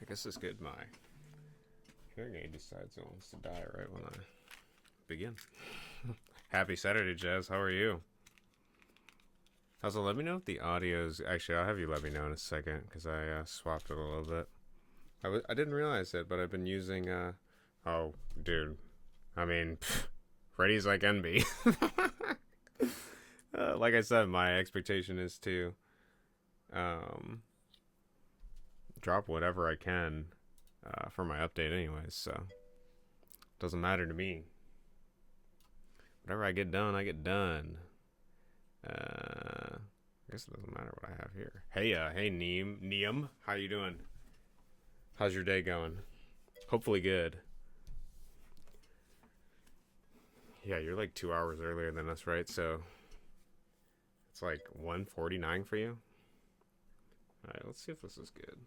guess it's good. My hearing aid decides it wants to die right when I begin. Happy Saturday, Jazz. How are you? Also, let me know if the audio's... Actually, I'll have you let me know in a second, because I swapped it a little bit. I didn't realize it, but I've been using... Oh, dude. I mean, Freddy's like envy. Like I said, my expectation is to drop whatever I can for my update anyways, so doesn't matter to me. Whatever I get done, I get done. I guess it doesn't matter what I have here. Hey, Neem, how you doing? How's your day going? Hopefully good. Yeah, you're like 2 hours earlier than us, right? So it's like 1:49 for you. All right, let's see if this is good.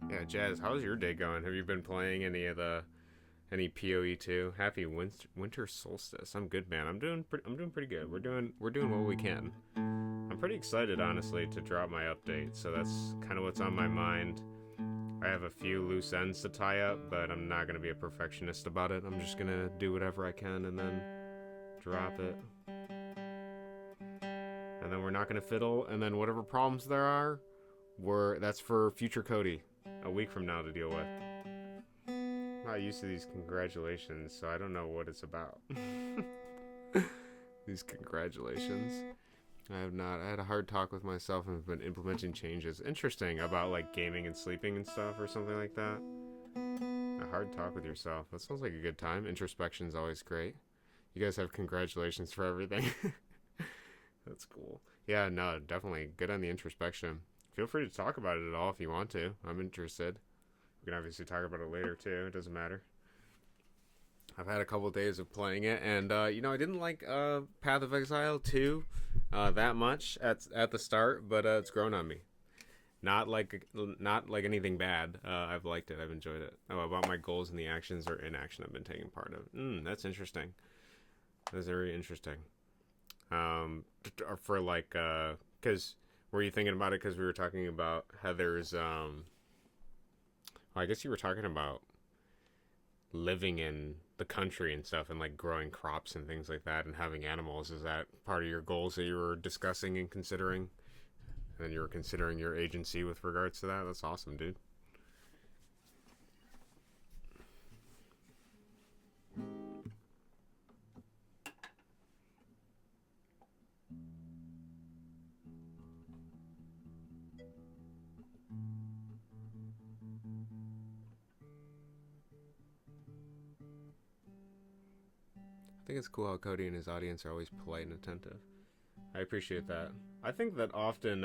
Yeah, Jazz, how's your day going? Have you been playing any PoE 2? Happy winter solstice. I'm good, man. I'm doing pretty good. We're doing what we can. I'm pretty excited, honestly, to drop my update. So that's kind of what's on my mind. I have a few loose ends to tie up, but I'm not gonna be a perfectionist about it. I'm just gonna do whatever I can and then drop it. And then we're not gonna fiddle. And then whatever problems there are, that's for future Cody. A week from now to deal with. I'm not used to these congratulations, so I don't know what it's about. These congratulations. I have not. I had a hard talk with myself and have been implementing changes. Interesting, about like gaming and sleeping and stuff or something like that. A hard talk with yourself. That sounds like a good time. Introspection's always great. You guys have congratulations for everything. That's cool. Yeah, no, definitely good on the introspection. Feel free to talk about it at all if you want to. I'm interested. We can obviously talk about it later too. It doesn't matter. I've had a couple days of playing it, and I didn't like Path of Exile 2 that much at the start, but it's grown on me. Not like anything bad. I've liked it. I've enjoyed it. Oh, about my goals and the actions or inaction I've been taking part of. That's interesting. That's very interesting. For like, because were you thinking about it because we were talking about Heather's? Well, I guess you were talking about living in the country and stuff and like growing crops and things like that and having animals. Is that part of your goals that you were discussing and considering? And you were considering your agency with regards to that? That's awesome, dude. I think it's cool how Cody and his audience are always polite and attentive. I appreciate that. I think that often,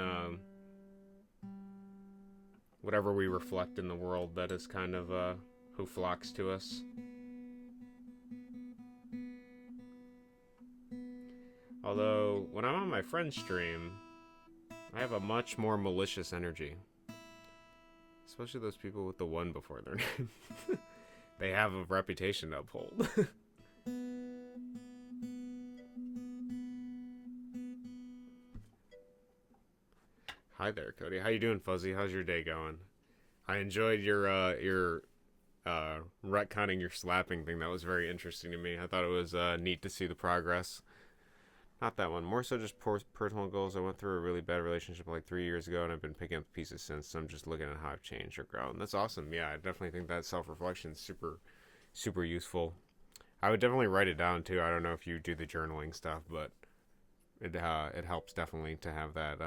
whatever we reflect in the world, that is kind of who flocks to us. Although, when I'm on my friend's stream, I have a much more malicious energy. Especially those people with the 1 before their name. They have a reputation to uphold. Hi there, Cody. How you doing, Fuzzy? How's your day going? I enjoyed your retconning your slapping thing. That was very interesting to me. I thought it was neat to see the progress. Not that one. More so just personal goals. I went through a really bad relationship like 3 years ago, and I've been picking up the pieces since. So I'm just looking at how I've changed or grown. That's awesome. Yeah, I definitely think that self-reflection is super, super useful. I would definitely write it down too. I don't know if you do the journaling stuff, but it helps definitely to have that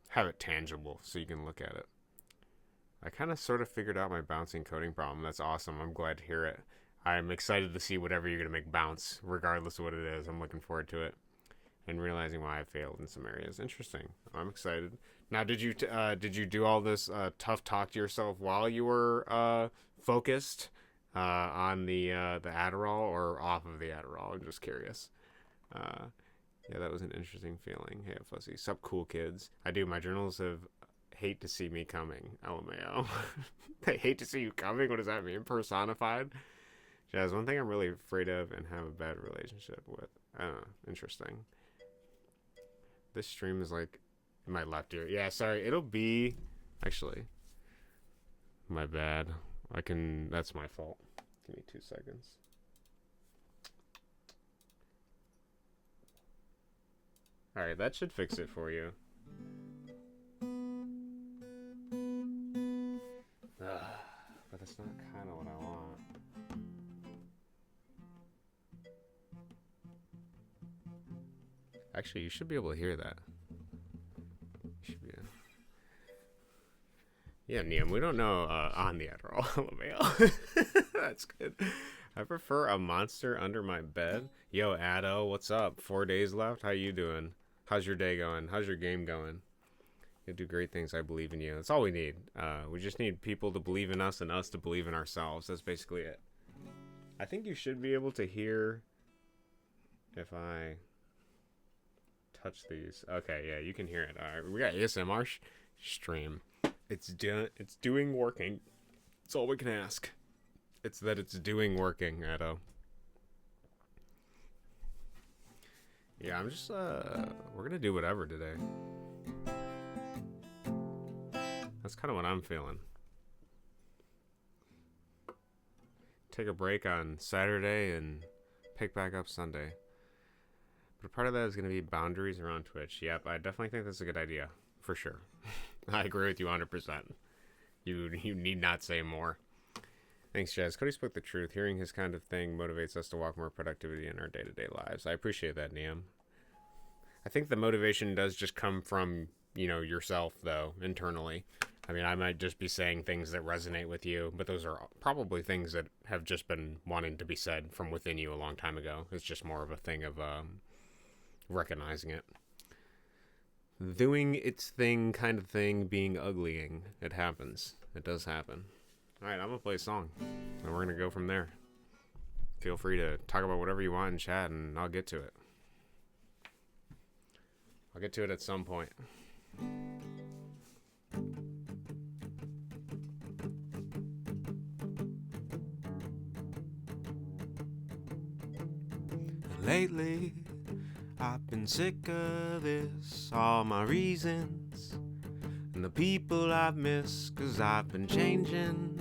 have it tangible so you can look at it. I kind of sort of figured out my bouncing coding problem. That's awesome. I'm glad to hear it. I'm excited to see whatever you're going to make bounce, regardless of what it is. I'm looking forward to it and realizing why I failed in some areas. Interesting. I'm excited. Now, did you do all this tough talk to yourself while you were focused on the Adderall or off of the Adderall? I'm just curious. Yeah, that was an interesting feeling. Hey, Fuzzy. Sup, cool kids. I do. My journals hate to see me coming. LMAO. They hate to see you coming? What does that mean? Personified? Jazz, one thing I'm really afraid of and have a bad relationship with Interesting. This stream is like in my left ear. Yeah, sorry. It'll be... Actually, my bad. That's my fault. Give me 2 seconds. Alright, that should fix it for you. But that's not kind of what I want. Actually, you should be able to hear that. You should be. Yeah, Neum, we don't know on the Adderall. That's good. I prefer a monster under my bed. Yo, Addo, what's up? 4 days left. How you doing? How's your day going? How's your game going? You'll do great things. I believe in you. That's all we need. We just need people to believe in us and us to believe in ourselves. That's basically it. I think you should be able to hear if I touch these. Okay, yeah, you can hear it. All right, we got ASMR stream. It's doing working. That's all we can ask. It's that it's doing working, Addo. Yeah, I'm just we're gonna do whatever today. That's kind of what I'm feeling. Take a break on Saturday and pick back up Sunday. But part of that is going to be boundaries around Twitch. Yep, I definitely think that's a good idea. For sure. I agree with you 100%. You need not say more. Thanks, Jazz. Cody spoke the truth. Hearing his kind of thing motivates us to walk more productivity in our day-to-day lives. I appreciate that, Neum. I think the motivation does just come from, yourself, though, internally. I mean, I might just be saying things that resonate with you, but those are probably things that have just been wanting to be said from within you a long time ago. It's just more of a thing of recognizing it. Doing its thing kind of thing, being uglying. It happens. It does happen. Alright, I'm going to play a song, and we're going to go from there. Feel free to talk about whatever you want in chat, and I'll get to it. I'll get to it at some point. Lately, I've been sick of this, all my reasons, and the people I've missed, 'cause I've been changing,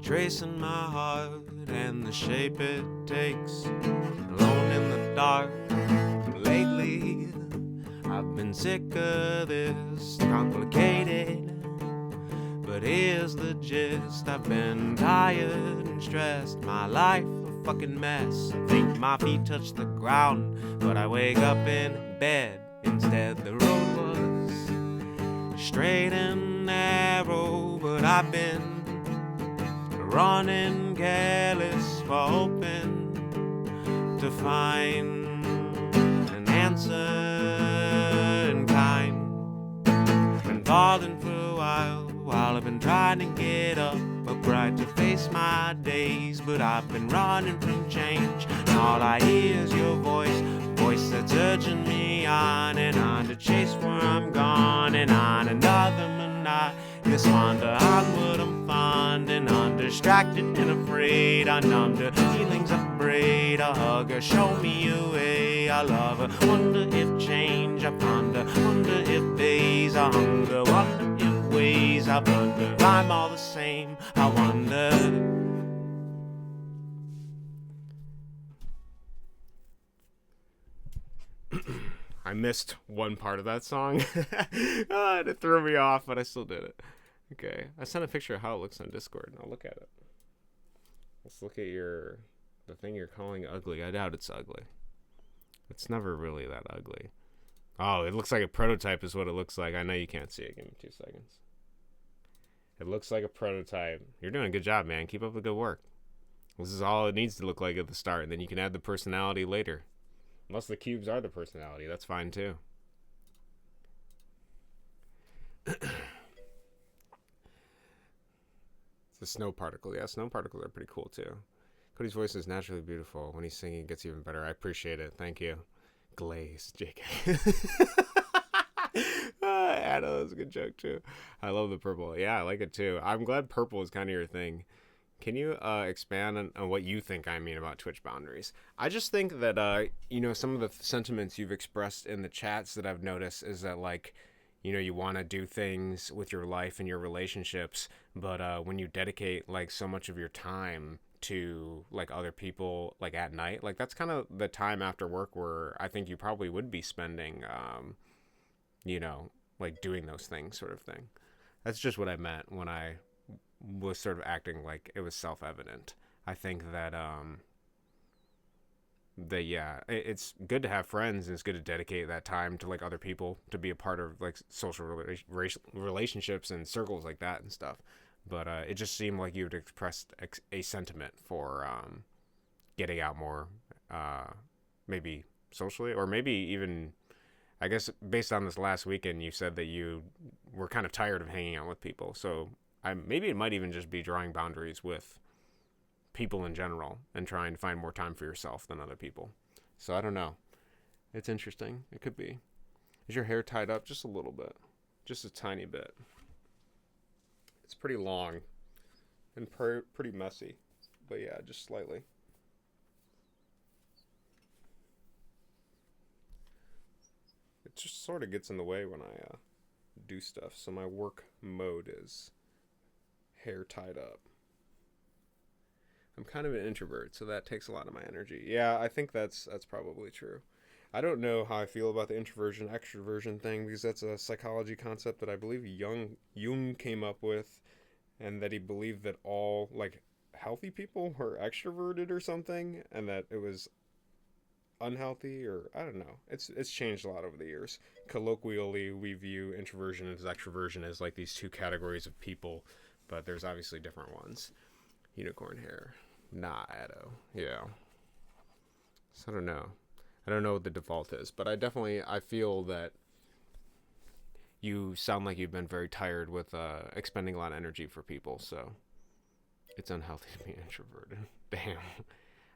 tracing my heart and the shape it takes, alone in the dark. Lately, I've been sick of this, complicated, but here's the gist. I've been tired and stressed, my life fucking mess. I think my feet touch the ground, but I wake up in bed instead. The road was straight and narrow, but I've been running careless, for hoping to find an answer in kind. Been falling for a while I've been trying to get upright to face my days, but I've been running from change, and all I hear is your voice that's urging me on and on to chase where I'm gone, and on another monotonous wander onward I'm finding, undistracted and afraid, I numb to feelings afraid, a hugger, show me a way, I love her, wonder if change, I ponder, wonder if days, I hunger, wonder if ways, I wonder if I'm all the same, I wonder. I missed one part of that song. It threw me off, but I still did it. Okay, I sent a picture of how it looks on Discord, and I'll look at it. Let's look at the thing you're calling ugly. I doubt it's ugly. It's never really that ugly. Oh, it looks like a prototype is what it looks like. I know you can't see it. Give me 2 seconds. It looks like a prototype. You're doing a good job, man. Keep up the good work. This is all it needs to look like at the start, and then you can add the personality later. Unless the cubes are the personality, that's fine too. It's a snow particle. Yeah, snow particles are pretty cool too. Cody's voice is naturally beautiful. When he's singing, it gets even better. I appreciate it. Thank you. Glaze, JK. Anna, that was a good joke too. I love the purple. Yeah, I like it too. I'm glad purple is kind of your thing. Can you expand on what you think I mean about Twitch boundaries? I just think that some of the sentiments you've expressed in the chats that I've noticed is that like, you want to do things with your life and your relationships, but when you dedicate like so much of your time to like other people like at night, like that's kind of the time after work where I think you probably would be spending, you know, like doing those things sort of thing. That's just what I meant when I was sort of acting like it was self-evident. I think that yeah, it's good to have friends and it's good to dedicate that time to like other people to be a part of like social relationships and circles like that and stuff. But it just seemed like you had expressed a sentiment for getting out more, uh, maybe socially, or maybe even I guess based on this last weekend, you said that you were kind of tired of hanging out with people. So maybe it might even just be drawing boundaries with people in general and trying to find more time for yourself than other people. So I don't know. It's interesting. It could be. Is your hair tied up just a little bit? Just a tiny bit. It's pretty long and pretty messy. But yeah, just slightly. It just sort of gets in the way when I do stuff. So my work mode is hair tied up. I'm kind of an introvert, so that takes a lot of my energy. Yeah, I think that's probably true. I don't know how I feel about the introversion extroversion thing because that's a psychology concept that I believe Jung came up with, and that he believed that all like healthy people were extroverted or something, and that it was unhealthy, or I don't know. It's changed a lot over the years. Colloquially, we view introversion and extroversion as like these two categories of people, but there's obviously different ones. Unicorn hair. Nah, Addo. Yeah. So I don't know. I don't know what the default is, but I feel that you sound like you've been very tired with expending a lot of energy for people, so it's unhealthy to be introverted. Damn.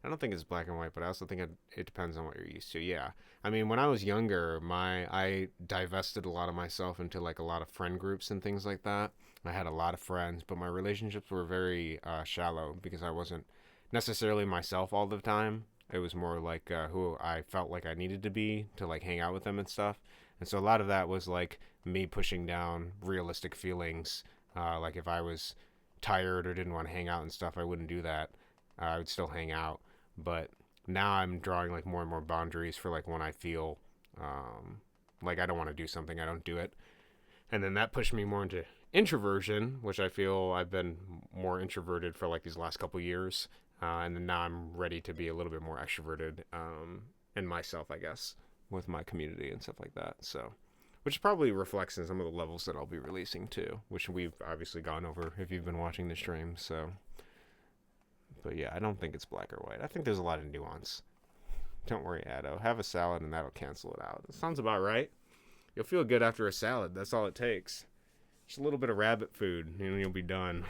I don't think it's black and white, but I also think it depends on what you're used to. Yeah. I mean, when I was younger, I divested a lot of myself into like a lot of friend groups and things like that. I had a lot of friends, but my relationships were very shallow because I wasn't necessarily myself all the time. It was more like who I felt like I needed to be to like hang out with them and stuff. And so a lot of that was like me pushing down realistic feelings. Like if I was tired or didn't want to hang out and stuff, I wouldn't do that. I would still hang out. But now I'm drawing like more and more boundaries for like when I feel like I don't want to do something, I don't do it. And then that pushed me more into introversion, which I feel I've been more introverted for like these last couple years. And then now I'm ready to be a little bit more extroverted in myself, I guess, with my community and stuff like that. So, which probably reflects in some of the levels that I'll be releasing too, which we've obviously gone over if you've been watching the stream. So, but yeah, I don't think it's black or white. I think there's a lot of nuance. Don't worry, Addo. Have a salad and that'll cancel it out. That sounds about right. You'll feel good after a salad. That's all it takes. Just a little bit of rabbit food and you'll be done.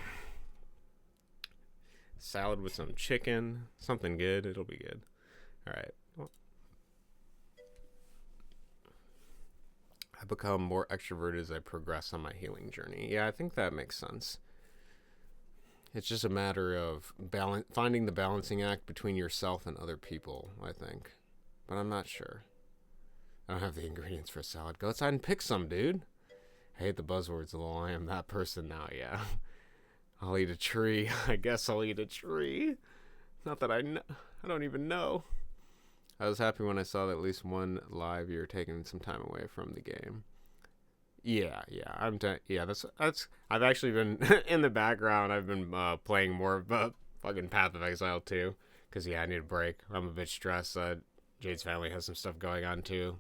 Salad with some chicken, something good. It'll be good. All right. Well, I become more extroverted as I progress on my healing journey. Yeah, I think that makes sense. It's just a matter of finding the balancing act between yourself and other people, I think. But I'm not sure. I don't have the ingredients for a salad. Go outside and pick some, dude. I hate the buzzwords, though. I am that person now, yeah. I'll eat a tree. I guess I'll eat a tree. Not that I know. I don't even know. I was happy when I saw that at least one live you're taking some time away from the game. Yeah. Yeah, that's. I've actually been in the background. I've been playing more of fucking Path of Exile too, because yeah, I need a break. I'm a bit stressed. Jade's family has some stuff going on too.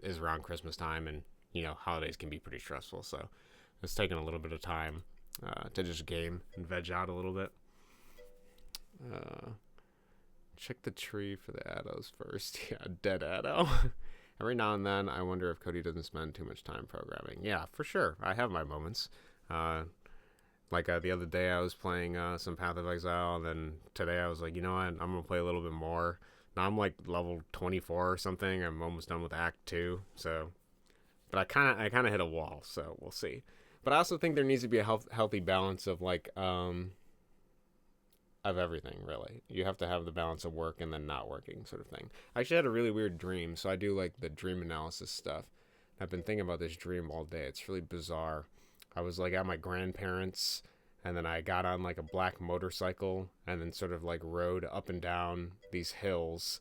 Is around Christmas time, and holidays can be pretty stressful. So it's taking a little bit of time to just game and veg out a little bit. Check the tree for the Addos first. Yeah, dead Addo. Every now and then, I wonder if Cody doesn't spend too much time programming. Yeah, for sure. I have my moments. The other day, I was playing some Path of Exile, and then today I was like, you know what? I'm going to play a little bit more. Now I'm like level 24 or something. I'm almost done with Act 2. So, but I kind of hit a wall, so we'll see. But I also think there needs to be a healthy balance of like, of everything, really. You have to have the balance of work and then not working sort of thing. I actually had a really weird dream, so I do like the dream analysis stuff. I've been thinking about this dream all day. It's really bizarre. I was like at my grandparents', and then I got on like a black motorcycle and then sort of like rode up and down these hills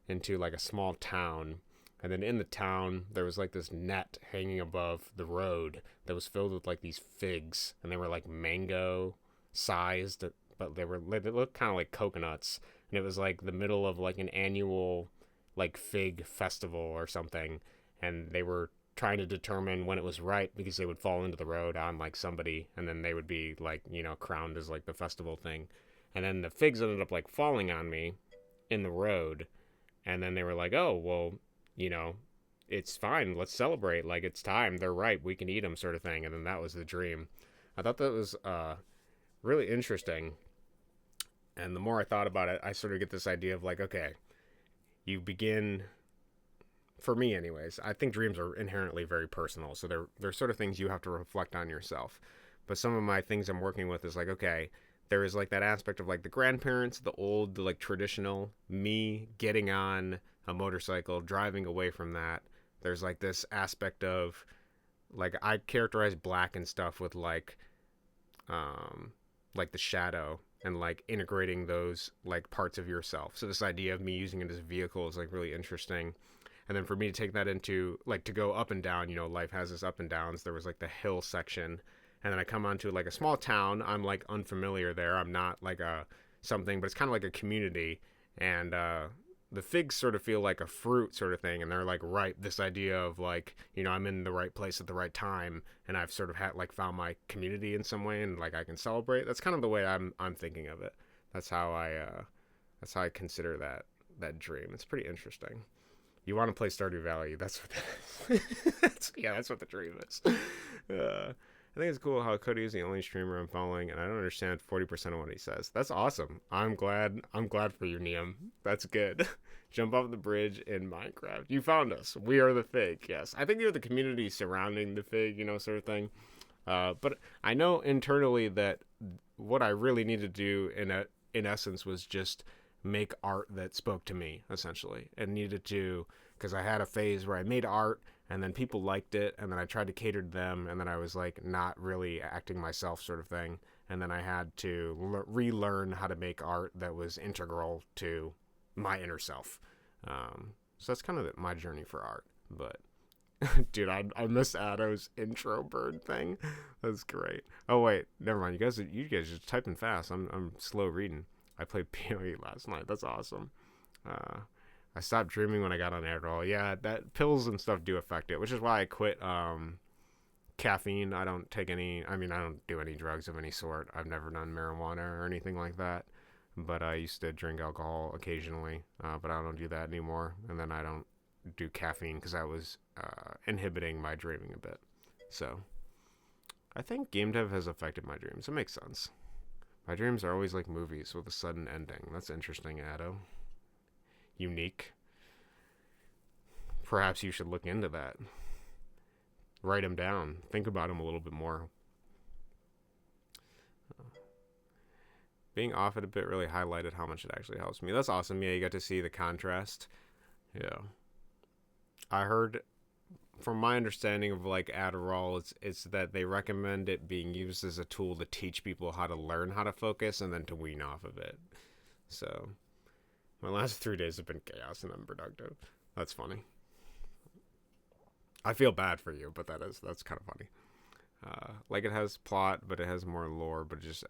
into like a small town. And then in the town, there was like this net hanging above the road that was filled with like these figs, and they were like mango sized, but they looked kind of like coconuts. And it was like the middle of like an annual like fig festival or something, and they were trying to determine when it was right because they would fall into the road on like somebody, and then they would be like, you know, crowned as like the festival thing. And then the figs ended up like falling on me in the road, and then they were like, oh well, you know, it's fine, let's celebrate, like it's time, they're ripe, we can eat them, sort of thing. And then that was the dream. I thought that was really interesting, and the more I thought about it, I sort of get this idea of like, okay, you begin, for me anyways, I think dreams are inherently very personal, so they're sort of things you have to reflect on yourself. But some of my things I'm working with is like, okay, there is like that aspect of like the grandparents, the like traditional me getting on a motorcycle, driving away from that. There's like this aspect of like, I characterize black and stuff with like the shadow and like integrating those like parts of yourself. So this idea of me using it as a vehicle is like really interesting. And then for me to take that into like to go up and down, you know, life has its up and downs. There was like the hill section, and then I come onto like a small town. I'm like unfamiliar there. I'm not like a something, but it's kind of like a community. And the figs sort of feel like a fruit sort of thing, and they're like ripe. This idea of like, you know, I'm in the right place at the right time, and I've sort of had like found my community in some way, and like I can celebrate. That's kind of the way I'm thinking of it. That's how I consider that dream. It's pretty interesting. You want to play Stardew Valley? That's what that is. That's what the dream is. I think it's cool how Cody is the only streamer I'm following, and I don't understand 40% of what he says. That's awesome. I'm glad for you, Neum. That's good. Jump off the bridge in Minecraft. You found us. We are the Fig. Yes, I think you're the community surrounding the Fig, you know, sort of thing. But I know internally that what I really need to do in essence was just make art that spoke to me, essentially, and needed to, because I had a phase where I made art and then people liked it, and then I tried to cater to them, and then I was like not really acting myself, sort of thing. And then I had to relearn how to make art that was integral to my inner self. So that's kind of my journey for art. But dude, I miss Addo's intro bird thing. That's great. Oh wait, never mind. You guys just typing fast. I'm slow reading. I played PoE last night. That's awesome. I stopped dreaming when I got on Adderall. Yeah, that pills and stuff do affect it, which is why I quit caffeine. I don't take any. I mean, I don't do any drugs of any sort. I've never done marijuana or anything like that. But I used to drink alcohol occasionally, but I don't do that anymore. And then I don't do caffeine because I was inhibiting my dreaming a bit. So I think game dev has affected my dreams. It makes sense. My dreams are always like movies with a sudden ending. That's interesting, Addo. Unique. Perhaps you should look into that. Write them down. Think about them a little bit more. Being off it a bit really highlighted how much it actually helps me. That's awesome. Yeah, you got to see the contrast. Yeah. I heard, from my understanding of like Adderall, it's that they recommend it being used as a tool to teach people how to learn how to focus and then to wean off of it. So my last 3 days have been chaos and unproductive. That's funny. I feel bad for you, but that's kind of funny. Like it has plot, but it has more lore, but it just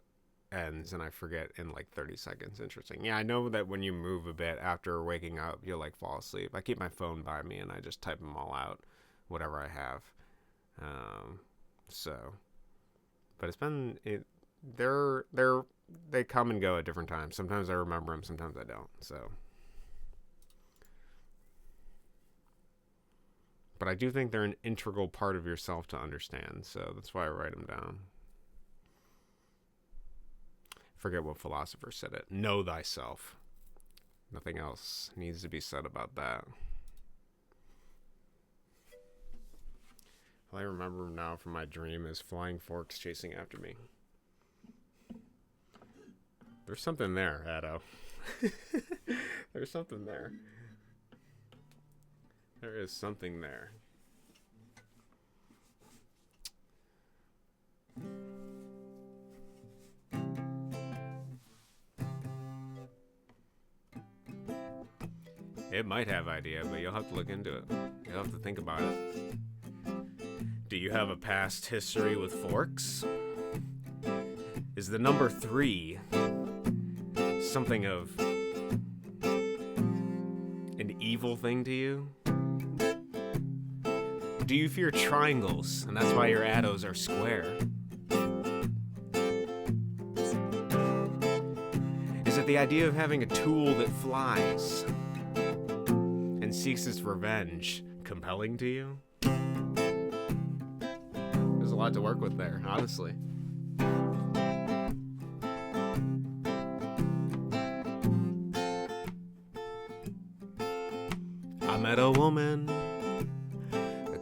ends and I forget in like 30 seconds. Interesting. Yeah, I know that when you move a bit after waking up, you'll like fall asleep. I keep my phone by me and I just type them all out, whatever I have. But it's been they come and go at different times. Sometimes I remember them, sometimes I don't. So, but I do think they're an integral part of yourself to understand. So that's why I write them down. Forget what philosopher said it. Know thyself. Nothing else needs to be said about that. All I remember now from my dream is flying forks chasing after me. There's something there, Addo. There's something there. There is something there. It might have idea, but you'll have to look into it. You'll have to think about it. Do you have a past history with forks? Is the number 3 something of an evil thing to you? Do you fear triangles, and that's why your addos are square? Is it the idea of having a tool that flies and seeks its revenge compelling to you? There's a lot to work with there, honestly. I met a woman,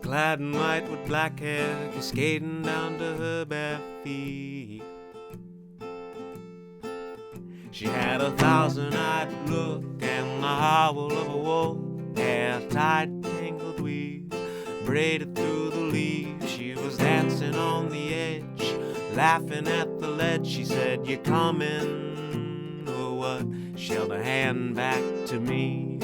clad in white with black hair, cascading down to her bare feet. She had a 1,000-eyed look and the howl of a wolf, hair tied, tangled weave, braided through the leaves. She was dancing on the edge, laughing at the ledge. She said, "You coming or what?" She held a hand back to me.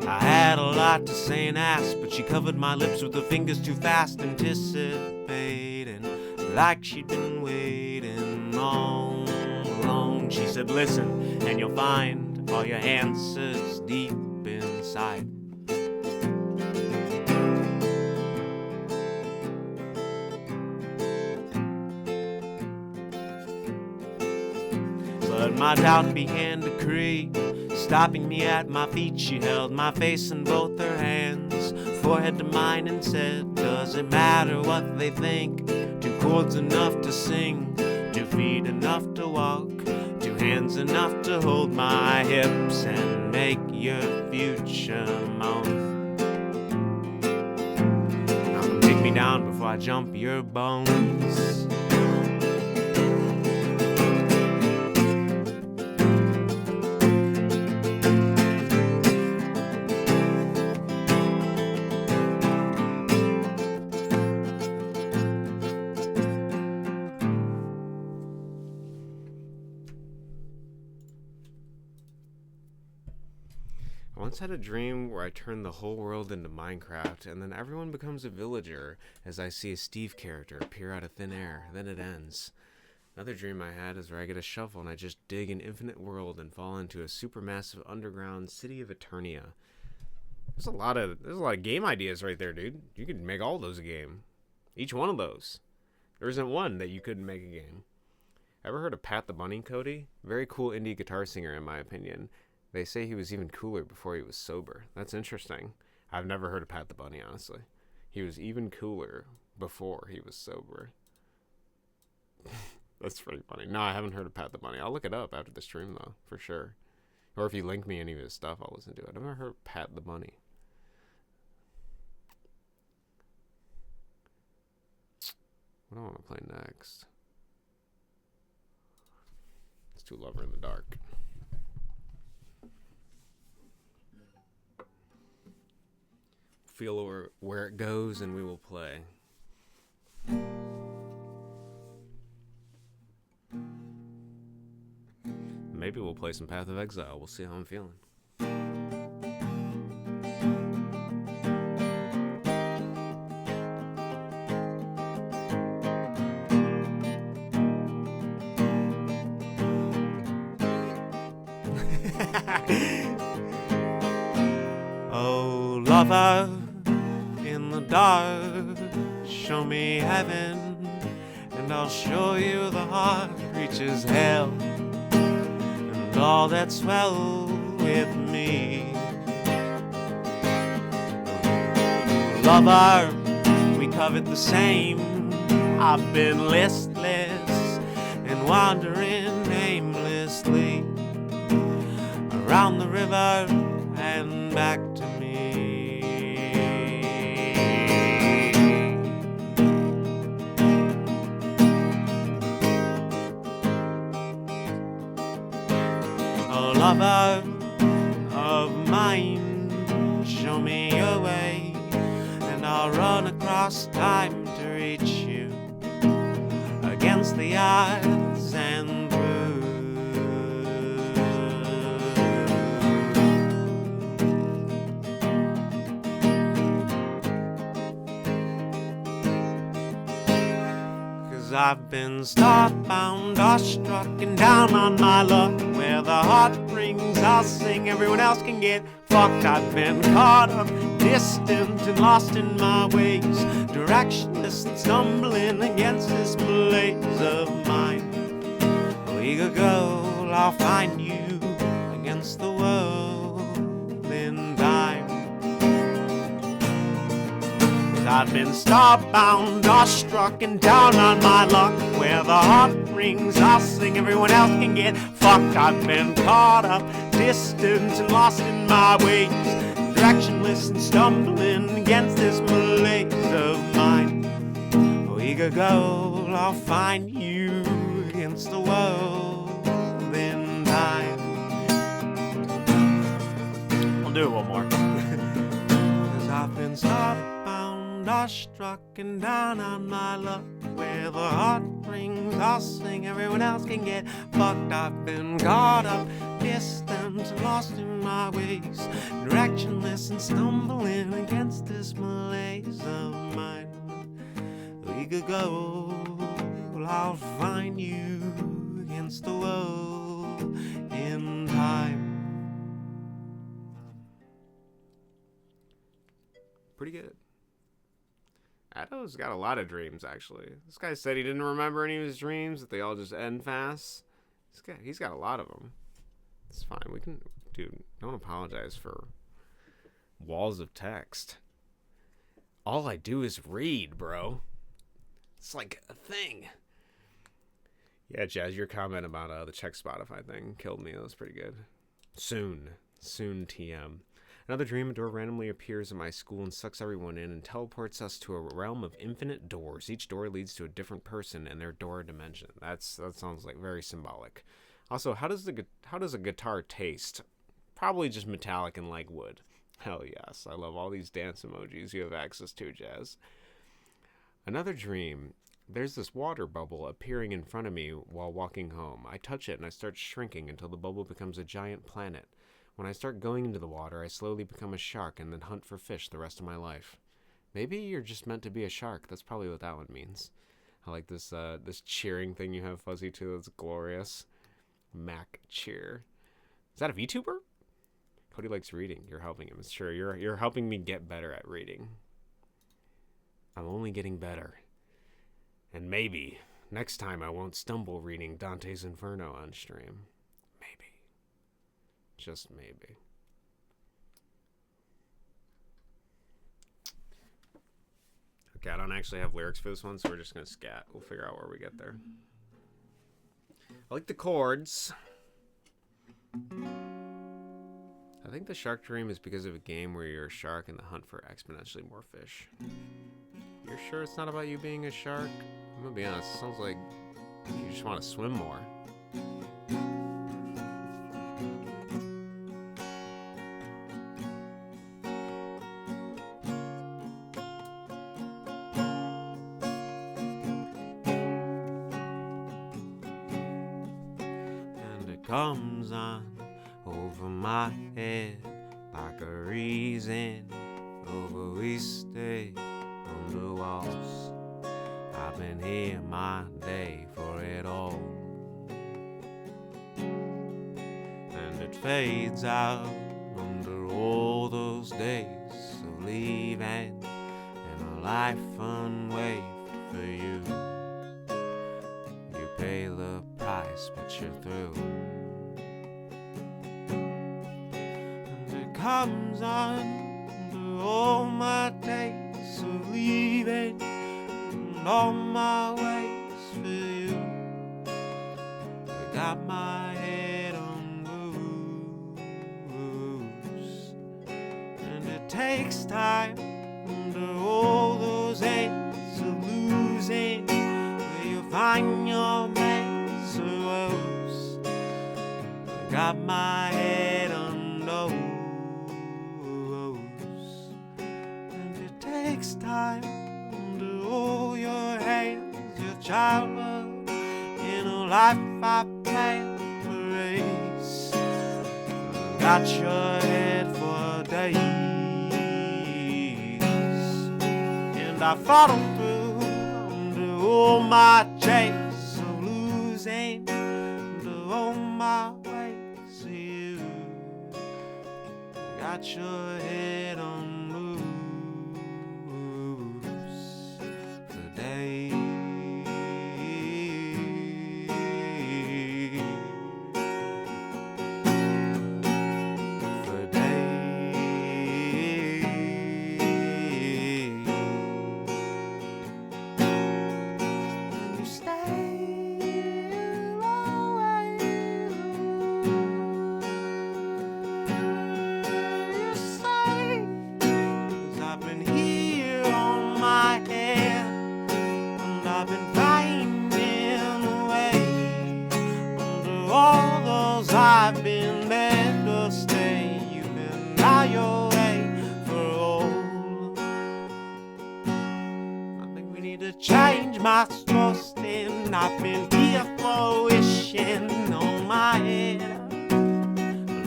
I had a lot to say and ask, but she covered my lips with her fingers too fast, anticipating like she'd been waiting all along. She said, "Listen, and you'll find all your answers deep inside." But my doubt began to creep, stopping me at my feet. She held my face in both her hands, forehead to mine, and said, "Does it matter what they think? 2 chords enough to sing, 2 feet enough to walk, 2 hands enough to hold my hips and make your future moan. Now come take me down before I jump your bones." I once had a dream where I turned the whole world into Minecraft, and then everyone becomes a villager as I see a Steve character appear out of thin air. Then it ends. Another dream I had is where I get a shovel and I just dig an infinite world and fall into a supermassive underground city of Eternia. There's a lot of game ideas right there, dude. You could make all those a game. Each one of those. There isn't one that you couldn't make a game. Ever heard of Pat the Bunny, Cody? Very cool indie guitar singer, in my opinion. They say he was even cooler before he was sober. That's interesting. I've never heard of Pat the Bunny, honestly. He was even cooler before he was sober. That's pretty funny. No, I haven't heard of Pat the Bunny. I'll look it up after the stream, though, for sure. Or if you link me any of his stuff, I'll listen to it. I've never heard of Pat the Bunny. What do I want to play next? Let's do Lover in the Dark. Feel where it goes and we will play. Maybe we'll play some Path of Exile. We'll see how I'm feeling. Oh, lover in the dark, show me heaven, and I'll show you the heart reaches hell, and all that's well with me. Lover, we covet the same. I've been listless and wandering aimlessly around the river and back to me. lover of mine, show me your way, and I'll run across time to reach you against the odds and through. 'Cause I've been starbound, awestruck, and down on my luck. Where the heart rings, I'll sing, everyone else can get fucked. I've been caught up, distant, and lost in my ways, directionless and stumbling against this blaze of mine. We could go, I'll find you against the world in time. 'Cause I've been starbound, awestruck, and down on my luck. Where the heart rings, I'll sing, everyone else can get fucked. I've been caught up, distant, and lost in my ways, directionless and stumbling against this malaise of mine. We could go, I'll find you against the world in time. I'll do it one more. 'Cause I've been starbound, awestruck, and down on my luck. Where the heart rings, I'll sing, everyone else can get fucked. I've been caught up, distant, and lost in my ways, directionless and stumbling against this malaise of mine. We could go, I'll find you against the world in time. Pretty good. Addo's got a lot of dreams, actually. This guy said he didn't remember any of his dreams, that they all just end fast. He's got a lot of them. It's fine. We can... Dude, don't apologize for walls of text. All I do is read, bro. It's like a thing. Yeah, Jazz, your comment about the check Spotify thing killed me. That was pretty good. Soon TM. Another dream, a door randomly appears in my school and sucks everyone in and teleports us to a realm of infinite doors. Each door leads to a different person and their door dimension. That sounds like very symbolic. Also, how does a guitar taste? Probably just metallic and like wood. Hell yes. I love all these dance emojis you have access to, Jazz. Another dream. There's this water bubble appearing in front of me while walking home. I touch it and I start shrinking until the bubble becomes a giant planet. When I start going into the water, I slowly become a shark and then hunt for fish the rest of my life. Maybe you're just meant to be a shark. That's probably what that one means. I like this cheering thing you have, Fuzzy, too. That's glorious. Mac cheer. Is that a VTuber? Cody likes reading. You're helping him. It's true. You're helping me get better at reading. I'm only getting better. And maybe next time I won't stumble reading Dante's Inferno on stream. Maybe. Just maybe. Okay, I don't actually have lyrics for this one, so we're just going to scat. We'll figure out where we get there. I like the chords. I think the shark dream is because of a game where you're a shark in the hunt for exponentially more fish. You're sure it's not about you being a shark? I'm gonna be honest, it sounds like you just want to swim more. And it comes on over my head like a reason over we stay on the walls. I've been here my day for it all, and it fades out under all those days of leaving and a life unwaved for you. You pay the price, but you're through. And it comes under all my days of leaving and all my ways for you. I got my head on loose, and it takes time under all those ends of losing, where you find your mates so close. I got my head time to hold your hands, your childhood in a life I planned to race. Got your head for days, and I followed through to all my chase of losing, to all my ways to you. Got your head on loose today. I've been there to stay. You've been out your way for all. I think we need to change my trust, and I've been here for wishing on my head. A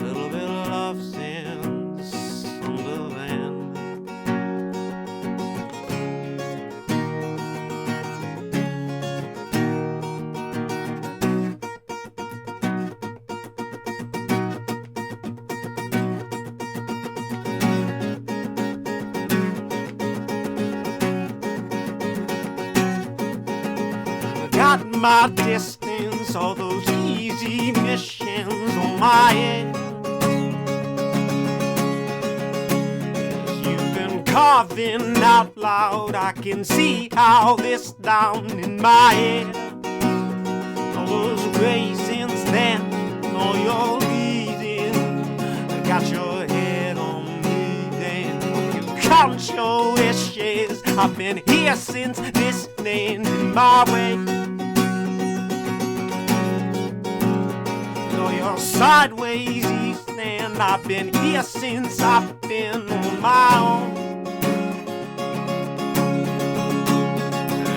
little bit of love since Sunderland. Got my distance, all those easy missions on my head. You've been carving out loud, I can see all this down in my head. All those ways since then, all your leading, I got your head on me then. You count your wishes, I've been here since listening in my way. You're sideways east, and I've been here since I've been on my own.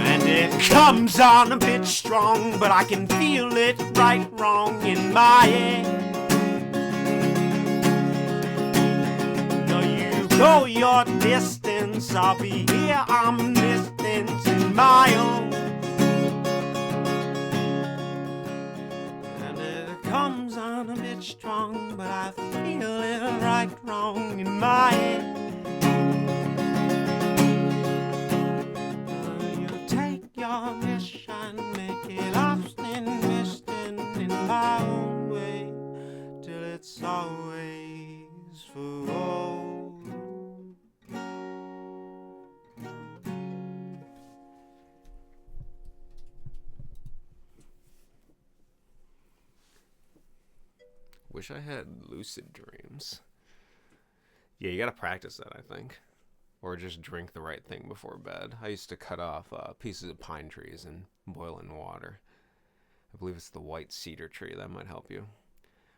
And it comes on a bit strong, but I can feel it right wrong in my head. No, you go your distance, I'll be here, I'm distance in my own. Comes on a bit strong, but I feel it right wrong in my head. You take your mission, make it often misting in my own way, till it's always for all. Wish I had lucid dreams. Yeah, you gotta practice that, I think. Or just drink the right thing before bed. I used to cut off pieces of pine trees and boil in water. I believe it's the white cedar tree. That might help you.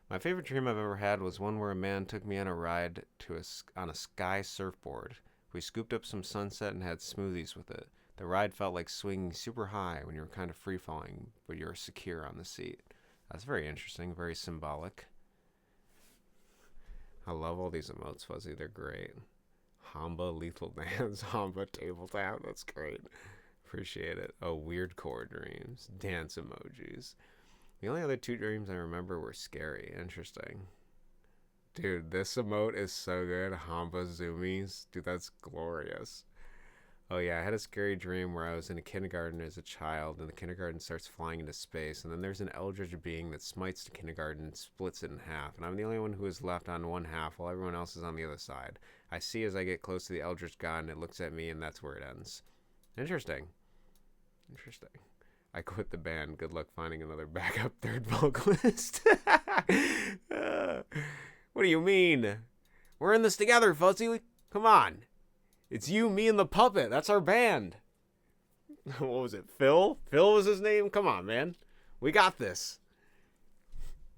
My favorite dream I've ever had was one where a man took me on a ride on a sky surfboard. We scooped up some sunset and had smoothies with it. The ride felt like swinging super high when you were kind of free-falling, but you were secure on the seat. That's very interesting, very symbolic. I love all these emotes, Fuzzy. They're great. Hamba Lethal Dance, Hamba Table Tap. That's great. Appreciate it. Oh, weird core dreams. Dance emojis. The only other two dreams I remember were scary. Interesting. Dude, this emote is so good. Hamba Zoomies. Dude, that's glorious. Oh yeah, I had a scary dream where I was in a kindergarten as a child, and the kindergarten starts flying into space, and then there's an eldritch being that smites the kindergarten and splits it in half, and I'm the only one who is left on one half while everyone else is on the other side. I see as I get close to the eldritch god, and it looks at me, and that's where it ends. Interesting. I quit the band. Good luck finding another backup third vocalist. What do you mean? We're in this together, Fuzzy. Come on. It's you, me, and the puppet. That's our band. What was it? Phil? Phil was his name? Come on, man. We got this.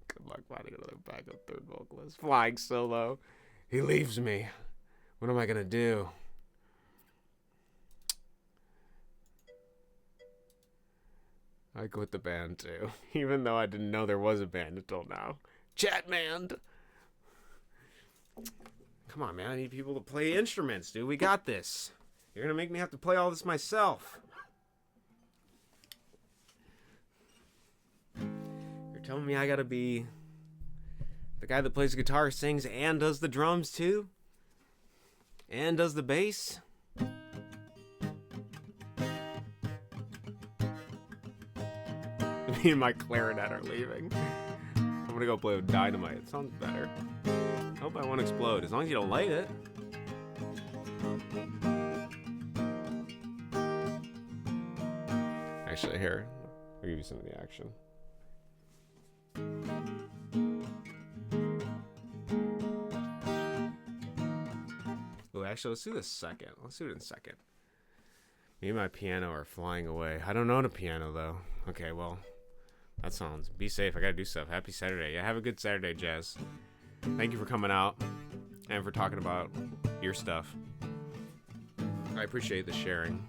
Good luck finding another backup third vocalist. Flying solo. He leaves me. What am I going to do? I quit the band too, even though I didn't know there was a band until now. Chatman! Come on, man. I need people to play instruments, dude. We got this. You're gonna make me have to play all this myself. You're telling me I gotta be the guy that plays guitar, sings, and does the drums too? And does the bass? Me and my clarinet are leaving. I'm gonna go play with dynamite. It sounds better. I hope I won't explode, as long as you don't light it. Actually, here, I'll give you some of the action. Oh, actually, let's do this second. Let's do it in second. Me and my piano are flying away. I don't own a piano, though. Okay, well, that sounds... Be safe. I gotta do stuff. Happy Saturday. Yeah, have a good Saturday, Jazz. Thank you for coming out and for talking about your stuff. I appreciate the sharing.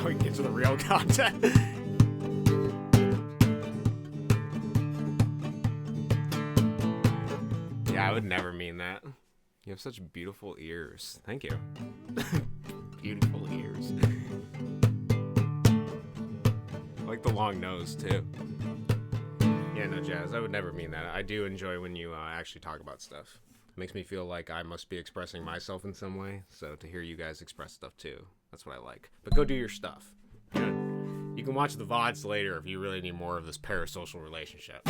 We can get to the real content. Yeah, I would never mean that. You have such beautiful ears. Thank you. Beautiful ears. I like the long nose, too. Yeah, no, Jazz, I would never mean that. I do enjoy when you actually talk about stuff. It makes me feel like I must be expressing myself in some way. So to hear you guys express stuff, too. That's what I like. But go do your stuff. You can watch the VODs later if you really need more of this parasocial relationship.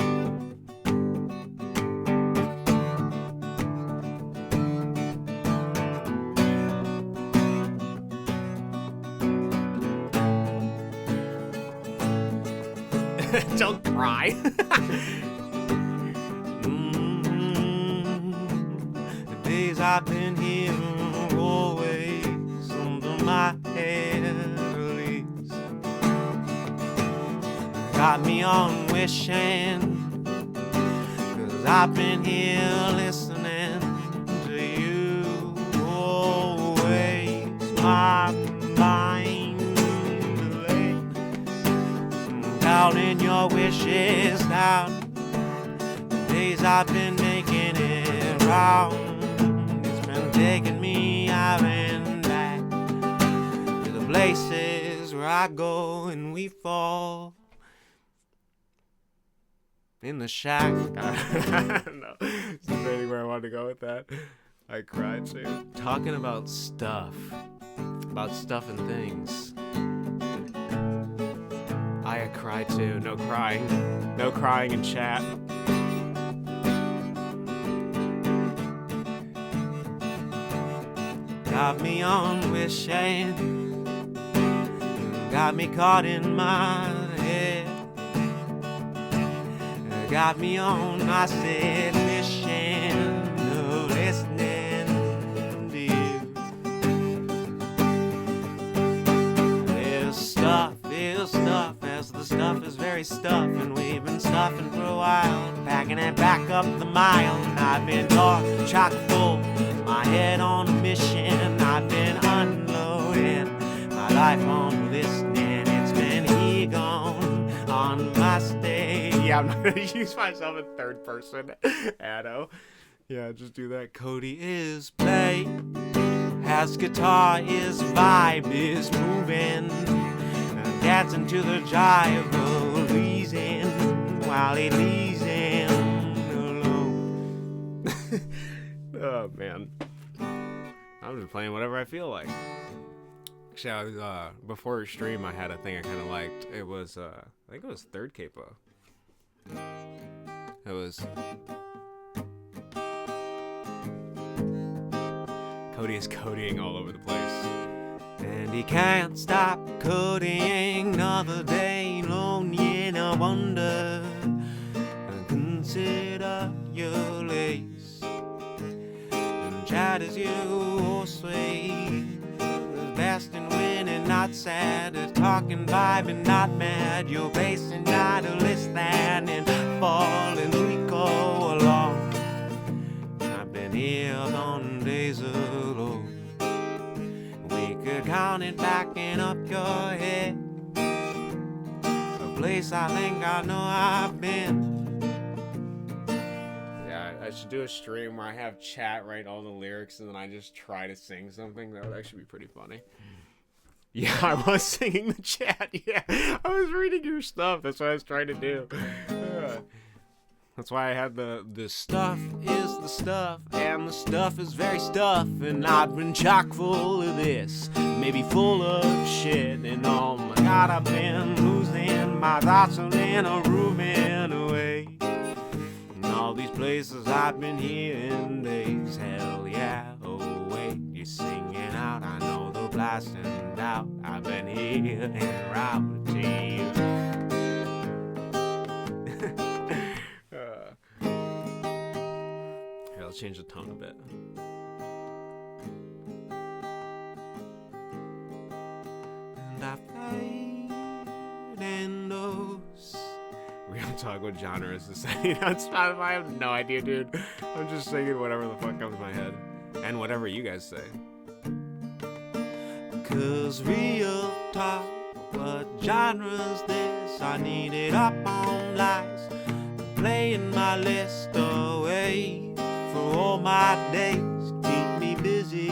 Don't cry. The days I've been here are always under my head, at least. Got me on wishing, 'cause I've been here listening to you always. My mind delayed, counting your wishes down. The days I've been making it round, it's been taking me out and back to the places where I go and we fall in the shack. No, it's debating where I wanted to go with that. I cried too. Talking about stuff and things. I cried too. No crying. No crying in chat. Got me on wishing, got me caught in my head. Got me on, I said, wishing, no listening to you. There's stuff, as the stuff is very stuff, and we've been stuffing for a while, packing it back up the mile. And I've been chock full, my head on a mission. I've been unloading my life on listening. It's been he gone on my stage. Yeah, I'm not gonna use myself in third person. Addo. Yeah, just do that. Cody is play, has guitar, his vibe is moving, dancing to the jive of easing while he leaves him alone. Oh man, I'm just playing whatever I feel like. Actually, I was before stream, I had a thing I kind of liked. It was I think it was third capo. It was Cody is codying all over the place. And he can't stop codying another day lonely in a wonder. And consider your lace and chat as you sway. Best in winning, not sad. Talking, vibing, not mad. You're pacing idlest and in falling we go along. I've been here on days alone. We could count it backing up your head. A place I think I know I've been. Yeah, I should do a stream where I have chat write all the lyrics and then I just try to sing something. That would actually be pretty funny. Yeah, I was singing the chat. Yeah, I was reading your stuff. That's what I was trying to do. That's why I had the Stuff is the stuff, and the stuff is very stuff. And I've been chock full of this, maybe full of shit. And oh my god, I've been losing my thoughts in a room in a way. And all these places I've been hearing days, hell yeah, oh wait, you're singing out, I know the blasting out. I've been here and around to you. Here, let's change the tone a bit. And I played in those. We don't talk what genres to say on Spotify. I have no idea, dude. I'm just singing whatever the fuck comes to my head. And whatever you guys say. 'Cause real talk, what genre's this? I need it up on lights, playing my list away for all my days. Keep me busy,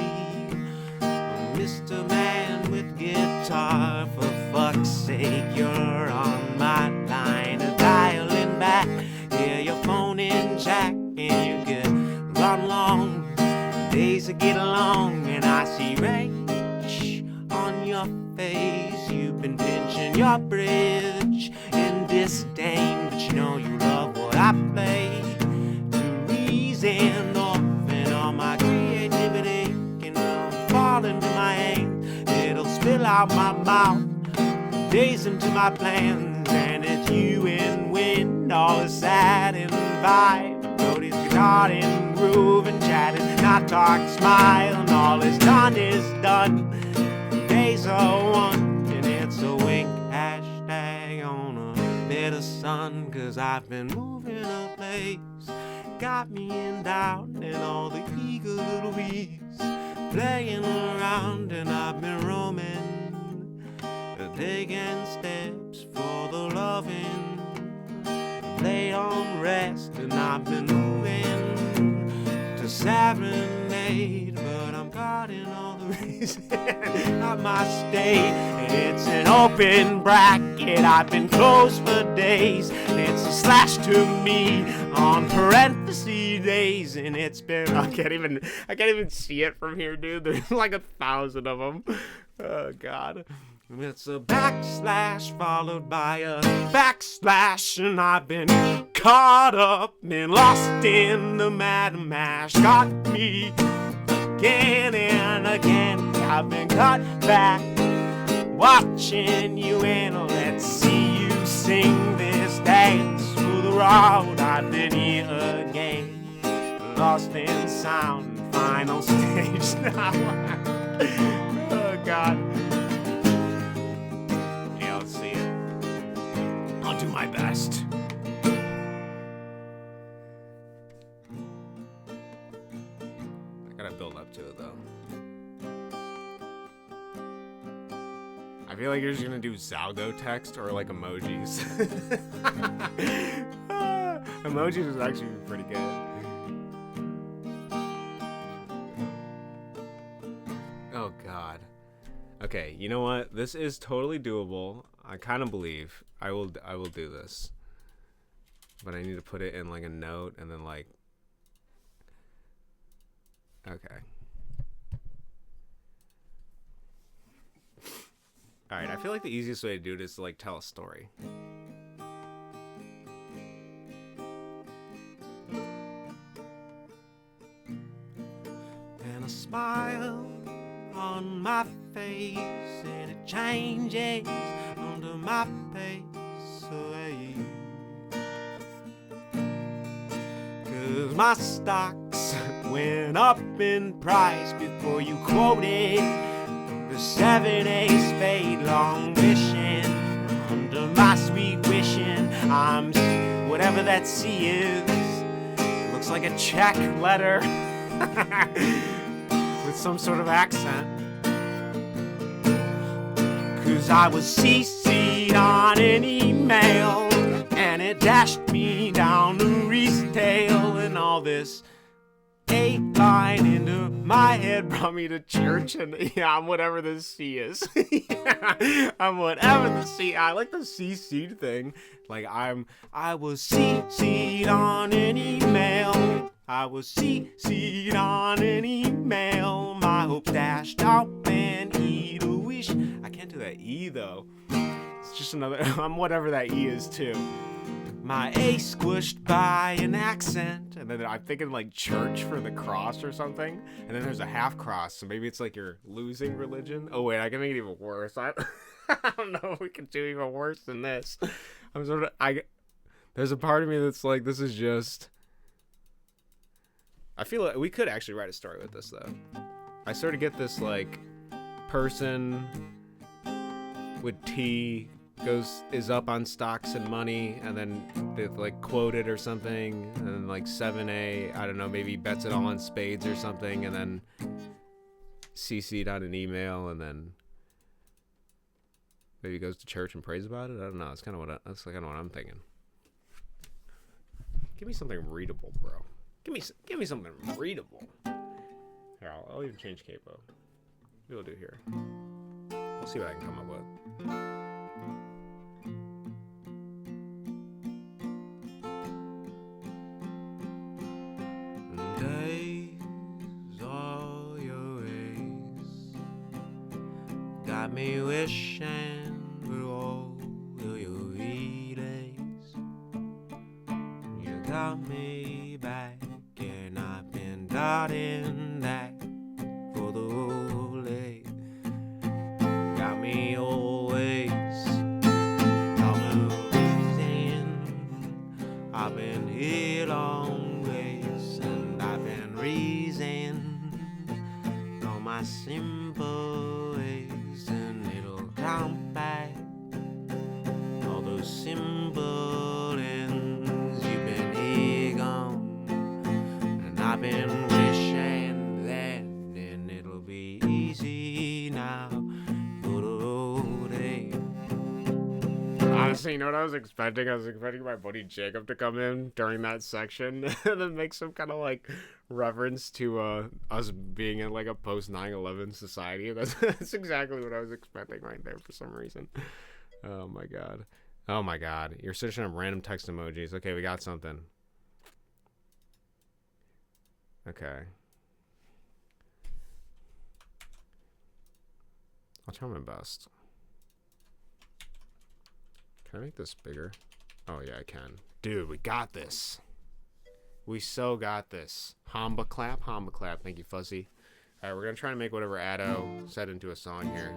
Mr. Man with guitar. For fuck's sake, you're on my line, dialing back. Hear your phone in jack, and you get run long. Days get long, and I see rage on your face. You've been pinching your bridge in disdain, but you know you love what I play. To reason often all my creativity can fall into my hand. It'll spill out my mouth, days into my plans, and it's you and wind, all is sad and vibe. Cody's guitar and groove and chatting, not talk, smile, and all is done is done. Days are one, and it's a wink hashtag on a bit of sun. 'Cause I've been moving a place, got me in doubt, and all the eager little weeds playing around. And I've been roaming, taking steps for the loving, laid on rest. And I've been moving to serenade, but I'm caught in all the reasons of my state. And it's an open bracket, I've been closed for days. And it's a slash to me on parenthesis days. And it's been, I can't even see it from here, dude. There's like 1,000 of them. Oh, God. It's a backslash followed by a backslash, and I've been caught up and lost in the mad mash. Got me again and again. I've been cut back, watching you, and let's see you sing this dance through the road. I've been here again, lost in sound, final stage now. Oh, God. I'll do my best. I gotta build up to it, though. I feel like you're just gonna do Zalgo text or like emojis. Emojis is actually pretty good. Oh, God. Okay, you know what? This is totally doable. I kind of believe I will do this. But I need to put it in like a note and then like, okay. All right, I feel like the easiest way to do it is to like tell a story. And a smile on on my face, and it changes under my pace away. 'Cause my stocks went up in price before you quoted the 7-A spade long wishing. Under my sweet wishing, I'm whatever that C is. It looks like a check letter with some sort of accent. 'Cause I was CC'd on an email, and it dashed me down to retail, and all this 8-line into my head brought me to church, and yeah, I'm whatever the C is. I'm whatever the C. I like the CC'd thing. Like I was CC'd on an email. I was CC'd on an email. My hopes dashed out and E to wish. I can't do that E though. It's just another. I'm whatever that E is too. My A squished by an accent, and then I'm thinking like church for the cross or something, and then there's a half cross, so maybe it's like you're losing religion. Oh wait, I can make it even worse. I don't know if we can do even worse than this. There's a part of me that's like, this is just. I feel like we could actually write a story with this though. I sort of get this like person with T is up on stocks and money, and then they like quote it or something, and then like 7-A, I don't know, maybe bets it all on spades or something, and then CC'd on an email, and then maybe goes to church and prays about it. I don't know. That's kind of what I'm thinking. Give me something readable, bro. Give me something readable. Here, I'll even change capo. We'll do here. We'll see what I can come up with. Got me wishing for all of your relays. You got me back, and I've been doubting that for the whole day. Got me always, I'm losing. I've been here long ways, and I've been reason all my simple ways. Count back all those simple ends. You've been here gone, and I've been wishing that, and it'll be easy now for the whole day. Honestly, you know what I was expecting? I was expecting my buddy Jacob to come in during that section and then make some kind of like reference to us being in like a post 9/11 society. That's exactly what I was expecting right there for some reason. Oh my god, you're searching on random text emojis. Okay, we got something. Okay, I'll try my best. Can I make this bigger? Oh yeah, I can. Dude, we got this. We so got this. Hamba clap. Thank you, Fuzzy. All right, we're gonna try to make whatever Addo said into a song here.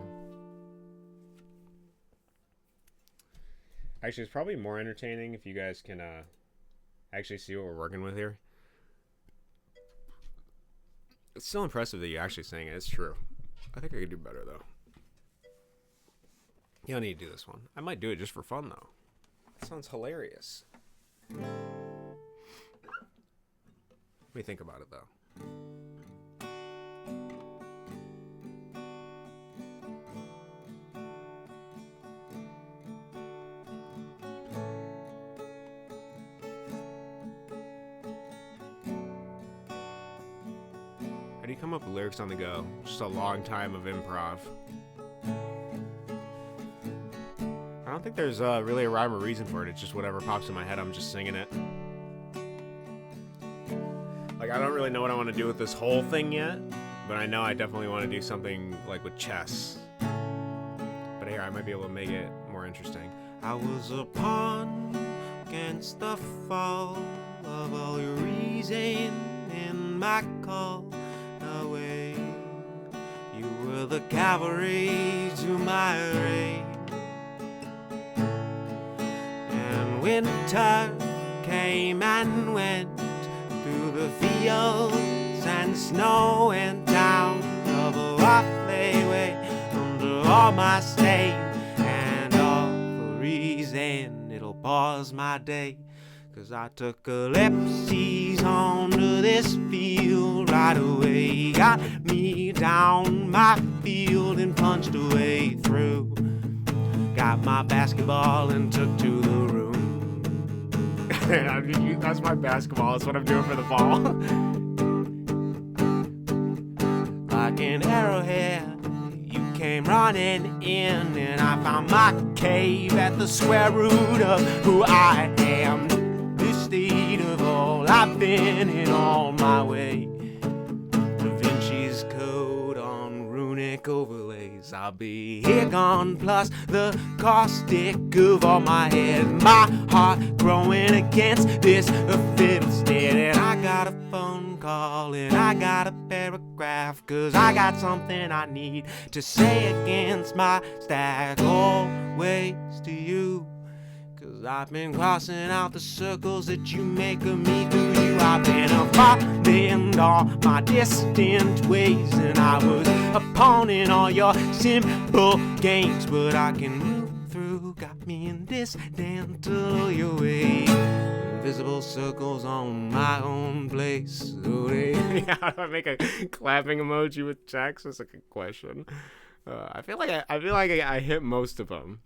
Actually, it's probably more entertaining if you guys can actually see what we're working with here. It's still impressive that you actually sang it. It's true. I think I could do better though. You don't need to do this one. I might do it just for fun though. It sounds hilarious. What do you think about it though? How do you come up with lyrics on the go? Just a long time of improv. I don't think there's really a rhyme or reason for it. It's just whatever pops in my head, I'm just singing it. Like, I don't really know what I want to do with this whole thing yet, but I know I definitely want to do something like with chess. But here, I might be able to make it more interesting. I was a pawn against the fall of all your reason in my call away. You were were the cavalry to my array. And winter came and went through the fields, and snow went down of a rough way under all my stain, and all for reason it'll pause my day. 'Cause I took ellipses onto this field right away, got me down my field and punched a way through, got my basketball and took to the room. That's my basketball. That's what I'm doing for the ball. Like an arrowhead, you came running in, and I found my cave at the square root of who I am. This state of all I've been in all my way. Da Vinci's Code on runic overlays. I'll be here gone, plus the caustic of all my head. My heart growing against this fiddle state. And I got a phone call and I got a paragraph, 'cause I got something I need to say against my stack. Always to you, 'cause I've been crossing out the circles that you make of me through you. I've been following all my distant ways, and I was opponing all your simple games. But I can move through, got me in this dental your way. Invisible circles on my own place. How do I make a clapping emoji with text? That's a good question. I feel like I hit most of them.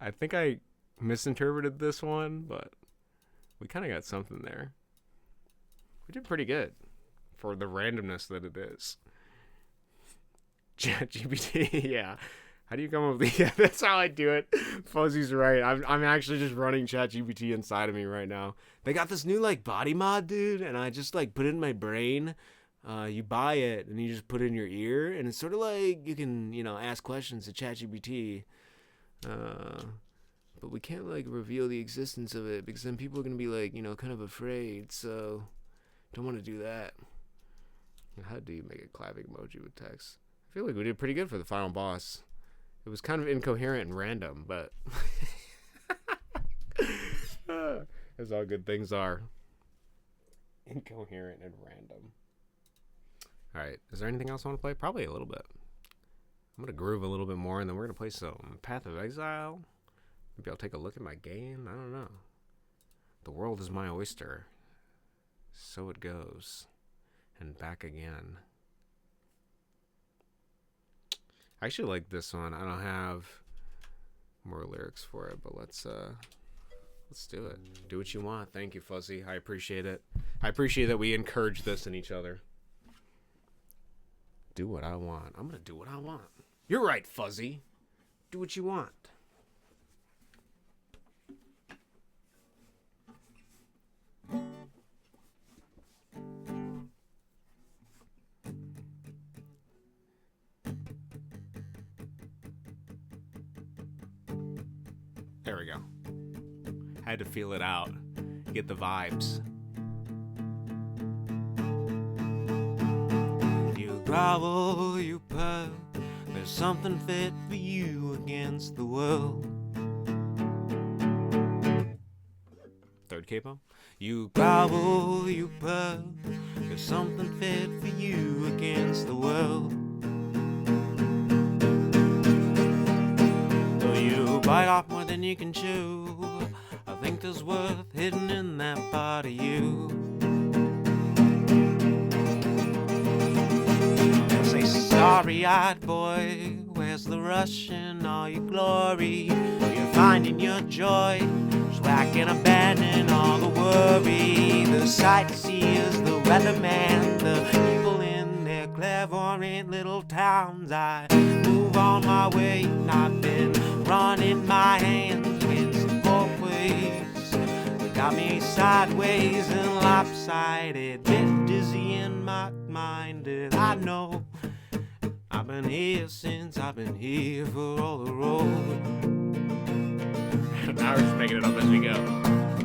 I think I misinterpreted this one, but we kind of got something there. We did pretty good for the randomness that it is. ChatGPT, yeah. How do you come up with yeah, that's how I do it. Fuzzy's right. I'm actually just running ChatGPT inside of me right now. They got this new like body mod, dude, and I just like put it in my brain. You buy it and you just put it in your ear, and it's sort of like you can, ask questions to ChatGPT. But we can't like reveal the existence of it because then people are gonna be like, kind of afraid. So don't want to do that. How do you make a clapping emoji with text? I feel like we did pretty good for the final boss. It was kind of incoherent and random, but as all good things are, incoherent and random. All right, is there anything else I want to play? Probably a little bit. I'm gonna groove a little bit more, and then we're gonna play some Path of Exile. Maybe I'll take a look at my game. I don't know. The world is my oyster. So it goes. And back again. I actually like this one. I don't have more lyrics for it, but let's do it. Do what you want. Thank you, Fuzzy. I appreciate it. I appreciate that we encourage this in each other. Do what I want. I'm gonna do what I want. You're right, Fuzzy. Do what you want. There we go. Had to feel it out. Get the vibes. You grovel, you purr. There's something fit for you against the world. Third capo. You grovel, you purr. There's something fit for you against the world. Though you bite off more than you can chew, I think there's worth hidden in that part of you. They'll say, starry-eyed boy, where's the rush in all your glory? You're finding your joy, whacking, abandoning all the worry. The sightseers, the weatherman, the people in their clairvoyant little towns. I move on my way, and I've been running my hands against both ways. They got me sideways and lopsided, bit dizzy in my mind. And I know I've been here since I've been here for all the road. Now we're just making it up as we go.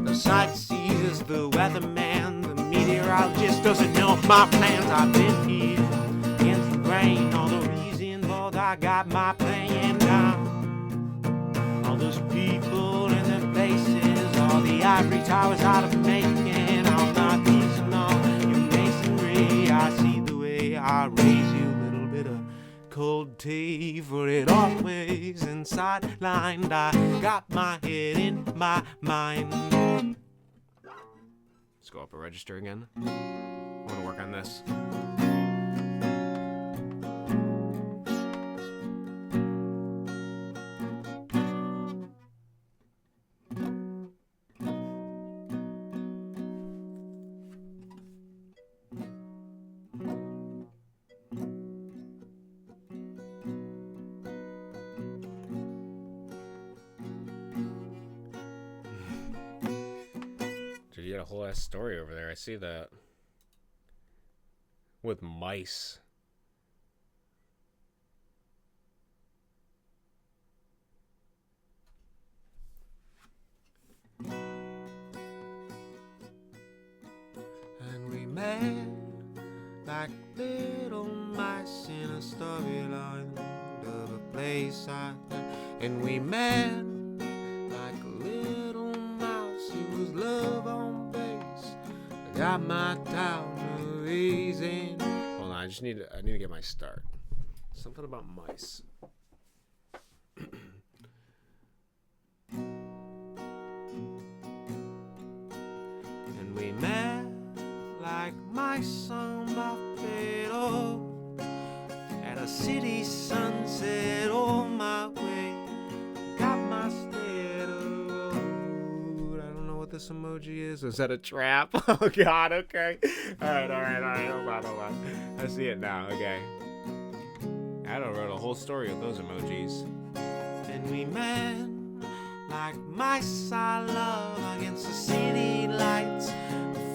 The sightseers, the weatherman, the meteorologist doesn't know my plans. I've been here against the grain, all the reasons I got my plan down. All those people in their places, all the ivory towers out of making, all my peace and all your masonry. I see the way I raise you, a little bit of cold tea for it always inside lined. I got my head in my mind. Let's go up a register again. I want to work on this. You had a whole ass story over there. I see that. With mice. And we met like little mice in a storyline of a place and we met like a little mouse who was love on base. I got my town raising. Hold on, I need to get my start. Something about mice. And we met like mice on Buffalo at a city sunset on my way. Got my stead of road. I don't know what this emoji is. Is that a trap? Oh God. Okay. All right. Hold on. I see it now. Okay. I wrote a whole story with those emojis. And we met like mice I love against the city lights,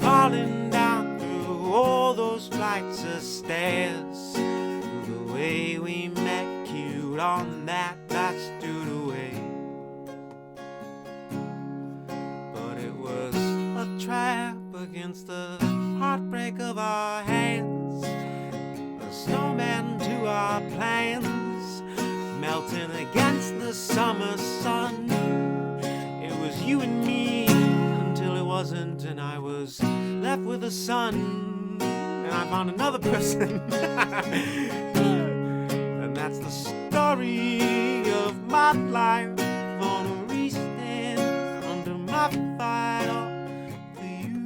falling down through all those flights of stairs. Through the way we met, cute on that bastard way. But it was a trap against the heartbreak of our hands, a snowman to our plans, melting against the summer sun. It was you and me until it wasn't, and I was left with the sun, and I found another person. And that's the story of my life, on a restand under my fight all for you.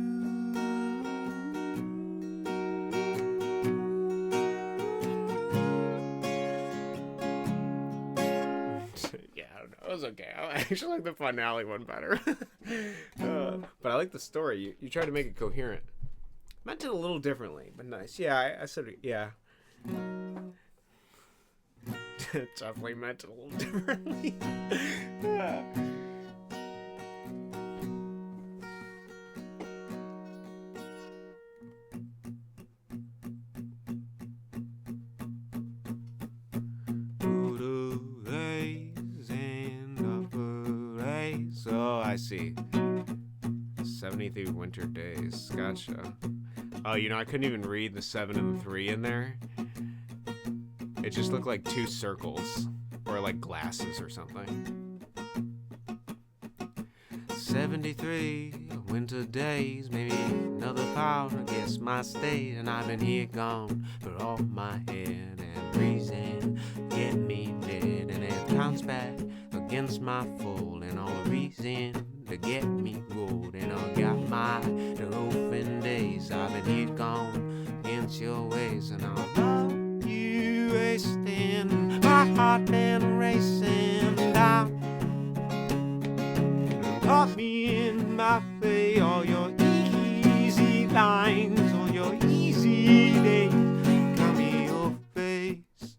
Yeah, I don't know. It was okay. I actually like the finale one better. But I like the story. You tried to make it coherent. Meant it a little differently, but nice. Yeah, I said it. Yeah. Definitely meant it a little differently. Oh, I see. 73 winter days. Gotcha. Oh, I couldn't even read the 7 and the 3 in there. It just looked like 2 circles. Or like glasses or something. 73 winter days. Maybe another power against my state. And I've been here gone for all my head and reason. Get me dead. And it counts back against my fold. And all the reason to get me rolled. And I got my open days. I've been here gone against your ways. And I love you wasting my heart and racing down. Caught me in my way. All your easy lines, all your easy days. Got me your face.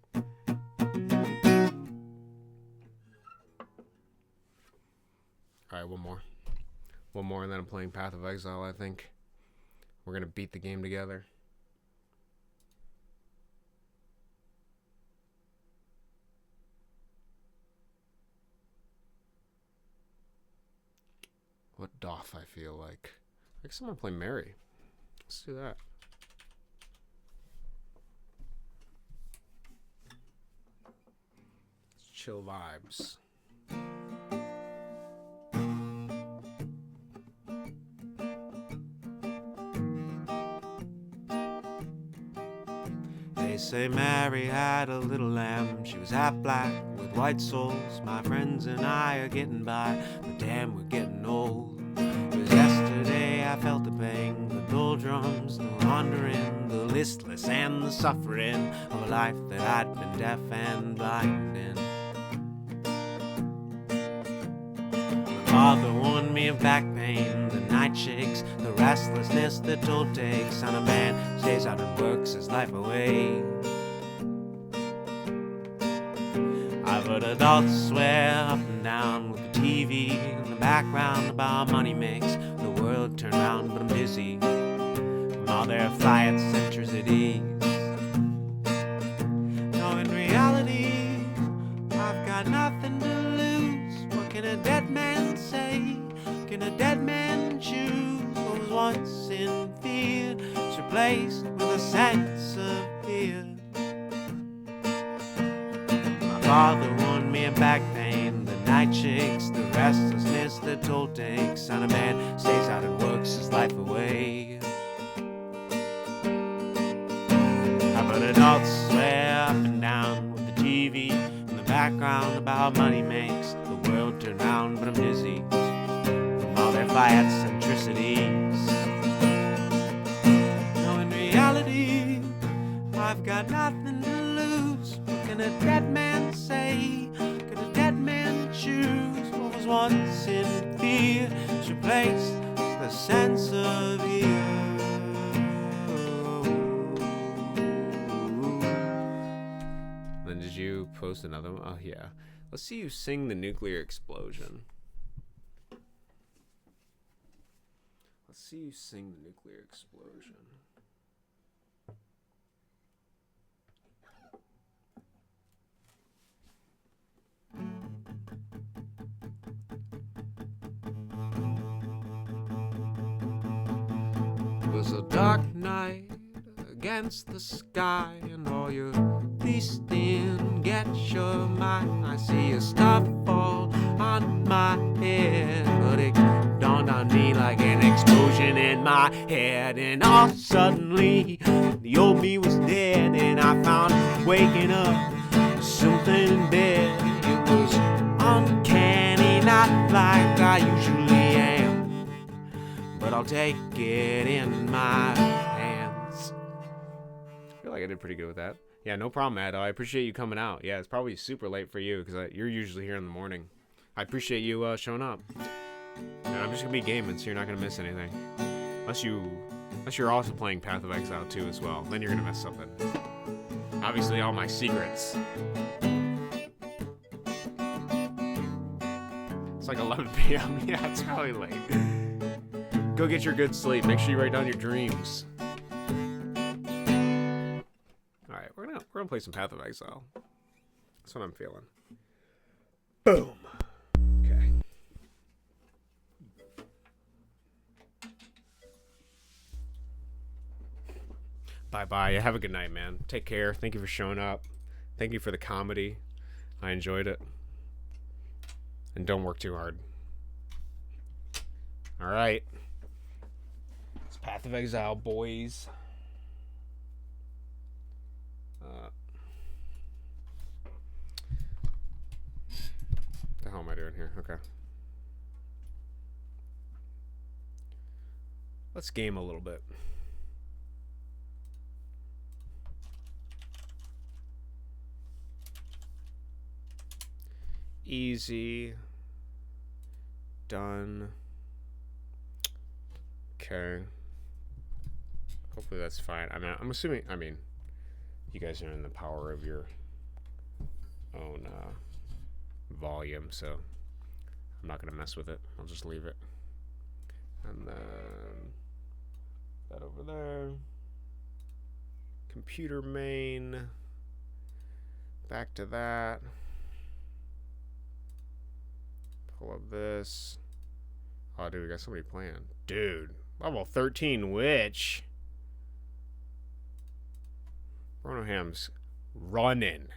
Alright, one more. One more, and then I'm playing Path of Exile, I think. We're going to beat the game together. What doth I feel like? I guess I'm going to play Mary. Let's do that. chill vibes. They say Mary had a little lamb. She was half black with white soles. My friends and I are getting by, but damn, we're getting old. It was yesterday I felt the pain, the doldrums, the wandering, the listless and the suffering of a life that I'd been deaf and blind in. My father warned me of back pain, the night shakes, the restlessness that toll takes on a man who stays out and works his life away. I've heard adults swear up and down with the TV in the background about money makes the world turn round, but I'm dizzy from all their flight centricities. No, in reality, I've got nothing to lose. What can a dead man say? Can a dead man choose what was once in fear is replaced with a sense of fear? My father warned me of back pain, the night shakes, the restlessness that toll takes on a man who stays out and works his life away. I've heard adults swear up and down with the TV in the background about how money makes the world turn round, but I'm dizzy from all their fiat centricities. No, in reality, I've got nothing to lose. What can a dead man say? Can a dead man choose what was once in fear is replaced with a sense of fear? Then did you post another one? Oh, yeah. Let's see you sing the nuclear explosion. Let's see you sing the nuclear explosion. It was a dark night against the sky, and all your feasting get your mind. I see a star fall on my head, but it dawned on me like an explosion in my head. And all suddenly, the old me was dead, and I found waking up something in bed. It was uncanny, not like I usually am, but I'll take it in my hands. I feel like I did pretty good with that. Yeah, no problem, Ado. I appreciate you coming out. Yeah, it's probably super late for you because you're usually here in the morning. I appreciate you showing up. And I'm just gonna be gaming, so you're not gonna miss anything. Unless you're also playing Path of Exile 2 as well. Then you're gonna miss something. Obviously, all my secrets. It's like 11 p.m. Yeah, it's probably late. Go get your good sleep. Make sure you write down your dreams. Alright, we're gonna play some Path of Exile. That's what I'm feeling. Boom. Okay. Bye-bye. Have a good night, man. Take care. Thank you for showing up. Thank you for the comedy. I enjoyed it. And don't work too hard. Alright. It's Path of Exile, boys. What the hell am I doing here? Okay. Let's game a little bit. Easy. Done. Okay. Hopefully that's fine. I'm assuming, you guys are in the power of your own volume, so I'm not going to mess with it. I'll just leave it. And then that over there. Computer main. Back to that. Pull up this. Oh, dude, we got somebody playing. Dude, level 13 witch. Bronoham's running.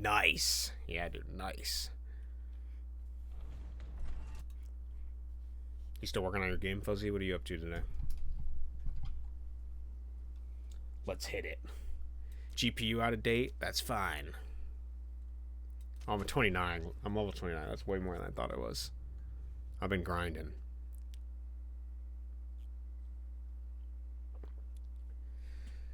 Nice. Yeah, dude, nice. You still working on your game, Fuzzy? What are you up to today? Let's hit it. GPU out of date? That's fine. Oh, I'm at 29. I'm level 29. That's way more than I thought it was. I've been grinding.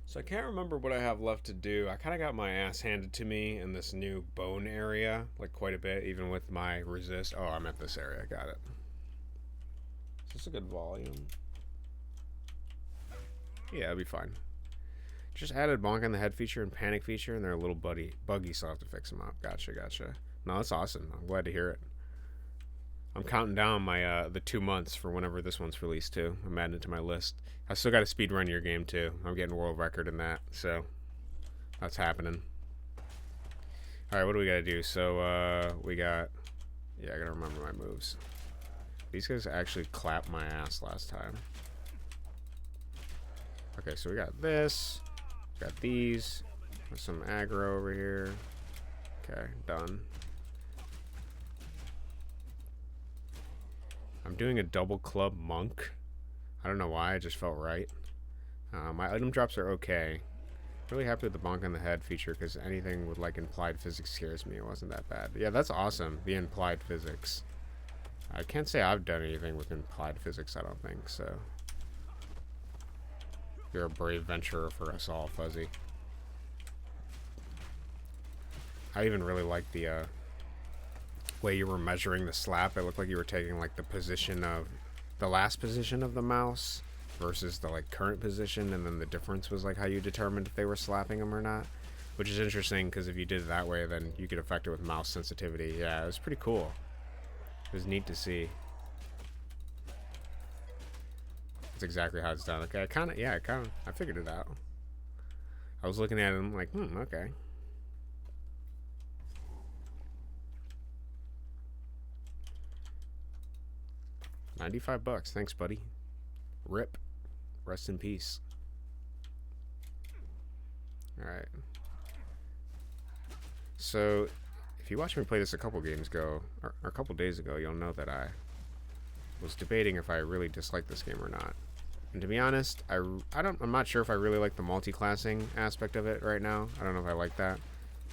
So I can't remember what I have left to do. I kind of got my ass handed to me in this new bone area, like quite a bit, even with my resist. Oh, I'm at this area. Got it. Is this a good volume? Yeah, it'll be fine. Just added bonk on the head feature and panic feature, and they're a little buggy, so I'll have to fix them up. Gotcha. No, that's awesome. I'm glad to hear it. I'm counting down my the 2 months for whenever this one's released too. I'm adding it to my list. I still got to speed run your game too. I'm getting world record in that, so that's happening. All right, what do we got to do? So we got, yeah, I gotta remember my moves. These guys actually clapped my ass last time. Okay, so we got this. Got these. There's some aggro over here. Okay, done. I'm doing a double club monk. I don't know why, it just felt right. My item drops are okay. Really happy with the bonk on the head feature because anything with like implied physics scares me. It wasn't that bad. But yeah, that's awesome. The implied physics. I can't say I've done anything with implied physics, I don't think, so. You're a brave venturer for us all, Fuzzy. I even really like the way you were measuring the slap. It looked like you were taking like the position of the last position of the mouse versus the like current position, and then the difference was like how you determined if they were slapping them or not, which is interesting because if you did it that way, then you could affect it with mouse sensitivity. Yeah, it was pretty cool. It was neat to see. That's exactly how it's done. Okay, I figured it out. I was looking at it and I'm like, okay. $95. Thanks, buddy. Rip. Rest in peace. Alright. So, if you watched me play this a couple games ago, or a couple days ago, you'll know that I was debating if I really disliked this game or not. And to be honest, I'm not sure if I really like the multi-classing aspect of it right now. I don't know if I like that.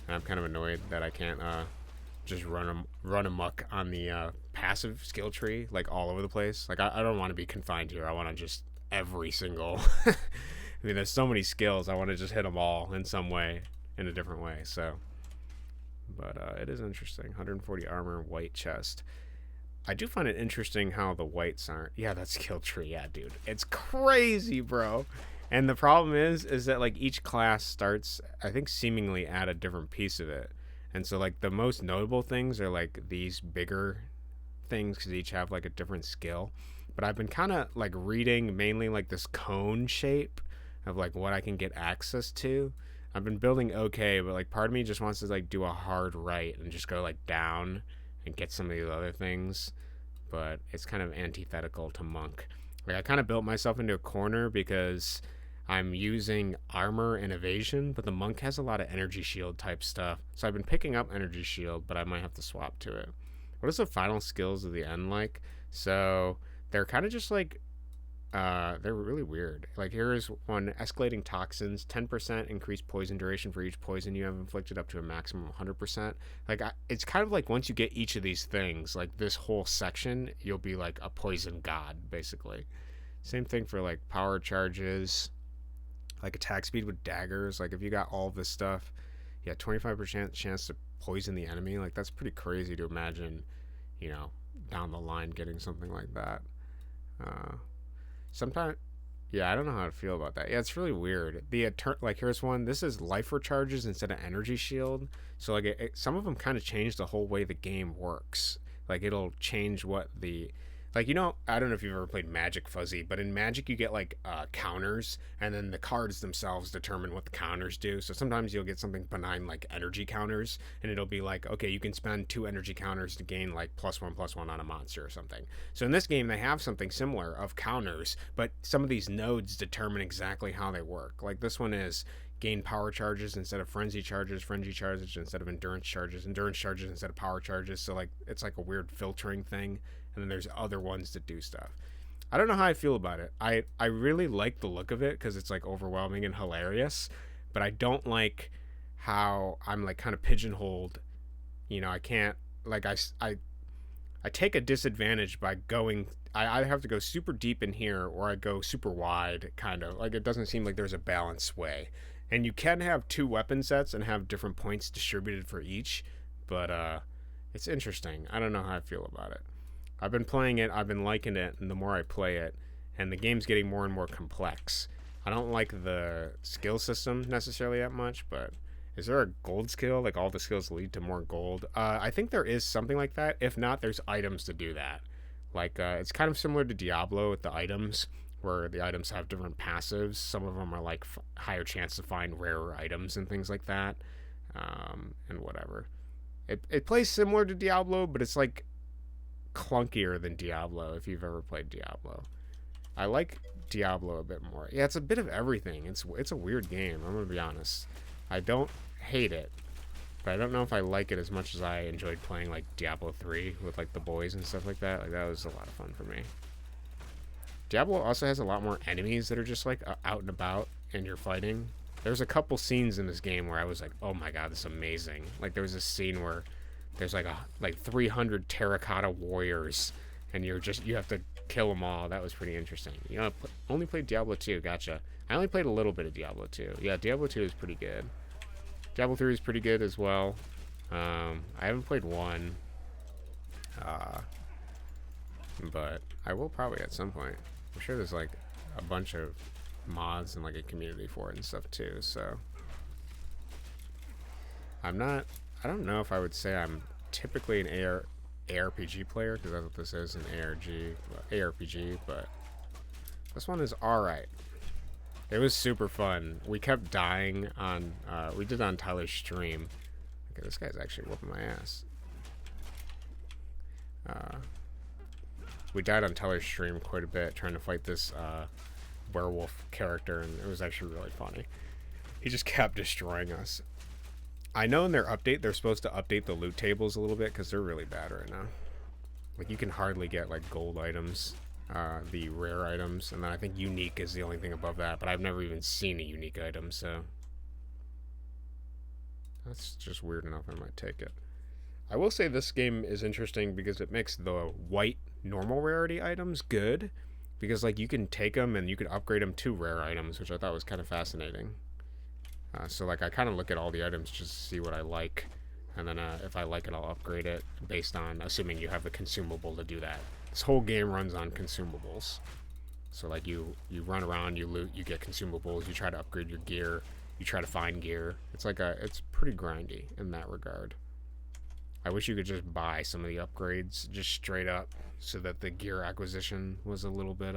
And I'm kind of annoyed that I can't just run amok on the passive skill tree, like all over the place. Like I don't want to be confined here. I want to just every single. I mean, there's so many skills. I want to just hit them all in some way, in a different way. So, but it is interesting. 140 armor, white chest. I do find it interesting how the whites aren't. Yeah, that skill tree. Yeah, dude, it's crazy, bro. And the problem is that like each class starts, I think, seemingly at a different piece of it. And so like the most notable things are like these bigger things because each have like a different skill. But I've been kind of like reading mainly like this cone shape of like what I can get access to. I've been building okay, but like part of me just wants to like do a hard right and just go like down and get some of these other things. But it's kind of antithetical to monk. Like I kind of built myself into a corner because I'm using armor and evasion, but the monk has a lot of energy shield type stuff. So I've been picking up energy shield, but I might have to swap to it. What is the final skills of the end like? So they're kind of just like, they're really weird. Like here is one: escalating toxins, 10% increased poison duration for each poison you have inflicted up to a maximum of 100%. Like it's kind of like once you get each of these things, like this whole section, you'll be like a poison god, basically. Same thing for like power charges, like attack speed with daggers. Like if you got all this stuff, yeah, 25% chance to poison the enemy. Like that's pretty crazy to imagine, you know, down the line getting something like that. Sometimes, yeah, I don't know how to feel about that. Yeah, it's really weird. Like here's one. This is life recharges instead of energy shield. So like some of them kind of change the whole way the game works. Like it'll change what the, like, you know, I don't know if you've ever played Magic, Fuzzy, but in Magic you get like counters, and then the cards themselves determine what the counters do. So sometimes you'll get something benign like energy counters, and it'll be like, okay, you can spend 2 energy counters to gain like +1/+1 on a monster or something. So in this game they have something similar of counters, but some of these nodes determine exactly how they work. Like this one is, gain power charges instead of frenzy charges instead of endurance charges instead of power charges. So like it's like a weird filtering thing, and then there's other ones that do stuff. I don't know how I feel about it. I really like the look of it because it's like overwhelming and hilarious, but I don't like how I'm like kind of pigeonholed. You know, I can't like I take a disadvantage by going. I have to go super deep in here, or I go super wide. Kind of like it doesn't seem like there's a balanced way. And you can have 2 weapon sets and have different points distributed for each, but it's interesting. I don't know how I feel about it. I've been playing it, I've been liking it, and the more I play it, and the game's getting more and more complex. I don't like the skill system necessarily that much, but is there a gold skill? Like all the skills lead to more gold? I think there is something like that. If not, there's items to do that. Like it's kind of similar to Diablo with the items, where the items have different passives. Some of them are like higher chance to find rarer items and things like that, and whatever. It plays similar to Diablo, but it's like clunkier than Diablo if you've ever played Diablo. I like Diablo a bit more. Yeah, it's a bit of everything. It's a weird game, I'm gonna be honest. I don't hate it, but I don't know if I like it as much as I enjoyed playing like Diablo 3 with like the boys and stuff like that. Like that was a lot of fun for me. Diablo also has a lot more enemies that are just like out and about and you're fighting. There's a couple scenes in this game where I was like, oh my god, this is amazing. Like there was this scene where there's like 300 terracotta warriors, and you have to kill them all. That was pretty interesting. You know, only played Diablo 2. Gotcha. I only played a little bit of Diablo 2. Yeah, Diablo 2 is pretty good. Diablo 3 is pretty good as well. I haven't played 1, but I will probably at some point. I'm sure there's like a bunch of mods and like a community for it and stuff too. So I don't know if I would say I'm typically an ARPG player, because that's what this is, an ARPG, but this one is alright. It was super fun. We kept dying on, we did on Tyler's stream. Okay, this guy's actually whooping my ass. We died on Tyler's stream quite a bit trying to fight this werewolf character, and it was actually really funny. He just kept destroying us. I know in their update they're supposed to update the loot tables a little bit because they're really bad right now. Like you can hardly get like gold items, the rare items, and then I think unique is the only thing above that, but I've never even seen a unique item, so that's just weird enough. I might take it. I will say this game is interesting because it makes the white normal rarity items good, because like you can take them and you can upgrade them to rare items, which I thought was kind of fascinating. So like I kind of look at all the items just to see what I like, and then if I like it, I'll upgrade it based on assuming you have the consumable to do that. This whole game runs on consumables. So like you run around, you loot, you get consumables, you try to upgrade your gear, you try to find gear. It's pretty grindy in that regard. I wish you could just buy some of the upgrades just straight up, so that the gear acquisition was a little bit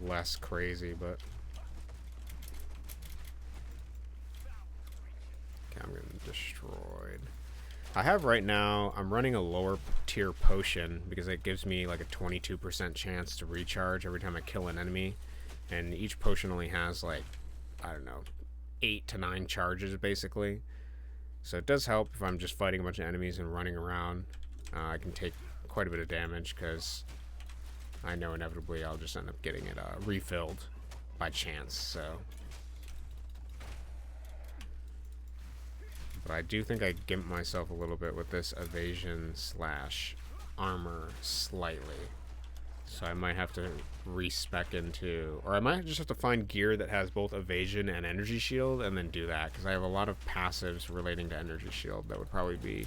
less crazy, but okay, I'm getting destroyed. I have right now, I'm running a lower tier potion because it gives me like a 22% chance to recharge every time I kill an enemy, and each potion only has like, I don't know, 8 to 9 charges basically. So it does help if I'm just fighting a bunch of enemies and running around. I can take quite a bit of damage because I know inevitably I'll just end up getting it refilled by chance. So, but I do think I gimped myself a little bit with this evasion / armor slightly. So I might have to respec into, or I might just have to find gear that has both evasion and energy shield and then do that, because I have a lot of passives relating to energy shield that would probably be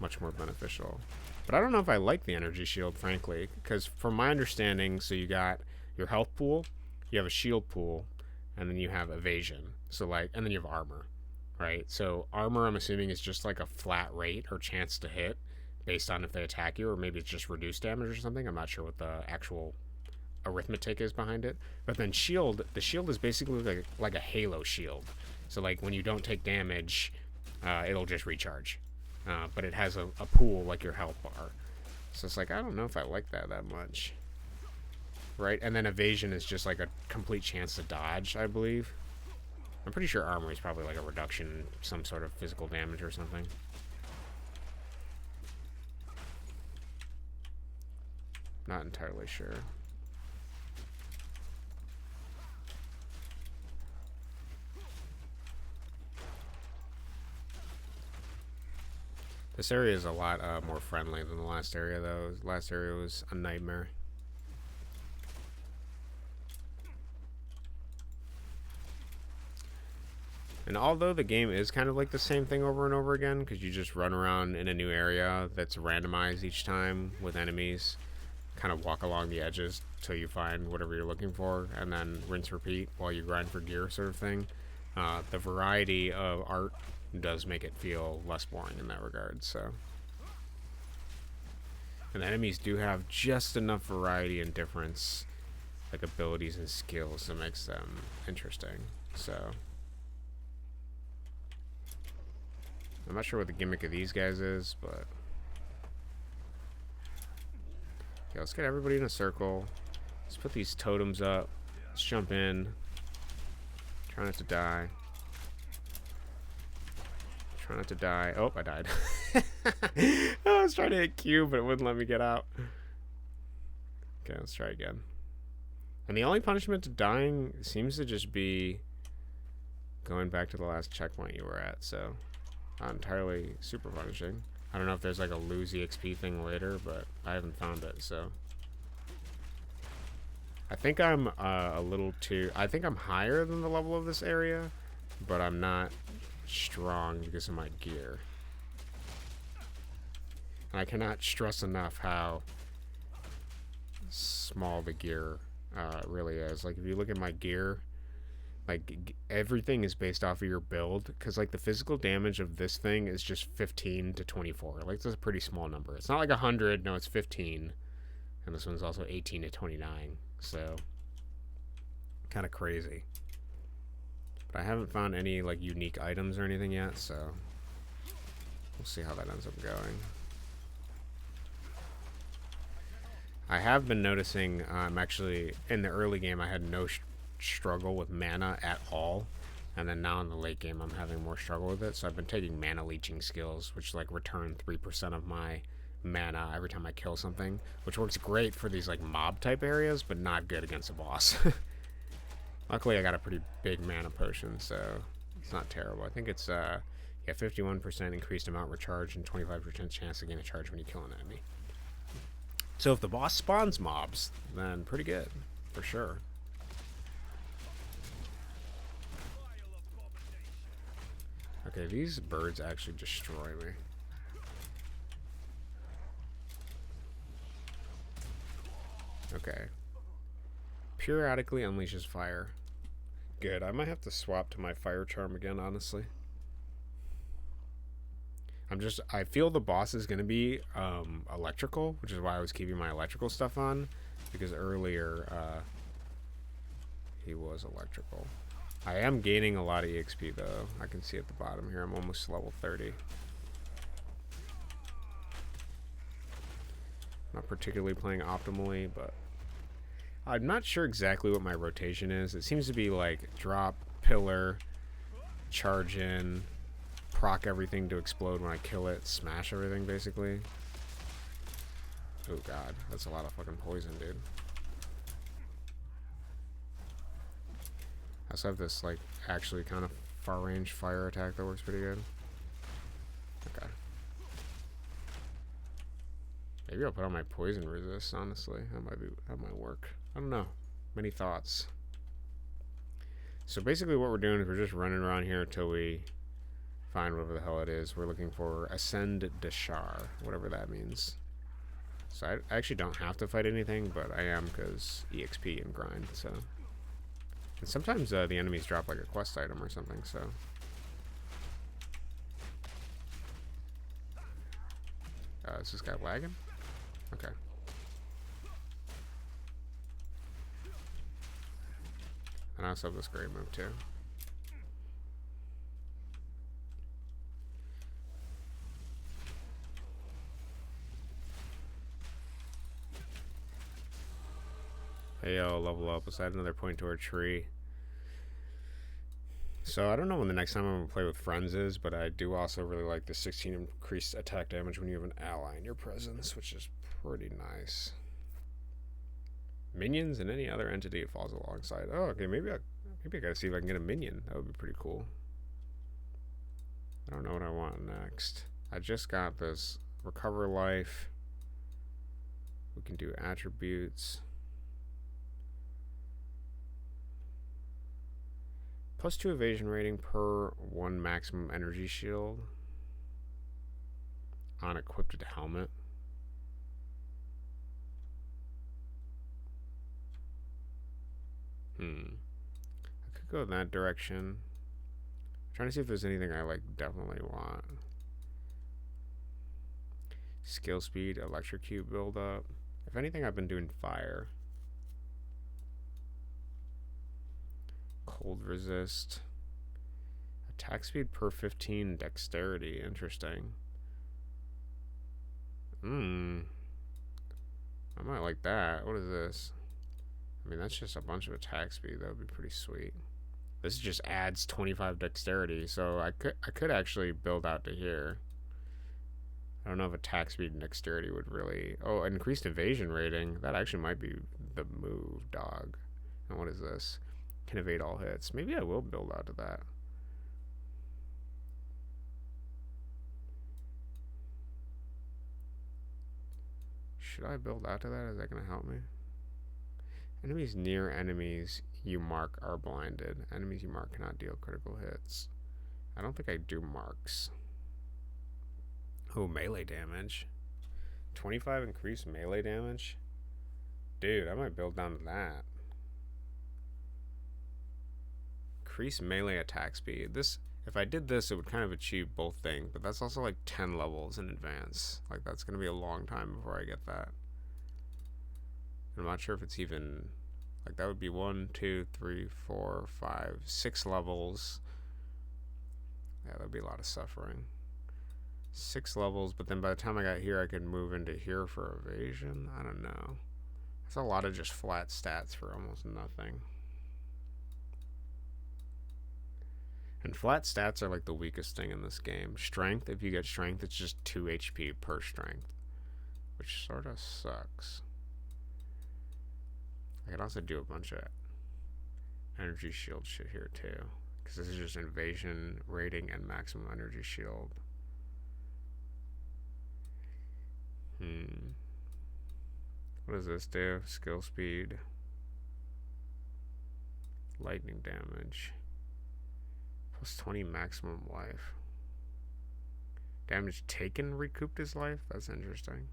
much more beneficial. But I don't know if I like the energy shield, frankly, because from my understanding, so you got your health pool, you have a shield pool, and then you have evasion. So like, and then you have armor, right? So armor, I'm assuming, is just like a flat rate or chance to hit based on if they attack you, or maybe it's just reduced damage or something. I'm not sure what the actual arithmetic is behind it. But then shield, the shield is basically like a halo shield. So like when you don't take damage, it'll just recharge. But it has a pool like your health bar. So it's like, I don't know if I like that much. right? And then evasion is just like a complete chance to dodge, I believe. I'm pretty sure armor is probably like a reduction in some sort of physical damage or something. Not entirely sure. This area is a lot more friendly than the last area, though. The last area was a nightmare. And although the game is kind of like the same thing over and over again, because you just run around in a new area that's randomized each time with enemies, kind of walk along the edges till you find whatever you're looking for, and then rinse repeat while you grind for gear sort of thing, the variety of art does make it feel less boring in that regard. So, and the enemies do have just enough variety and difference, like abilities and skills, that makes them interesting. So I'm not sure what the gimmick of these guys is, but yeah, let's get everybody in a circle. Let's put these totems up. Let's jump in. Try not to die. Try not to die. Oh, I died. I was trying to hit Q, but it wouldn't let me get out. Okay, let's try again. And the only punishment to dying seems to just be going back to the last checkpoint you were at, so not entirely super punishing. I don't know if there's like a lose EXP thing later, but I haven't found it, so. I think I'm a little too... I think I'm higher than the level of this area, but I'm not strong because of my gear. And I cannot stress enough how small the gear really is. Like, if you look at my gear, like, everything is based off of your build, because like the physical damage of this thing is just 15 to 24. Like, that's a pretty small number. It's not like 100. No, it's 15. And this one's also 18 to 29. So kind of crazy. But I haven't found any like unique items or anything yet, so we'll see how that ends up going. I have been noticing actually in the early game I had no struggle with mana at all, and then now in the late game I'm having more struggle with it, so I've been taking mana leeching skills, which like return 3% of my mana every time I kill something, which works great for these like mob type areas, but not good against a boss. Luckily I got a pretty big mana potion, so it's not terrible. I think it's yeah, 51% increased amount recharge and 25% chance to gain a charge when you kill an enemy. So if the boss spawns mobs, then pretty good, for sure. Okay, these birds actually destroy me. Okay. Periodically unleashes fire. Good. I might have to swap to my fire charm again, honestly. I feel the boss is going to be electrical, which is why I was keeping my electrical stuff on, because earlier he was electrical. I am gaining a lot of EXP though. I can see at the bottom here I'm almost level 30. Not particularly playing optimally, but I'm not sure exactly what my rotation is. It seems to be like drop, pillar, charge in, proc everything to explode when I kill it, smash everything basically. Oh god, that's a lot of fucking poison, dude. I also have this like actually kind of far range fire attack that works pretty good. Okay. Maybe I'll put on my poison resist, honestly. That might work. I don't know. Many thoughts. So basically what we're doing is we're just running around here until we find whatever the hell it is. We're looking for Ascend Deshar, whatever that means. So I actually don't have to fight anything, but I am because EXP and grind, so. And sometimes the enemies drop like a quest item or something, so. Is this guy lagging? Okay. And I also have this great move too. Hey yo, level up. Let's add another point to our tree. So I don't know when the next time I'm gonna play with friends is, but I do also really like the 16 increased attack damage when you have an ally in your presence, which is pretty nice. Minions and any other entity it falls alongside. Oh, okay, maybe I gotta see if I can get a minion. That would be pretty cool. I don't know what I want next. I just got this recover life. We can do attributes. +2 evasion rating per 1 maximum energy shield on equipped helmet. I could go in that direction. I'm trying to see if there's anything I like definitely want. Skill speed, electrocute build up. If anything, I've been doing fire. Cold resist. Attack speed per 15 dexterity. Interesting. I might like that. What is this? I mean, that's just a bunch of attack speed. That would be pretty sweet. This just adds 25 dexterity, so I could actually build out to here. I don't know if attack speed and dexterity would really... Oh, increased evasion rating. That actually might be the move, dog. And what is this? Can evade all hits. Maybe I will build out to that. Should I build out to that? Is that going to help me? Enemies near enemies you mark are blinded. Enemies you mark cannot deal critical hits. I don't think I do marks. Oh, melee damage. 25 increased melee damage? Dude, I might build down to that. Increase melee attack speed. This, if I did this, it would kind of achieve both things, but that's also like 10 levels in advance. Like, that's going to be a long time before I get that. I'm not sure if it's even... Like, that would be 1, 2, 3, 4, 5, 6 levels. Yeah, that would be a lot of suffering. 6 levels, but then by the time I got here, I could move into here for evasion. I don't know. That's a lot of just flat stats for almost nothing. And flat stats are like the weakest thing in this game. Strength, if you get strength, it's just 2 HP per strength, which sort of sucks. I could also do a bunch of energy shield shit here too, because this is just invasion rating and maximum energy shield. What does this do? Skill speed, lightning damage, +20 maximum life. Damage taken recouped his life? That's interesting.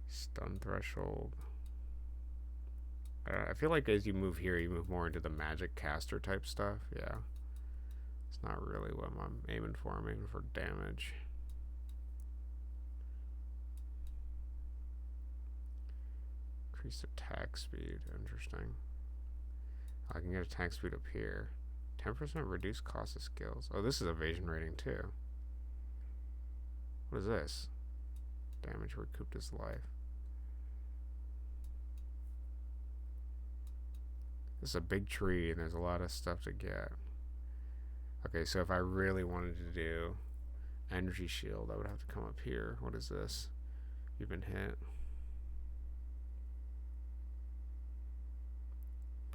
Stun threshold. I feel like as you move here, you move more into the magic caster type stuff. Yeah. It's not really what I'm aiming for. I'm aiming for damage. Increased attack speed. Interesting. I can get attack speed up here. 10% reduced cost of skills. Oh, this is evasion rating too. What is this? Damage recouped his life. This is a big tree and there's a lot of stuff to get. Okay, so if I really wanted to do energy shield, I would have to come up here. What is this? You've been hit.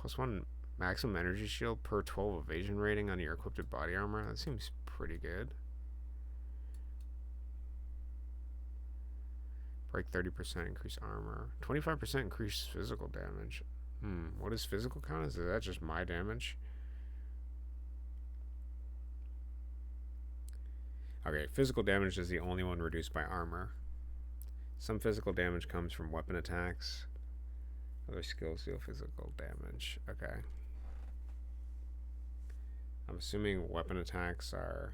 +1 maximum energy shield per 12 evasion rating on your equipped body armor. That seems pretty good. Break 30% increase armor. 25% increase physical damage. What does physical count as? Is that just my damage? Okay, physical damage is the only one reduced by armor. Some physical damage comes from weapon attacks. Other skills deal physical damage. Okay. I'm assuming weapon attacks are...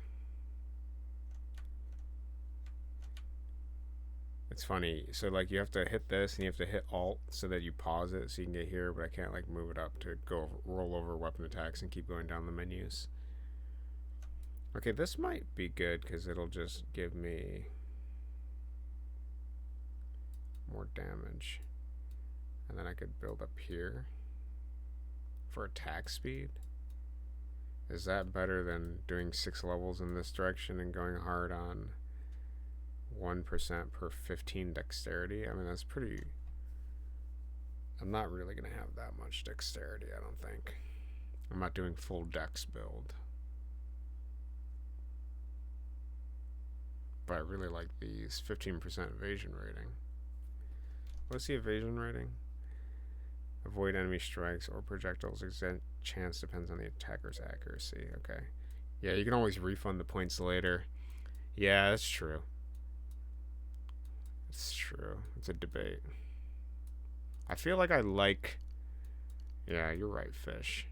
It's funny, so like you have to hit this and you have to hit Alt so that you pause it so you can get here, but I can't like move it up to go roll over weapon attacks and keep going down the menus. Okay, this might be good because it'll just give me more damage. And then I could build up here for attack speed. Is that better than doing 6 levels in this direction and going hard on 1% per 15 dexterity? I mean, that's pretty... I'm not really going to have that much dexterity, I don't think. I'm not doing full dex build. But I really like these 15% evasion rating. What's the evasion rating? Avoid enemy strikes or projectiles. Exact chance depends on the attacker's accuracy. Okay. Yeah, you can always refund the points later. Yeah, that's true. It's true. It's a debate. I feel like I like... Yeah, you're right, Fish.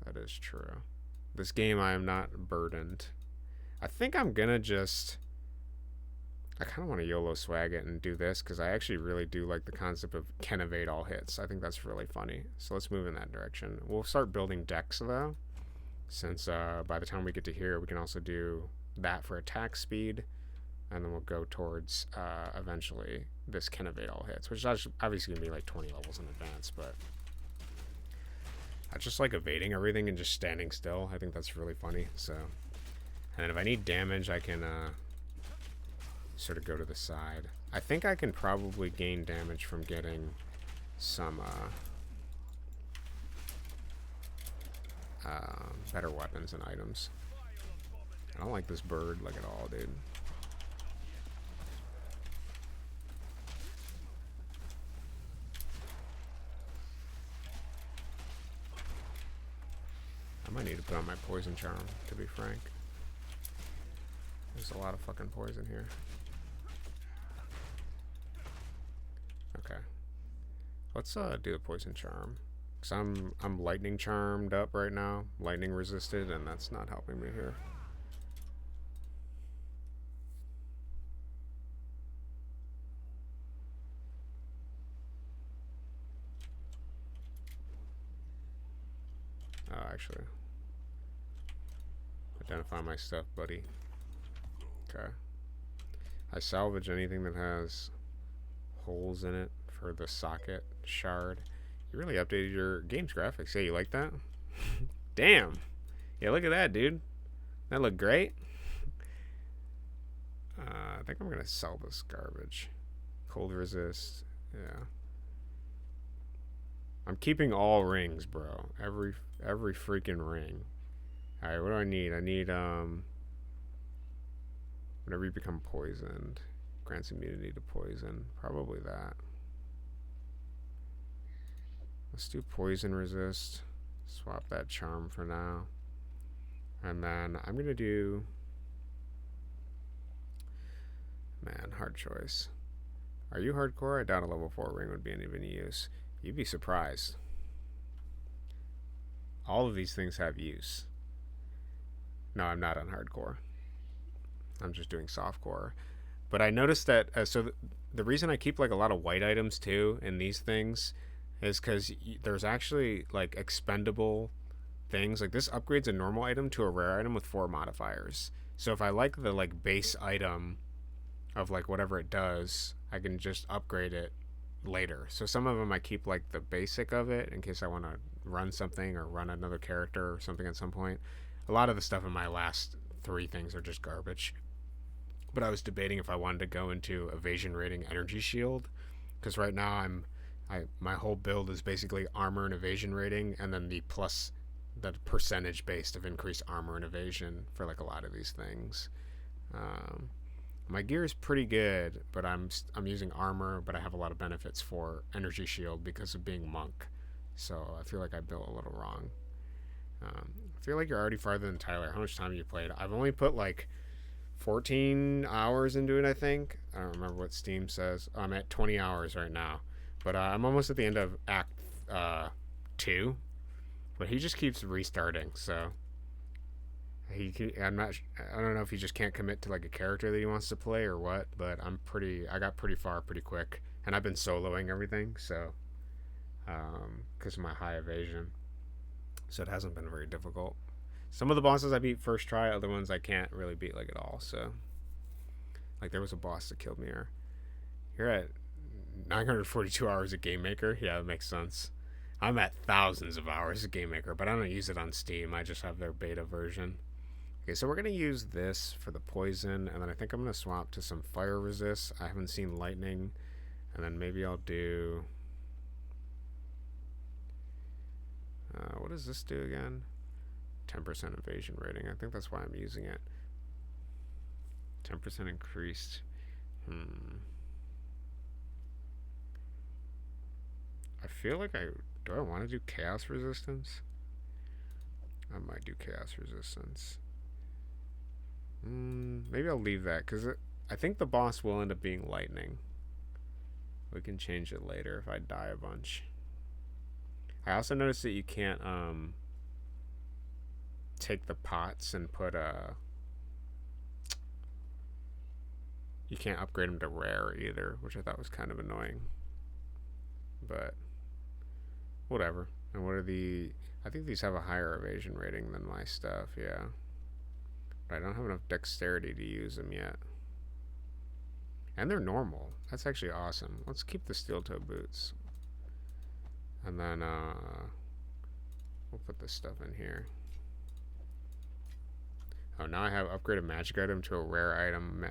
That is true. This game, I am not burdened. I think I'm gonna just... I kind of want to YOLO swag it and do this because I actually really do like the concept of can evade all hits. I think that's really funny. So let's move in that direction. We'll start building decks though, since by the time we get to here, we can also do that for attack speed, and then we'll go towards eventually this can evade all hits, which is obviously gonna be like 20 levels in advance, but I just like evading everything and just standing still. I think that's really funny. So, and then if I need damage, I can sort of go to the side. I think I can probably gain damage from getting some better weapons and items. I don't like this bird like at all, dude. I might need to put on my poison charm, to be frank. There's a lot of fucking poison here. Okay. Let's do the poison charm. Cause I'm lightning charmed up right now. Lightning resisted, and that's not helping me here. Actually. Identify my stuff, buddy. Okay. I salvage anything that has holes in it for the socket shard. You really updated your game's graphics. Yeah, you like that? Damn. Yeah, look at that, dude. That looked great. I think I'm gonna sell this garbage. Cold resist. Yeah. I'm keeping all rings, bro. Every freaking ring. Alright, what do I need? I need whenever you become poisoned, grants immunity to poison. Probably that. Let's do poison resist. Swap that charm for now. And then I'm gonna do... Man, hard choice. Are you hardcore? I doubt a level 4 ring would be of any use. You'd be surprised. All of these things have use. No, I'm not on hardcore. I'm just doing softcore. But I noticed that, the reason I keep like a lot of white items too in these things is because there's actually like expendable things. Like this upgrades a normal item to a rare item with 4 modifiers. So if I like the like base item of like whatever it does, I can just upgrade it later. So some of them I keep like the basic of it in case I want to run something or run another character or something at some point. A lot of the stuff in my last 3 things are just garbage. But I was debating if I wanted to go into evasion rating energy shield, because right now my whole build is basically armor and evasion rating, and then the percentage based of increased armor and evasion for like a lot of these things. My gear is pretty good, but I'm using armor, but I have a lot of benefits for energy shield because of being monk. So I feel like I built a little wrong. I feel like you're already farther than Tyler. How much time have you played? I've only put like 14 hours into it, I think. I don't remember what Steam says. I'm at 20 hours right now. But I'm almost at the end of Act 2. But he just keeps restarting, so... I don't know if he just can't commit to like a character that he wants to play or what, but I got pretty far pretty quick. And I've been soloing everything, so... because of my high evasion. So it hasn't been very difficult. Some of the bosses I beat first try, other ones I can't really beat like at all, so... Like there was a boss that killed me here. You're at 942 hours of Game Maker. Yeah, that makes sense. I'm at thousands of hours of Game Maker, but I don't use it on Steam. I just have their beta version. Okay, so we're going to use this for the poison, and then I think I'm going to swap to some fire resist. I haven't seen lightning, and then maybe I'll do... what does this do again? 10% evasion rating. I think that's why I'm using it. 10% increased. I feel like do I want to do chaos resistance? I might do chaos resistance. Maybe I'll leave that because I think the boss will end up being lightning. We can change it later if I die a bunch. I also noticed that you can't take the pots and put you can't upgrade them to rare either, which I thought was kind of annoying. But whatever. And what are the... I think these have a higher evasion rating than my stuff, yeah. But I don't have enough dexterity to use them yet. And they're normal. That's actually awesome. Let's keep the steel toe boots. And then we'll put this stuff in here. Oh, now I have upgraded magic item to a rare item,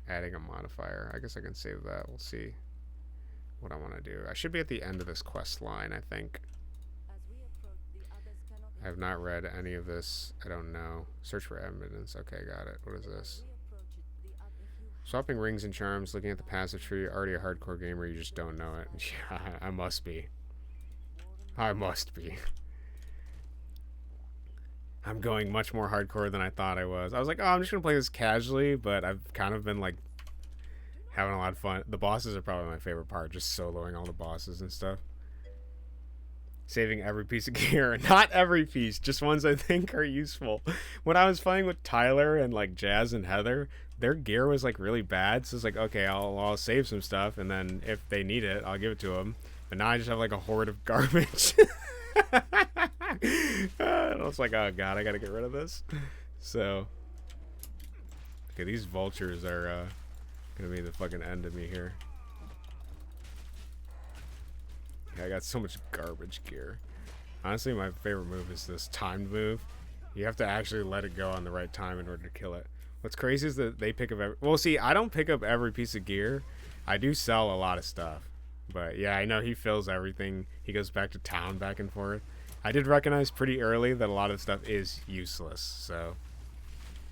adding a modifier. I guess I can save that. We'll see what I want to do. I should be at the end of this quest line, I think. I have not read any of this. I don't know. Search for evidence. Okay, got it. What is this? Swapping rings and charms, looking at the passive tree. Already a hardcore gamer, you just don't know it. Yeah, I must be. I must be. I'm going much more hardcore than I thought I was. I was like, oh, I'm just going to play this casually, but I've kind of been, like, having a lot of fun. The bosses are probably my favorite part, just soloing all the bosses and stuff. Saving every piece of gear. Not every piece, just ones I think are useful. When I was playing with Tyler and, like, Jazz and Heather, their gear was, like, really bad, so it's like, okay, I'll save some stuff, and then if they need it, I'll give it to them. But now I just have, like, a horde of garbage. I was like, oh god, I gotta get rid of this. So, okay, these vultures are gonna be the fucking end of me here. Yeah, I got so much garbage gear. Honestly, my favorite move is this timed move. You have to actually let it go on the right time in order to kill it. What's crazy is that they pick up well, see, I don't pick up every piece of gear. I do sell a lot of stuff. But yeah, I know he fills everything. He goes back to town back and forth. I did recognize pretty early that a lot of stuff is useless, so.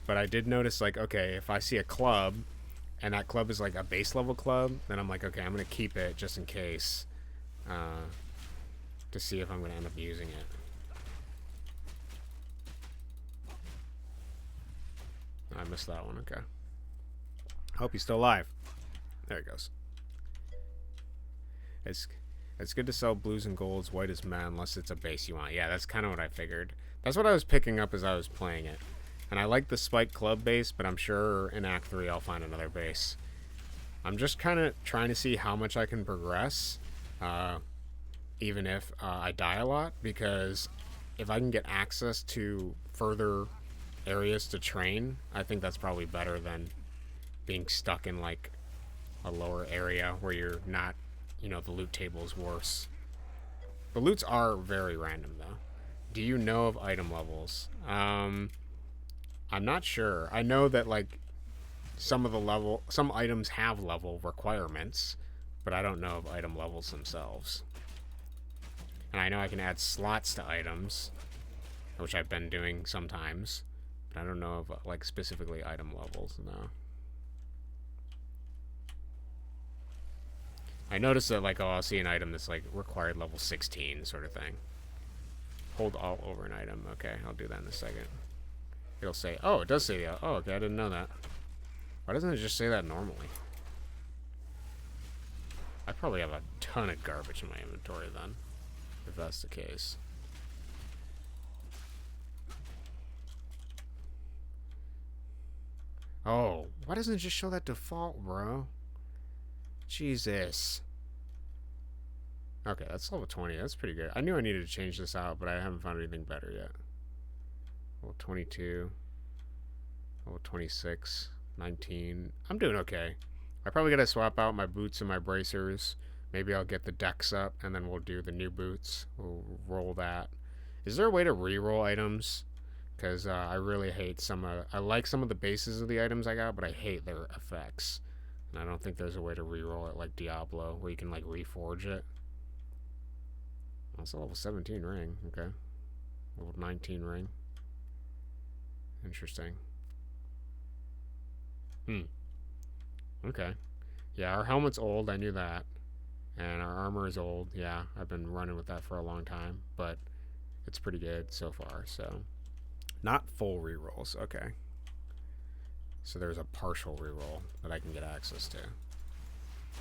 But I did notice, like, okay, if I see a club, and that club is like a base level club, then I'm like, okay, I'm going to keep it just in case, to see if I'm going to end up using it. I missed that one, okay. Hope he's still alive. There he goes. It's good to sell blues and golds, white as men, unless it's a base you want. Yeah, that's kind of what I figured. That's what I was picking up as I was playing it. And I like the Spike Club base, but I'm sure in Act 3 I'll find another base. I'm just kind of trying to see how much I can progress, even if I die a lot, because if I can get access to further areas to train, I think that's probably better than being stuck in, like, a lower area where you're not... You know, the loot table is worse. The loots are very random, though. Do you know of item levels? I'm not sure. I know that, like, some items have level requirements, but I don't know of item levels themselves. And I know I can add slots to items, which I've been doing sometimes, but I don't know of, like, specifically item levels, no. I noticed that, like, oh, I'll see an item that's, like, required level 16 sort of thing. Hold Alt over an item. Okay, I'll do that in a second. It'll say, oh, it does say that. Oh, okay, I didn't know that. Why doesn't it just say that normally? I probably have a ton of garbage in my inventory then, if that's the case. Oh, why doesn't it just show that default, bro? Jesus. Okay, that's level 20. That's pretty good. I knew I needed to change this out, but I haven't found anything better yet. Level 22. Level 26. 19. I'm doing okay. I probably gotta swap out my boots and my bracers Maybe I'll get the decks up, and then we'll do the new boots. We'll roll that. Is there a way to re-roll items? Because I really hate I like some of the bases of the items I got, but I hate their effects. And I don't think there's a way to re-roll it like Diablo, where you can like reforge it. That's a level 17 ring. Okay. Level 19 ring. Interesting. Okay. Yeah, our helmet's old. I knew that. And our armor is old. Yeah, I've been running with that for a long time. But it's pretty good so far. So, not full rerolls. Okay. So there's a partial reroll that I can get access to.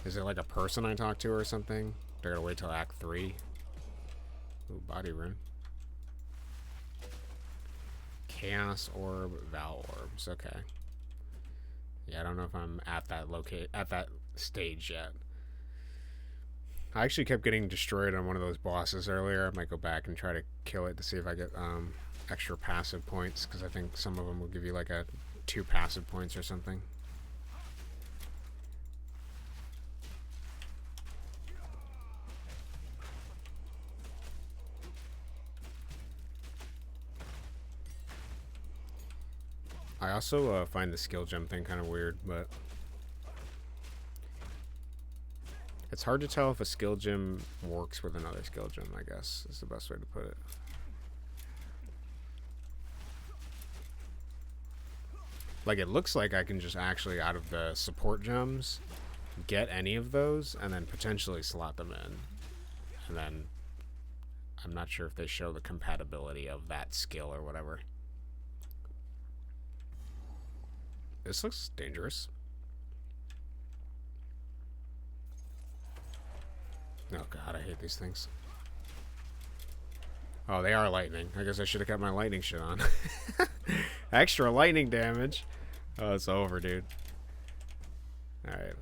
Is it like a person I talk to or something? Do I gotta wait till Act 3? Ooh, body rune. Chaos Orb, Val Orbs. Okay. Yeah, I don't know if I'm at that stage yet. I actually kept getting destroyed on one of those bosses earlier. I might go back and try to kill it to see if I get extra passive points, because I think some of them will give you like 2 passive points or something. I also find the skill gem thing kind of weird, but it's hard to tell if a skill gem works with another skill gem, I guess, is the best way to put it. Like, it looks like I can just actually, out of the support gems, get any of those and then potentially slot them in. And then I'm not sure if they show the compatibility of that skill or whatever. This looks dangerous. Oh god, I hate these things. Oh, they are lightning. I guess I should have kept my lightning shit on. Extra lightning damage. Oh, it's over, dude. Alright.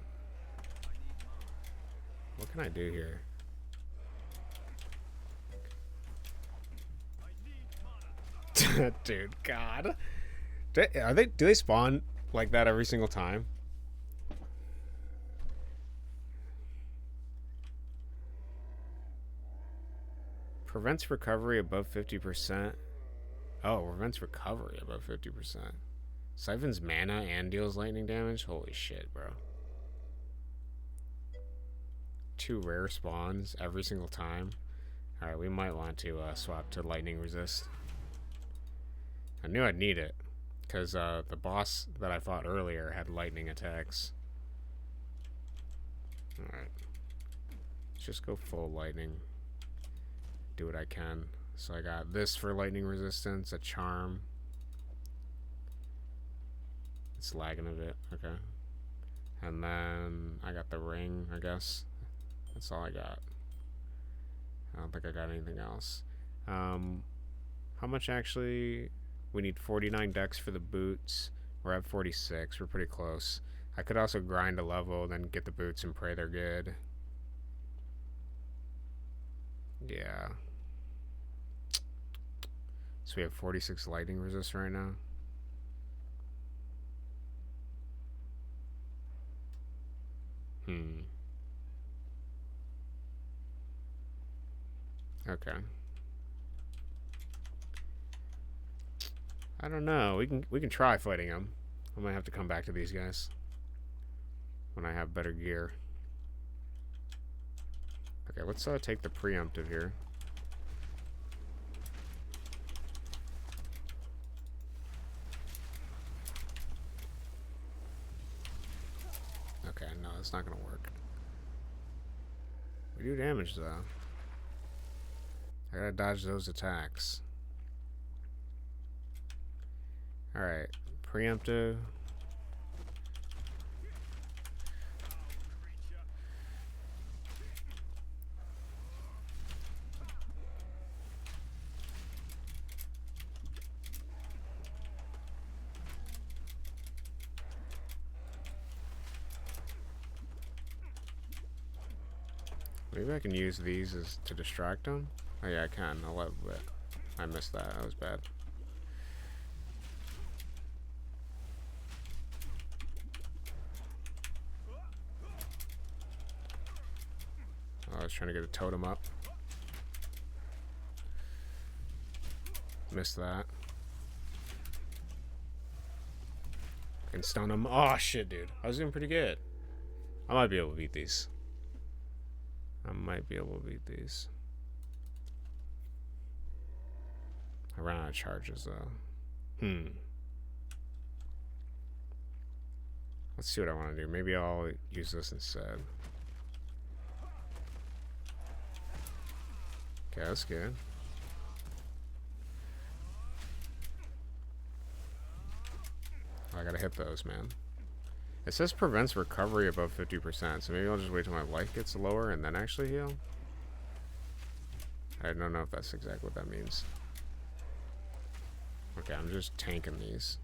What can I do here? Dude, god. Do they spawn like that every single time? Prevents recovery above 50%. Oh, prevents recovery above 50%. Siphons mana and deals lightning damage? Holy shit, bro. 2 rare spawns every single time. Alright, we might want to swap to lightning resist. I knew I'd need it, because the boss that I fought earlier had lightning attacks. Alright. Let's just go full lightning. Do what I can. So I got this for lightning resistance, a charm. It's lagging a bit. Okay. And then I got the ring, I guess. That's all I got. I don't think I got anything else. How much actually? We need 49 decks for the boots. We're at 46. We're pretty close. I could also grind a level, then get the boots and pray they're good. Yeah. So we have 46 lightning resist right now. Okay. I don't know. We can try fighting them. I might have to come back to these guys when I have better gear. Okay, let's take the preemptive here. Okay, no, it's not gonna work. We do damage though. I gotta dodge those attacks. Alright, preemptive. Maybe I can use these as to distract them. Oh yeah, I can a little bit. I missed that. That was bad. was trying to get a totem up. Missed that. Can stun him. Oh shit, dude. I was doing pretty good. I might be able to beat these. I ran out of charges though. Let's see what I want to do. Maybe I'll use this instead. Okay, that's good. I gotta hit those, man. It says prevents recovery above 50%, so maybe I'll just wait till my life gets lower and then actually heal. I don't know if that's exactly what that means. Okay, I'm just tanking these.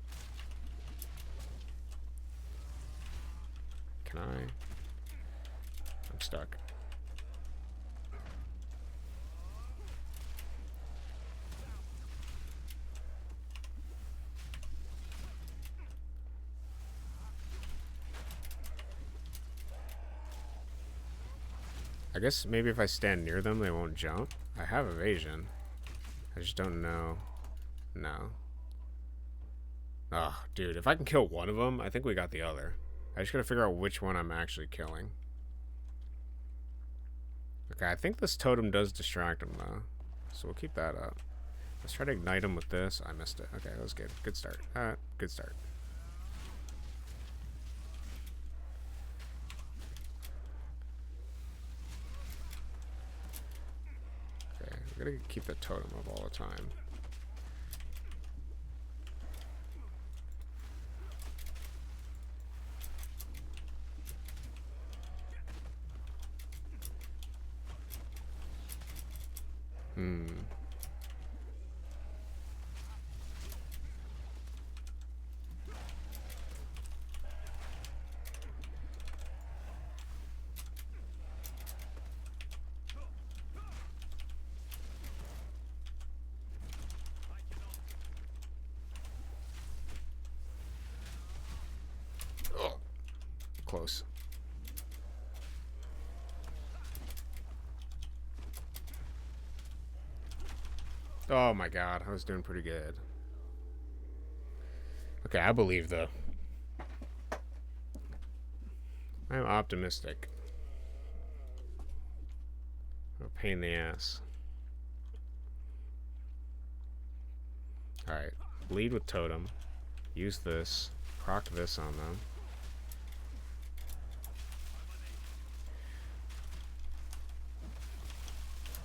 Can I? I'm stuck. I guess maybe if I stand near them, they won't jump. I have evasion. I just don't know. No. Oh, dude, if I can kill one of them, I think we got the other. I just gotta figure out which one I'm actually killing. Okay, I think this totem does distract him, though. So we'll keep that up. Let's try to ignite him with this. I missed it. Okay, that was good. Good start. Good start. Okay, we gotta keep the totem up all the time. Oh, close. Oh my god, I was doing pretty good. Okay, I believe though. I'm optimistic. A pain in the ass. Alright, lead with totem. Use this. Proc this on them.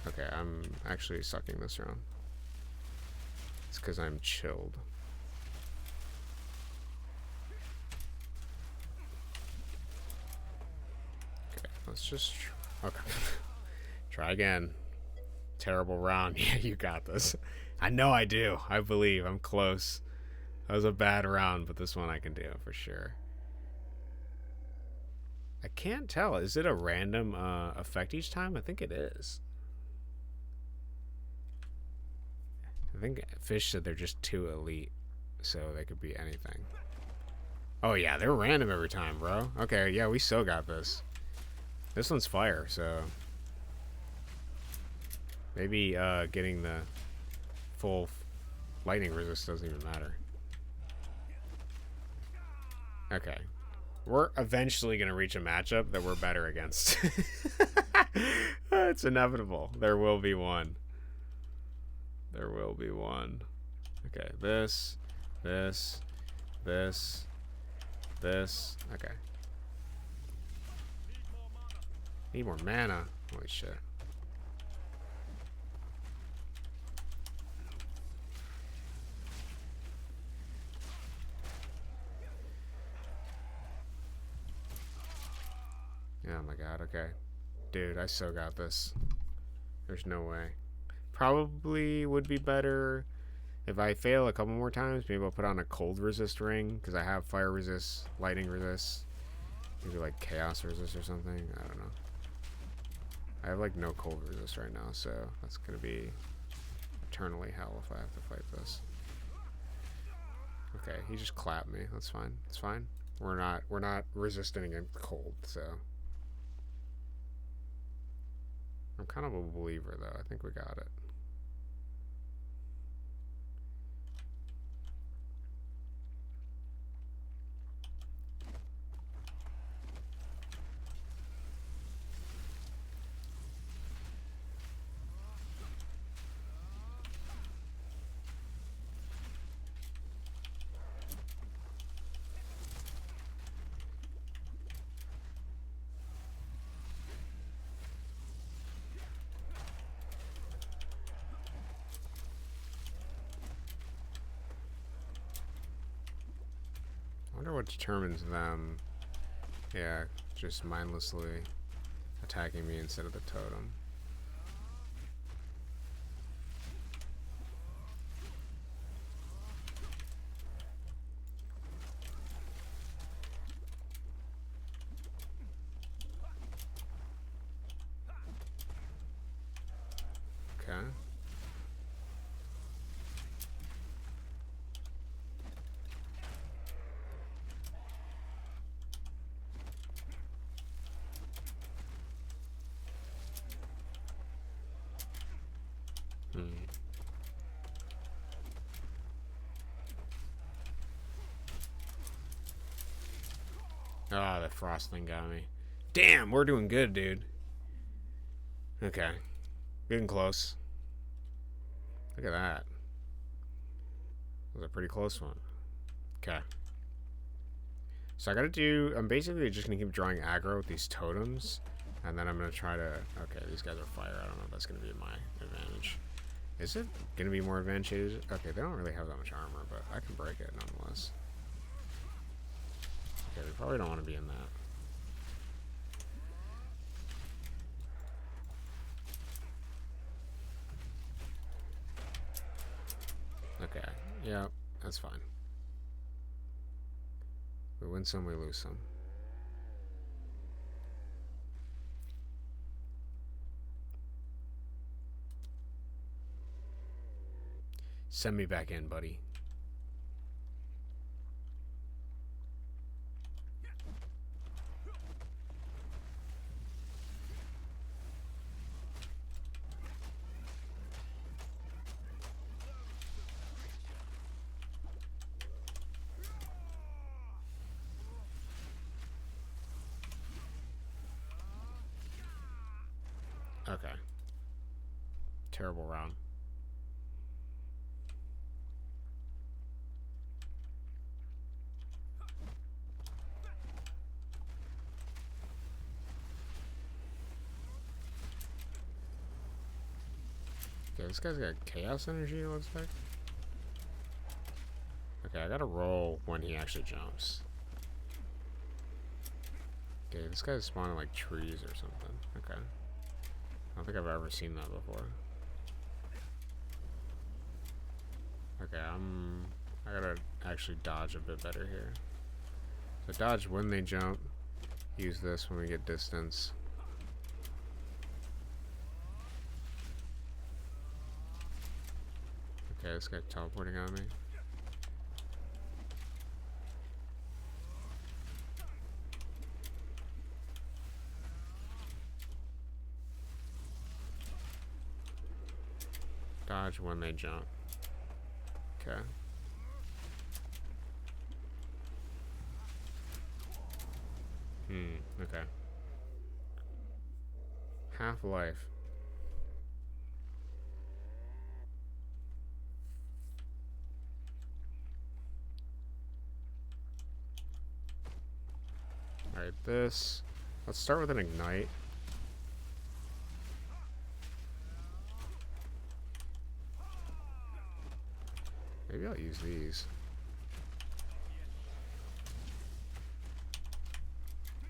Okay, I'm actually sucking this round. It's because I'm chilled. Okay, let's just... Okay. Try again. Terrible round. Yeah, you got this. I know I do. I believe. I'm close. That was a bad round, but this one I can do for sure. I can't tell. Is it a random effect each time? I think it is. I think Fish said they're just too elite, so they could be anything. Oh yeah, they're random every time, bro. Okay, yeah, we still got this. This one's fire, so maybe getting the full lightning resist doesn't even matter. Okay. We're eventually going to reach a matchup that we're better against. It's inevitable. There will be one. There will be one. Okay, this. Okay. Need more mana. Holy shit. Oh my god, okay. Dude, I so got this. There's no way. Probably would be better if I fail a couple more times. Maybe I'll put on a cold resist ring, because I have fire resist, lightning resist. Maybe like chaos resist or something. I don't know. I have like no cold resist right now, so that's gonna be eternally hell if I have to fight this. Okay, he just clapped me. That's fine. It's fine. We're not resisting against cold, so. I'm kind of a believer, though. I think we got it. I wonder what determines them. Yeah, just mindlessly attacking me instead of the totem. Okay. Ah, the frost thing got me. Damn, we're doing good, dude. Okay. Getting close. Look at that. That was a pretty close one. Okay. So I gotta do... I'm basically just gonna keep drawing aggro with these totems. And then I'm gonna try to... Okay, these guys are fire. I don't know if that's gonna be my advantage. Is it gonna be more advantageous? Okay, they don't really have that much armor, but I can break it nonetheless. Okay, we probably don't want to be in that. Okay, yeah, that's fine. We win some, we lose some. Send me back in, buddy. Okay. Terrible round. Okay, this guy's got chaos energy, it looks like. Okay, I gotta roll when he actually jumps. Okay, this guy's spawning like trees or something. Okay. I don't think I've ever seen that before. Okay, I gotta actually dodge a bit better here. So dodge when they jump. Use this when we get distance. Okay, this guy's teleporting on me. Dodge when they jump. Okay. Okay. Half-life. Alright, this. Let's start with an ignite. Maybe I'll use these.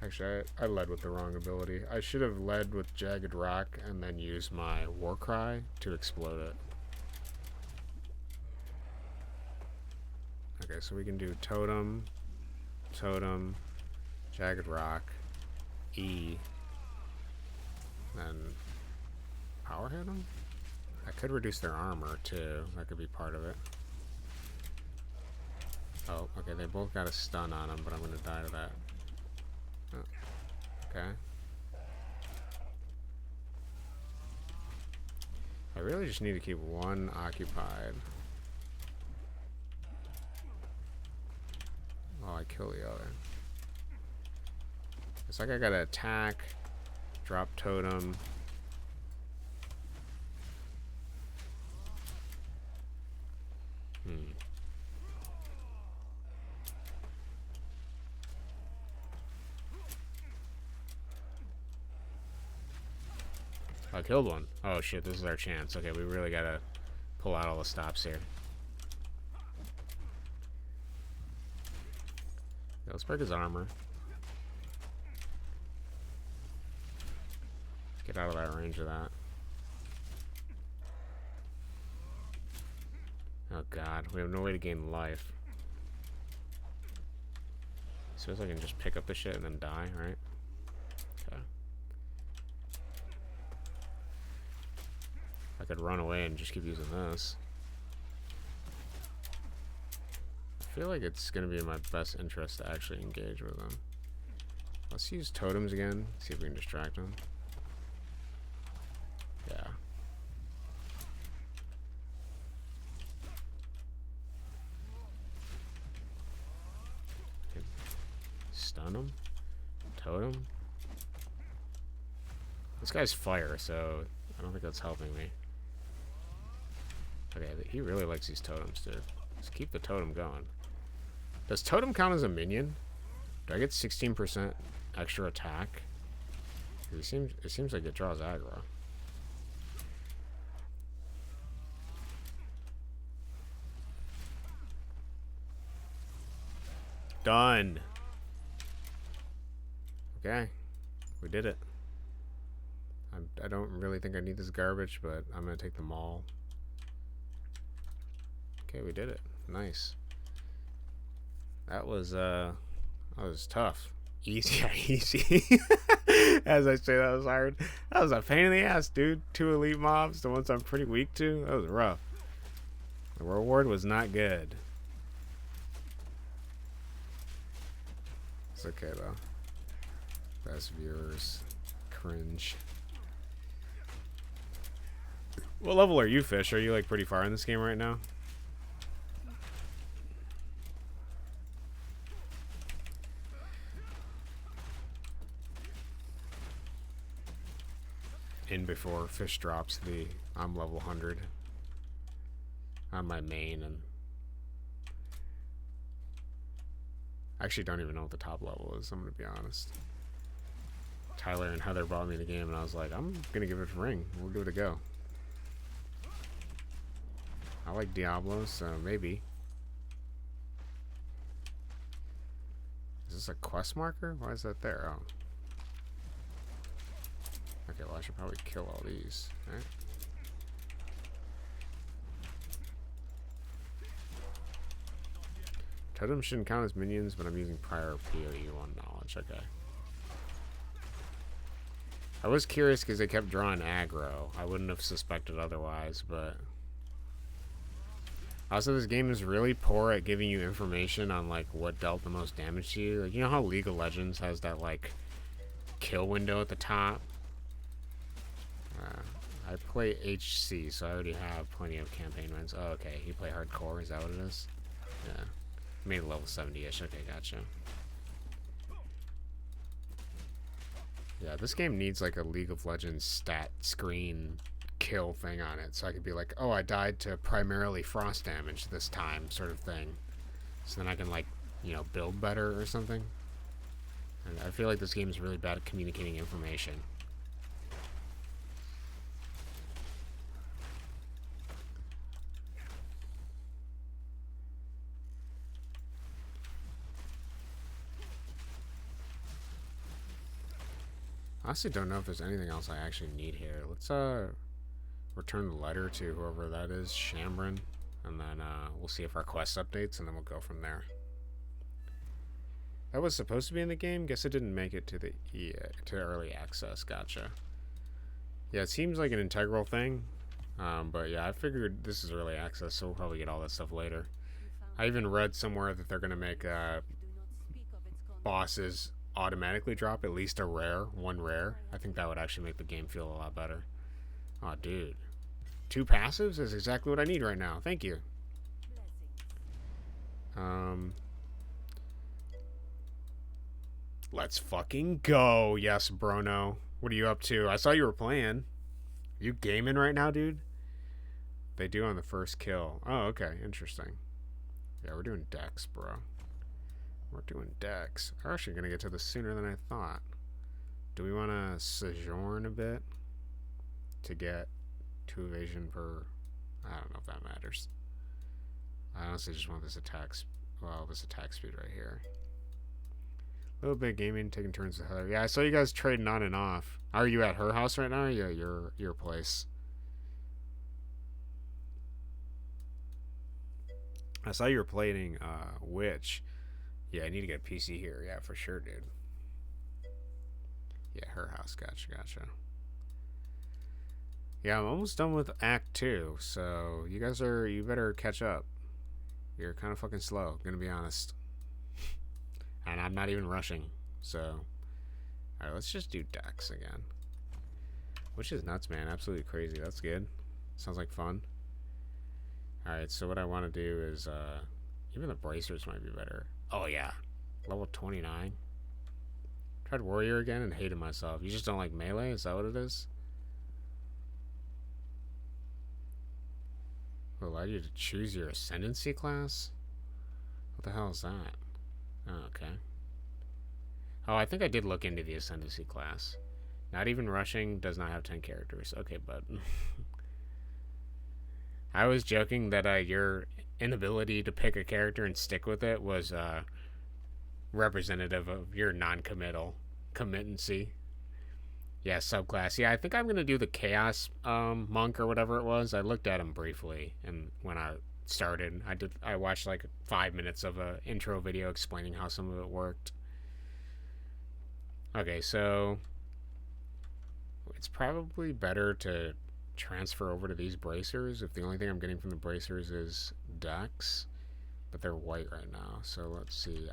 Actually, I led with the wrong ability. I should have led with Jagged Rock and then used my War Cry to explode it. Okay, so we can do Totem, Totem, Jagged Rock, E, then Power Hit them? I could reduce their armor too. That could be part of it. Oh, okay, they both got a stun on them, but I'm gonna die to that. Oh, okay. I really just need to keep one occupied. Oh, I kill the other. It's like I gotta attack, drop totem. I killed one. Oh shit, this is our chance. Okay, we really gotta pull out all the stops here. Yeah, let's break his armor. Get out of that range of that. Oh god, we have no way to gain life. Suppose I can just pick up the shit and then die, right? Okay. I could run away and just keep using this. I feel like it's gonna be in my best interest to actually engage with them. Let's use totems again, see if we can distract them. Yeah. Stun him? Totem? This guy's fire, so I don't think that's helping me. Okay, he really likes these totems, dude. Let's keep the totem going. Does totem count as a minion? Do I get 16% extra attack? It seems like it draws aggro. Done. Okay, we did it. I don't really think I need this garbage, but I'm gonna take them all. Okay, we did it. Nice. That was tough. Easy, yeah, easy. As I say, that was hard. That was a pain in the ass, dude. 2 elite mobs, the ones I'm pretty weak to. That was rough. The reward was not good. It's okay though. Best viewers. Cringe. What level are you, Fish? Are you like pretty far in this game right now? In before Fish drops I'm level 100 on my main, and I actually don't even know what the top level is, I'm gonna be honest. Tyler and Heather brought me the game and I was like, I'm gonna give it a ring. We'll give it a go. I like Diablo, so maybe. Is this a quest marker? Why is that there? Oh. Okay, well I should probably kill all these, right? Totems shouldn't count as minions, but I'm using prior PoE1 knowledge. Okay. I was curious because they kept drawing aggro. I wouldn't have suspected otherwise, but... Also, this game is really poor at giving you information on, like, what dealt the most damage to you. Like, you know how League of Legends has that, like, kill window at the top? I play HC, so I already have plenty of campaign wins. Oh, okay. You play hardcore? Is that what it is? Yeah. Made level 70-ish. Okay, gotcha. Yeah, this game needs, like, a League of Legends stat screen kill thing on it, so I could be like, oh, I died to primarily frost damage this time, sort of thing. So then I can, like, you know, build better or something. And I feel like this game is really bad at communicating information. I honestly don't know if there's anything else I actually need here. Let's return the letter to whoever that is, Shambrin, and then we'll see if our quest updates, and then we'll go from there. That was supposed to be in the game. Guess it didn't make it to the to early access. Gotcha. Yeah, it seems like an integral thing, but yeah, I figured this is early access, so we'll probably get all that stuff later. I even read somewhere that they're gonna make bosses automatically drop at least one rare. I think that would actually make the game feel a lot better. Oh, dude. 2 passives is exactly what I need right now. Thank you. Let's fucking go. Yes, Bruno. What are you up to? I saw you were playing. You gaming right now, dude? They do on the first kill. Oh, okay. Interesting. Yeah, we're doing Dex, bro. We're doing Dex. We're actually going to get to this sooner than I thought. Do we want to sojourn a bit to get 2 evasion per... I don't know if that matters. I honestly just want this attack... Well, this attack speed right here. A little bit of gaming, taking turns with Heather. Yeah, I saw you guys trading on and off. Are you at her house right now or are you at your place? I saw you were playing Witch. Yeah, I need to get a PC here. Yeah, for sure, dude. Yeah, her house. Gotcha. Yeah, I'm almost done with Act 2, so you better catch up. You're kind of fucking slow, gonna be honest. And I'm not even rushing, so... Alright, let's just do Dex again. Which is nuts, man. Absolutely crazy. That's good. Sounds like fun. Alright, so what I want to do is, even the bracers might be better. Oh, yeah. Level 29. Tried Warrior again and hated myself. You just don't like melee? Is that what it is? Will allow you to choose your ascendancy class? What the hell is that? Oh, okay. Oh, I think I did look into the ascendancy class. Not even rushing does not have 10 characters. Okay, bud. I was joking that your inability to pick a character and stick with it was representative of your non-committal committancy. Yeah, subclass. Yeah, I think I'm gonna do the Chaos Monk or whatever it was. I looked at him briefly, and when I started, I watched like 5 minutes of a intro video explaining how some of it worked. Okay, so it's probably better to transfer over to these bracers if the only thing I'm getting from the bracers is Dex, but they're white right now. So let's see.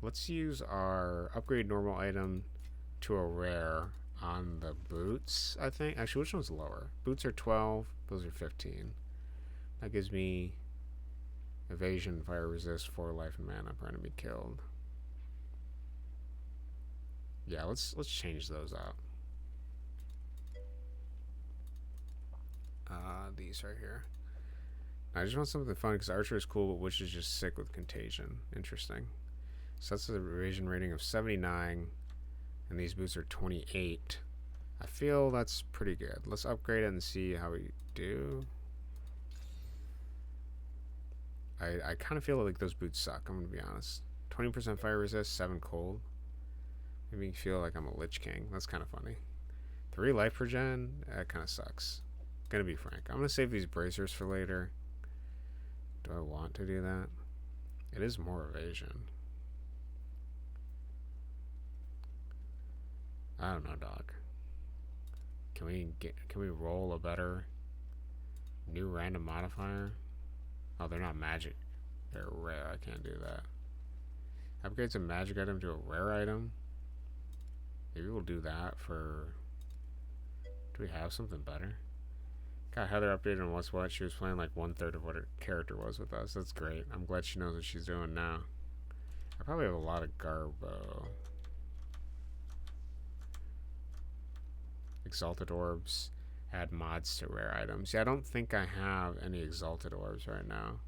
Let's use our upgrade normal item to a rare on the boots, I think. Actually, which one's lower? Boots are 12, those are 15. That gives me evasion, fire resist, 4 life and mana per enemy killed. Yeah, let's change those out. These right here. I just want something fun because Archer is cool, but Witch is just sick with Contagion. Interesting. So that's the evasion rating of 79, and these boots are 28. I feel that's pretty good. Let's upgrade it and see how we do. I kind of feel like those boots suck, I'm going to be honest. 20% fire resist, 7 cold. Made me feel like I'm a Lich King. That's kind of funny. 3 life per gen, that kind of sucks. Gonna be frank. I'm gonna save these bracers for later. Do I want to do that? It is more evasion. I don't know, dog. Can we roll a better new random modifier? Oh, they're not magic. They're rare. I can't do that. Upgrades a magic item to a rare item. Maybe we'll do that for... Do we have something better? Got Heather updated on What's What. She was playing like 1/3 of what her character was with us. That's great. I'm glad she knows what she's doing now. I probably have a lot of Garbo. Exalted Orbs. Add mods to rare items. Yeah, I don't think I have any Exalted Orbs right now.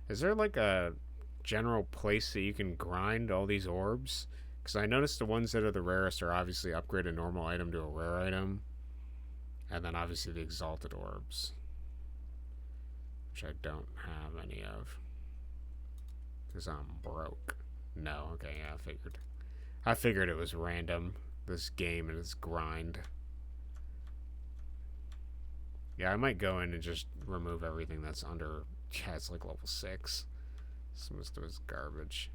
Is there like a general place that you can grind all these orbs? Because I noticed the ones that are the rarest are obviously upgrade a normal item to a rare item. And then obviously the Exalted Orbs. Which I don't have any of. Because I'm broke. No, okay, yeah, I figured it was random. This game and its grind. Yeah, I might go in and just remove everything that's under... Yeah, it's like level 6. Most of it's garbage.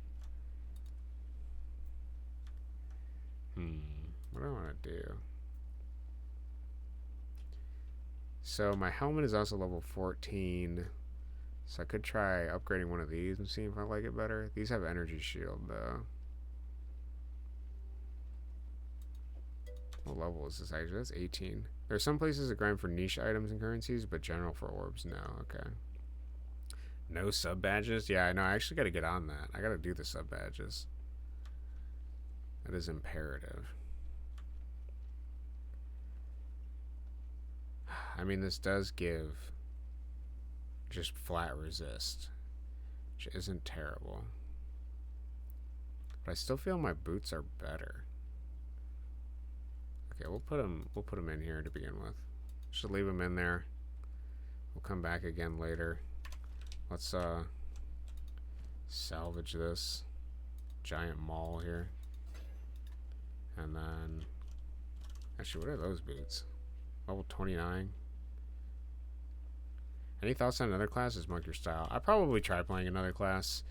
What do I want to do? So my helmet is also level 14. So I could try upgrading one of these and see if I like it better. These have energy shield though. What level is this actually? That's 18. There's some places that grind for niche items and currencies, but general for orbs, no. Okay. No sub badges? Yeah, I know. I actually got to get on that. I got to do the sub badges. That is imperative. I mean, this does give just flat resist, which isn't terrible. But I still feel my boots are better. Okay, we'll put them in here to begin with. Should leave them in there. We'll come back again later. Let's salvage this giant maul here. And then actually, what are those boots? Level 29. Any thoughts on another class? Is monk your style? I probably try playing another class.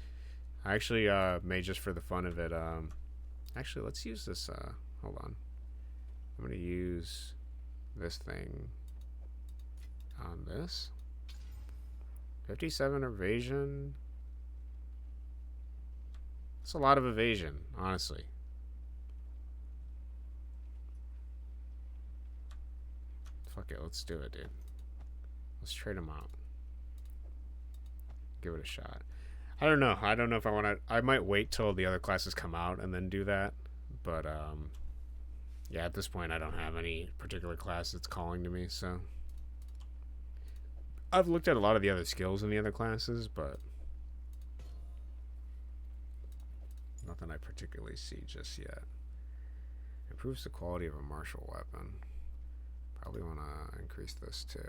I actually made just for the fun of it. Actually, let's use this. Hold on. I'm gonna use this thing on this. 57 evasion. That's a lot of evasion, honestly. Fuck it, let's do it, dude. Let's trade them out. Give it a shot. I don't know. I don't know if I want to. I might wait till the other classes come out and then do that. But yeah, at this point, I don't have any particular class that's calling to me. So I've looked at a lot of the other skills in the other classes, but nothing I particularly see just yet. Improves the quality of a martial weapon. Probably want to increase this too.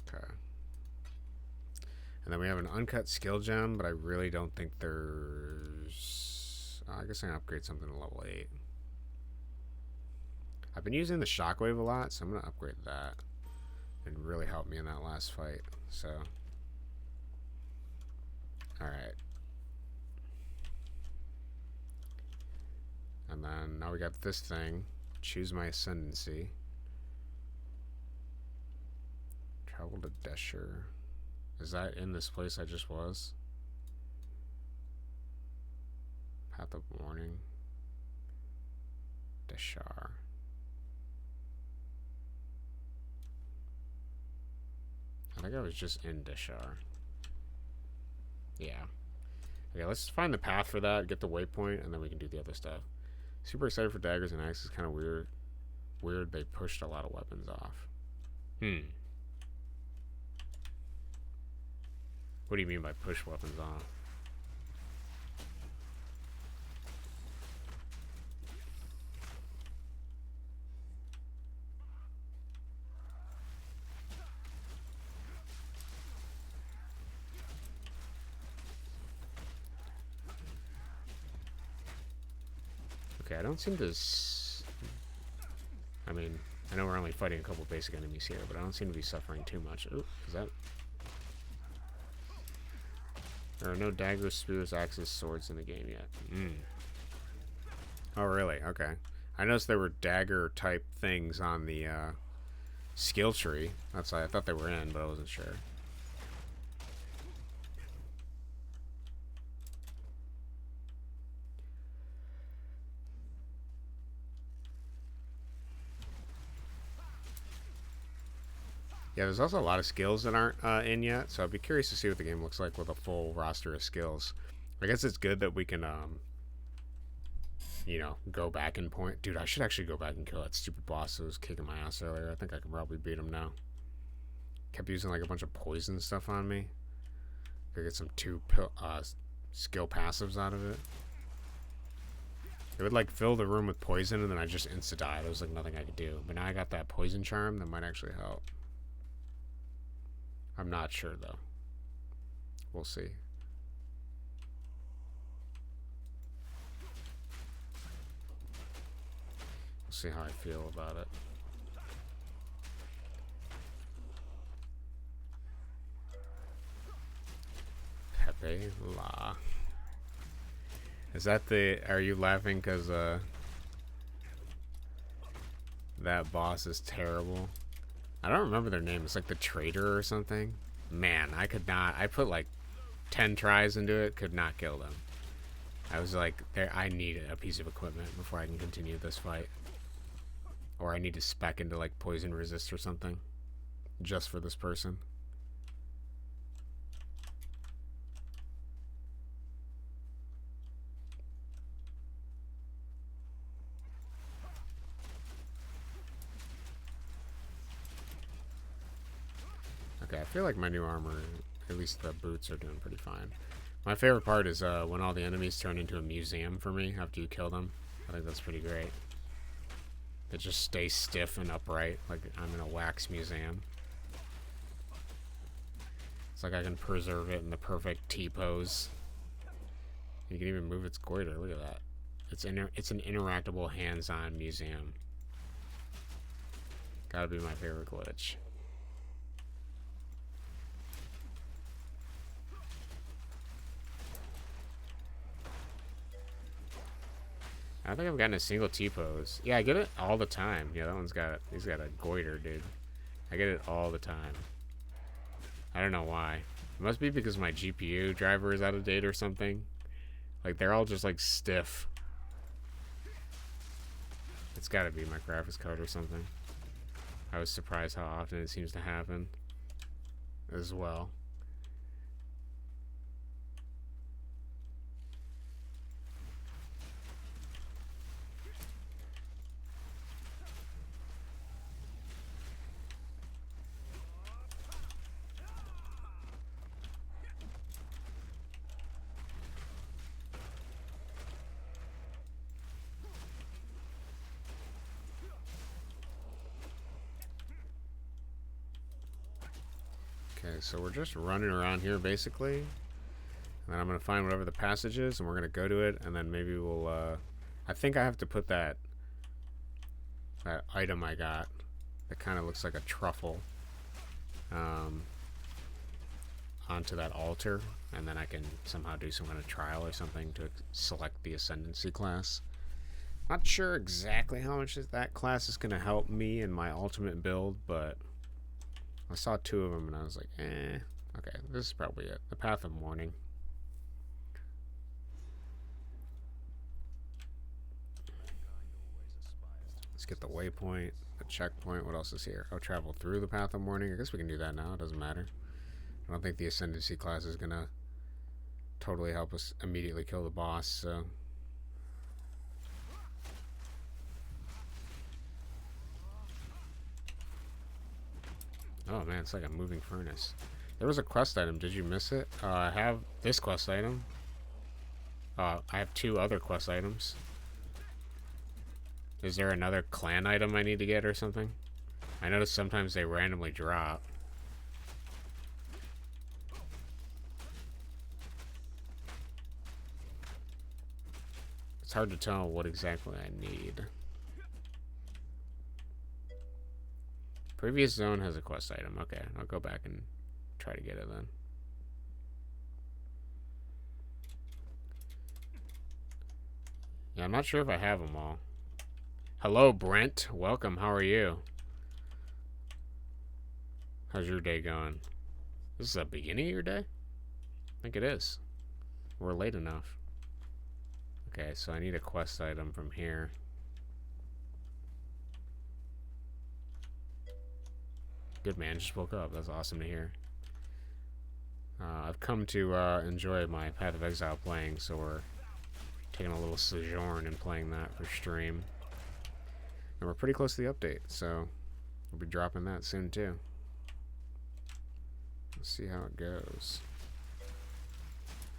Okay. And then we have an uncut skill gem, but I really don't think there's... I guess I can upgrade something to level 8. I've been using the shockwave a lot, so I'm going to upgrade that. It really helped me in that last fight, so... Alright. And then now we got this thing. Choose my ascendancy. Travel to Desher. Is that in this place I just was? Path of Warning. Deshar. I think I was just in Deshar. Yeah. Okay, let's find the path for that, get the waypoint, and then we can do the other stuff. Super excited for daggers and axes. Kind of weird. Weird they pushed a lot of weapons off. What do you mean by push weapons off? Okay, I don't seem to... I mean, I know we're only fighting a couple basic enemies here, but I don't seem to be suffering too much. Ooh, is that... There are no daggers, spears, axes, swords in the game yet. Oh, really? Okay. I noticed there were dagger-type things on the skill tree. That's why I thought they were in, but I wasn't sure. Yeah, there's also a lot of skills that aren't in yet, so I'd be curious to see what the game looks like with a full roster of skills. I guess it's good that we can, you know, go back and point. Dude, I should actually go back and kill that stupid boss that was kicking my ass earlier. I think I can probably beat him now. Kept using, like, a bunch of poison stuff on me. Could get some skill passives out of it. It would, like, fill the room with poison, and then I just insta-die. There was, like, nothing I could do. But now I got that poison charm that might actually help. I'm not sure, though. We'll see. We'll see how I feel about it. Pepe La. Is that the... Are you laughing because that boss is terrible? I don't remember their name. It's like the Traitor or something. Man, I could not. I put like 10 tries into it. Could not kill them. I was like, there. I need a piece of equipment before I can continue this fight. Or I need to spec into like poison resist or something. Just for this person. Okay, I feel like my new armor, at least the boots, are doing pretty fine. My favorite part is when all the enemies turn into a museum for me after you kill them. I think that's pretty great. They just stay stiff and upright, like I'm in a wax museum. It's like I can preserve it in the perfect T-pose. You can even move its goiter, look at that. It's an interactable, hands-on museum. Gotta be my favorite glitch. I don't think I've gotten a single T-pose. Yeah, I get it all the time. Yeah, that one's got, he's got a goiter, dude. I get it all the time. I don't know why. It must be because my GPU driver is out of date or something. Like, they're all just, like, stiff. It's gotta be my graphics card or something. I was surprised how often it seems to happen as well. Okay, so we're just running around here basically. And then I'm going to find whatever the passage is and we're going to go to it and then maybe we'll, I think I have to put that item I got that kind of looks like a truffle onto that altar and then I can somehow do some kind of trial or something to select the Ascendancy class. Not sure exactly how much that class is going to help me in my ultimate build, but I saw two of them and I was like, eh. Okay, this is probably it. The Path of Mourning. Let's get the waypoint, the checkpoint. What else is here? Oh, travel through the Path of Mourning. I guess we can do that now. It doesn't matter. I don't think the Ascendancy class is going to totally help us immediately kill the boss, so... Oh man, it's like a moving furnace. There was a quest item. Did you miss it? I have this quest item. I have two other quest items. Is there another clan item I need to get or something? I notice sometimes they randomly drop. It's hard to tell what exactly I need. Previous zone has a quest item. Okay, I'll go back and try to get it then. Yeah, I'm not sure if I have them all. Hello, Brent. Welcome. How are you? How's your day going? This is the beginning of your day? I think it is. We're late enough. Okay, so I need a quest item from here. Good man, just woke up. That's awesome to hear. I've come to enjoy my Path of Exile playing, so we're taking a little sojourn and playing that for stream. And we're pretty close to the update, so we'll be dropping that soon too. Let's see how it goes.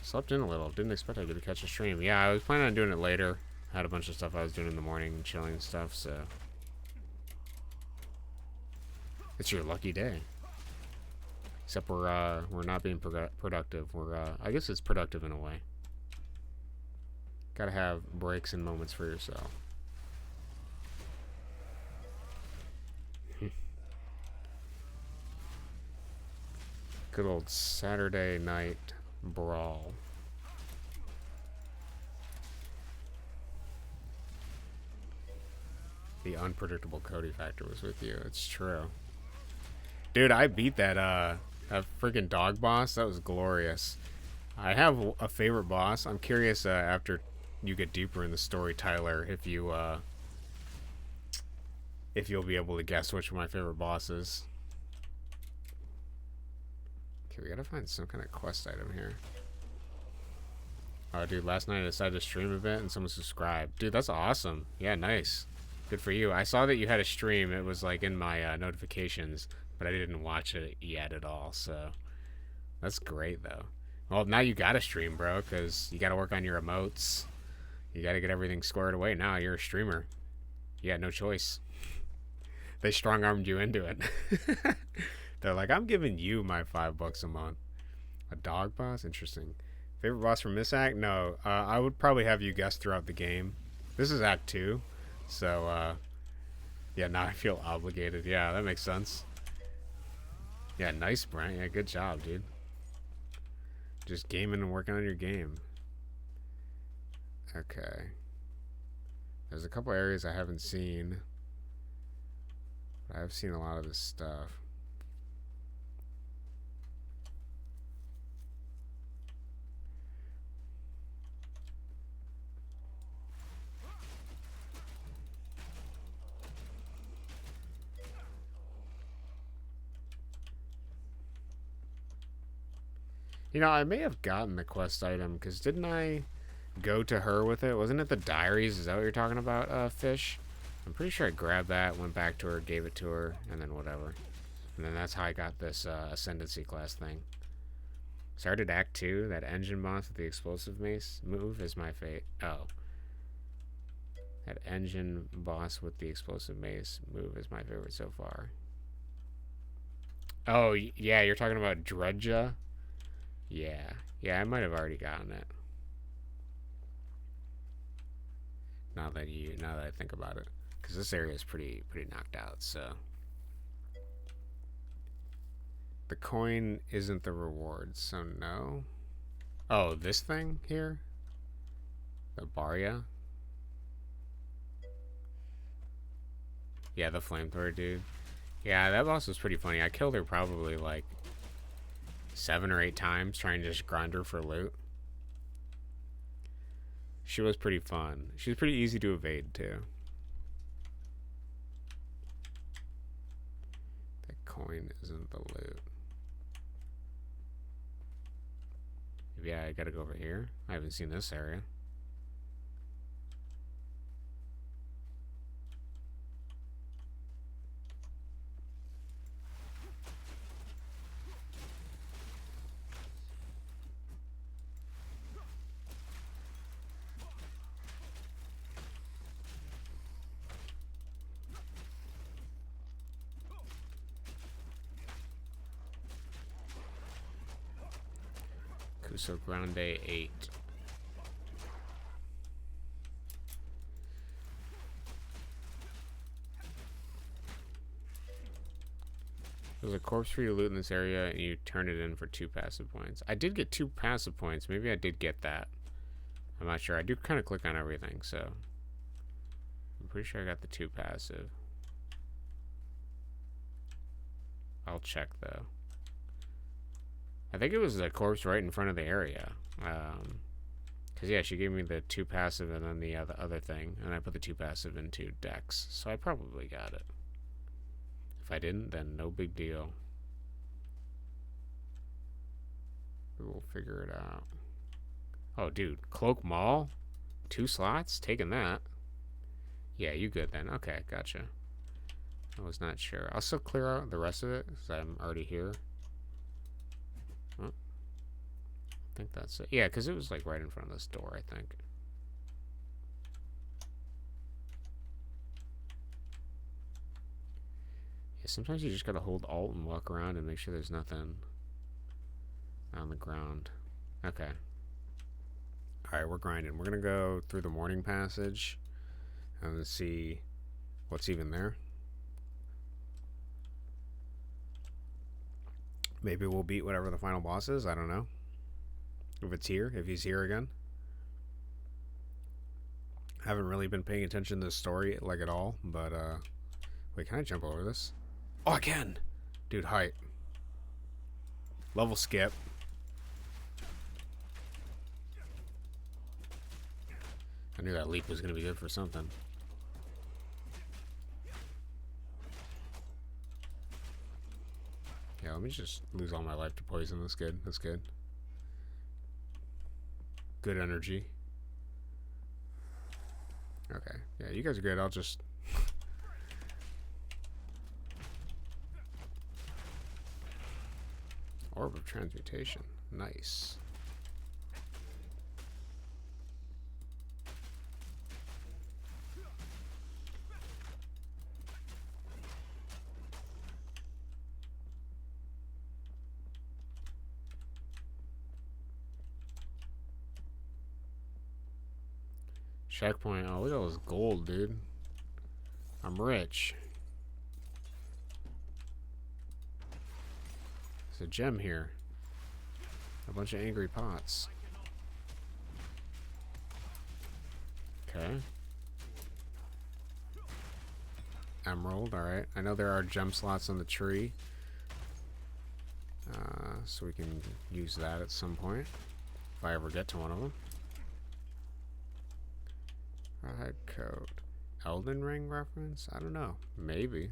Slept in a little. Didn't expect I could catch a stream. Yeah, I was planning on doing it later. Had a bunch of stuff I was doing in the morning, chilling and stuff, so... It's your lucky day. Except we're not being productive. I guess it's productive in a way. Gotta have breaks and moments for yourself. Good old Saturday night brawl. The unpredictable Cody factor was with you. It's true. Dude, I beat that freaking dog boss. That was glorious. I have a favorite boss. I'm curious after you get deeper in the story, Tyler, if you'll be able to guess which of my favorite boss is. Okay, we gotta find some kind of quest item here. Oh, dude, last night I decided to stream a bit and someone subscribed. Dude, that's awesome. Yeah, nice. Good for you. I saw that you had a stream. It was like in my notifications, but I didn't watch it yet at all, so that's great, though. Well, now you gotta stream, bro, because you gotta work on your emotes. You gotta get everything squared away. Now you're a streamer. You got no choice. They strong-armed you into it. They're like, I'm giving you my $5 a month. A dog boss? Interesting. Favorite boss from this act? No. I would probably have you guess throughout the game. This is Act 2. So, yeah, now I feel obligated. Yeah, that makes sense. Yeah, nice, Brent. Yeah, good job, dude. Just gaming and working on your game. Okay. There's a couple areas I haven't seen. But I've seen a lot of this stuff. You know, I may have gotten the quest item, because didn't I go to her with it? Wasn't it the diaries? Is that what you're talking about, Fish? I'm pretty sure I grabbed that, went back to her, gave it to her, and then whatever. And then that's how I got this Ascendancy class thing. Started Act 2, that engine boss with the explosive mace move is my fate. Oh. That engine boss with the explosive mace move is my favorite so far. Oh, yeah, you're talking about Dredja? Yeah. Yeah, I might have already gotten it. Now that I think about it. Because this area is pretty knocked out, so. The coin isn't the reward, so no. Oh, this thing here? The Barya? Yeah, the flamethrower dude. Yeah, that boss was pretty funny. I killed her probably like 7 or 8 times trying to just grind her for loot. She was pretty fun. She was pretty easy to evade too. That coin isn't the loot. Yeah, I gotta go over here. I haven't seen this area. So Grande 8. There's a corpse for you to loot in this area, and you turn it in for 2 passive points. I did get 2 passive points. Maybe I did get that. I'm not sure. I do kind of click on everything, so I'm pretty sure I got the 2 passive. I'll check though. I think it was the corpse right in front of the area. Because, yeah, she gave me the 2 passive and then the other thing. And I put the 2 passive into Dex. So I probably got it. If I didn't, then no big deal. We'll figure it out. Oh, dude. Cloak Mall? 2 slots? Taking that. Yeah, you good then. Okay, gotcha. I was not sure. I'll still clear out the rest of it because I'm already here. Oh, I think that's it. Yeah, because it was like right in front of this door, I think. Yeah, sometimes you just gotta hold Alt and walk around and make sure there's nothing on the ground. Okay. Alright, we're grinding. We're gonna go through the morning passage and see what's even there. Maybe we'll beat whatever the final boss is. I don't know. If it's here. If he's here again. Haven't really been paying attention to the story, like, at all. But, wait, can I jump over this? Oh, I can! Dude, height. Level skip. knew that leap was going to be good for something. Yeah, let me just lose all my life to poison. That's good. That's good. Good energy. Okay. Yeah, you guys are good. I'll just... Orb of Transmutation. Nice. Checkpoint. Oh, look at all this gold, dude. I'm rich. There's a gem here. A bunch of angry pots. Okay. Emerald, alright. I know there are gem slots on the tree. So we can use that at some point. If I ever get to one of them. Rawhide coat. Elden Ring reference? I don't know. Maybe.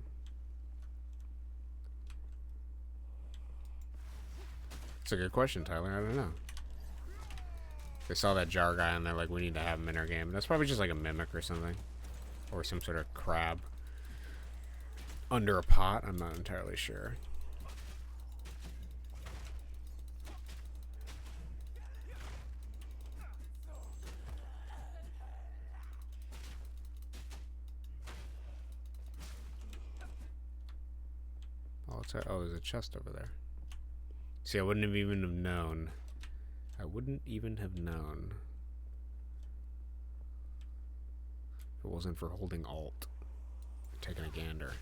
It's a good question, Tyler. I don't know. They saw that jar guy and they're like, we need to have him in our game. That's probably just like a mimic or something. Or some sort of crab. Under a pot? I'm not entirely sure. Oh, there's a chest over there. See, I wouldn't have even have known. I wouldn't even have known if it wasn't for holding Alt and taking a gander.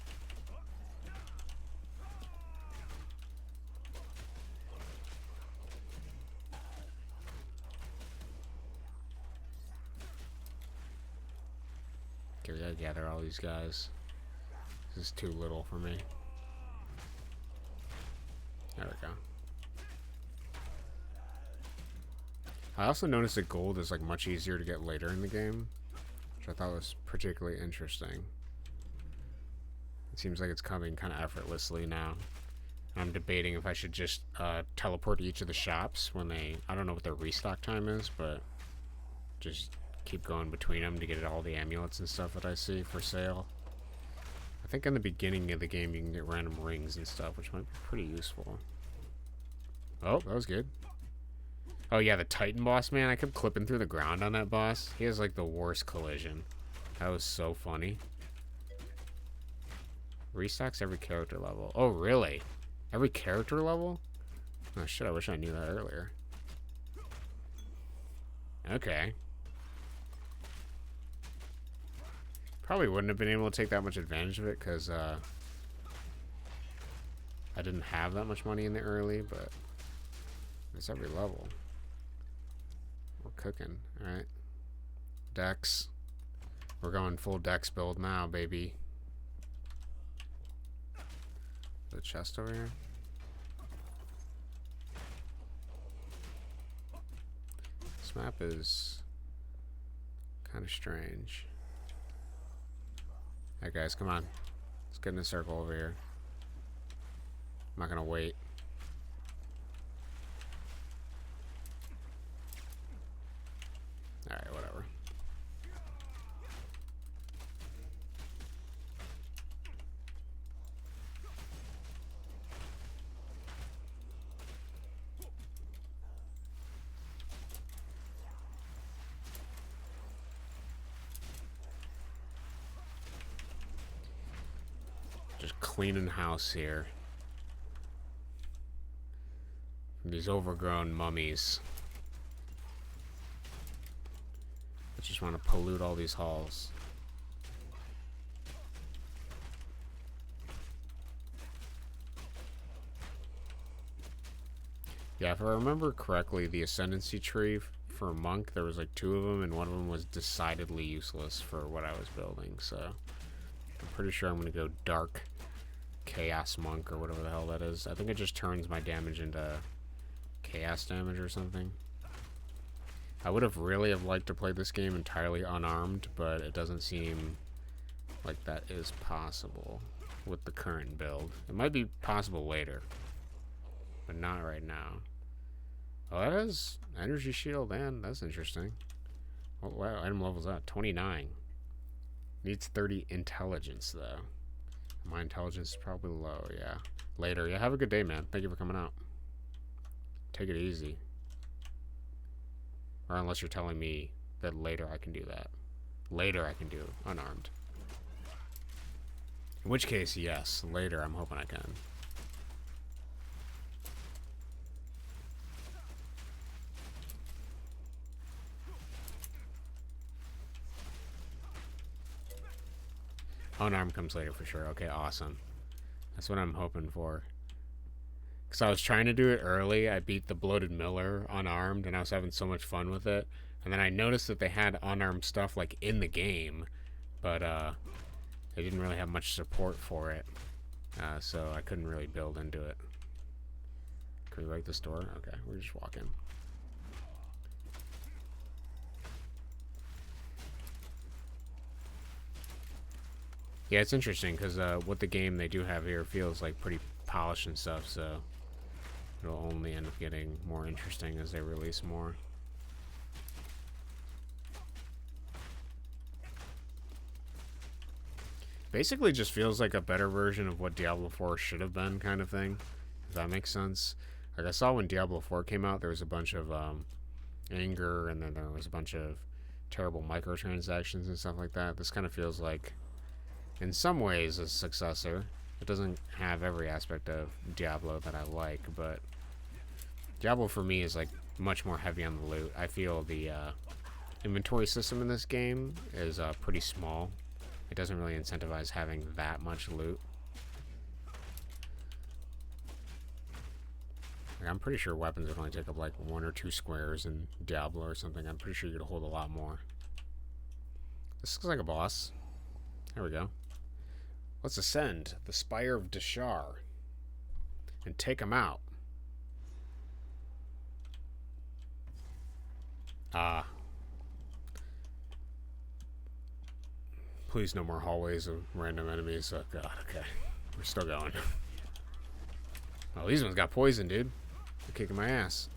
Okay, we gotta gather all these guys. This is too little for me. There we go. I also noticed that gold is like much easier to get later in the game, which I thought was particularly interesting. It seems like it's coming kind of effortlessly now. I'm debating if I should just teleport to each of the shops when they... I don't know what their restock time is, but just keep going between them to get all the amulets and stuff that I see for sale. I think in the beginning of the game you can get random rings and stuff, which might be pretty useful. Oh, that was good. Oh yeah, the Titan boss, man. I kept clipping through the ground on that boss. He has like the worst collision. That was so funny. Restocks every character level. Oh, really? Every character level? Oh shit, I wish I knew that earlier. Okay. Probably wouldn't have been able to take that much advantage of it because I didn't have that much money in the early, but it's every level. We're cooking, alright. Dex. We're going full Dex build now, baby. The chest over here. This map is kind of strange. Alright guys, come on. Let's get in a circle over here. I'm not gonna wait. Alright, whatever. Just cleaning house here. From these overgrown mummies. I just want to pollute all these halls. Yeah, if I remember correctly, the Ascendancy tree for a monk, there was like 2 of them, and one of them was decidedly useless for what I was building, so I'm pretty sure I'm going to go Dark Chaos Monk or whatever the hell that is. I think it just turns my damage into chaos damage or something. I would have really have liked to play this game entirely unarmed, but it doesn't seem like that is possible with the current build. It might be possible later, but not right now. Oh, that is energy shield, and that's interesting. What item level is that? 29. Needs 30 intelligence, though. My intelligence is probably low, yeah. Later. Yeah, have a good day, man. Thank you for coming out. Take it easy. Or unless you're telling me that later I can do that. Later I can do unarmed. In which case, yes. Later I'm hoping I can. Unarmed comes later for sure. Okay, awesome. That's what I'm hoping for. Because I was trying to do it early. I beat the Bloated Miller unarmed, and I was having so much fun with it. And then I noticed that they had unarmed stuff, like, in the game. But, they didn't really have much support for it. So I couldn't really build into it. Can we break this door? Okay, we're just walking. Yeah, it's interesting because what the game they do have here feels like pretty polished and stuff, so it'll only end up getting more interesting as they release more. Basically just feels like a better version of what Diablo 4 should have been, kind of thing, if that makes sense. Like, I saw when Diablo 4 came out, there was a bunch of anger, and then there was a bunch of terrible microtransactions and stuff like that. This kind of feels like, in some ways, a successor. It doesn't have every aspect of Diablo that I like, but Diablo for me is like much more heavy on the loot. I feel the inventory system in this game is pretty small. It doesn't really incentivize having that much loot. Like, I'm pretty sure weapons would only take up like 1 or 2 squares in Diablo or something. I'm pretty sure you could hold a lot more. This looks like a boss. There we go. Let's ascend the Spire of Dashar and take him out. Please, no more hallways of random enemies. Oh, God, okay. We're still going. Oh, these ones got poison, dude. They're kicking my ass.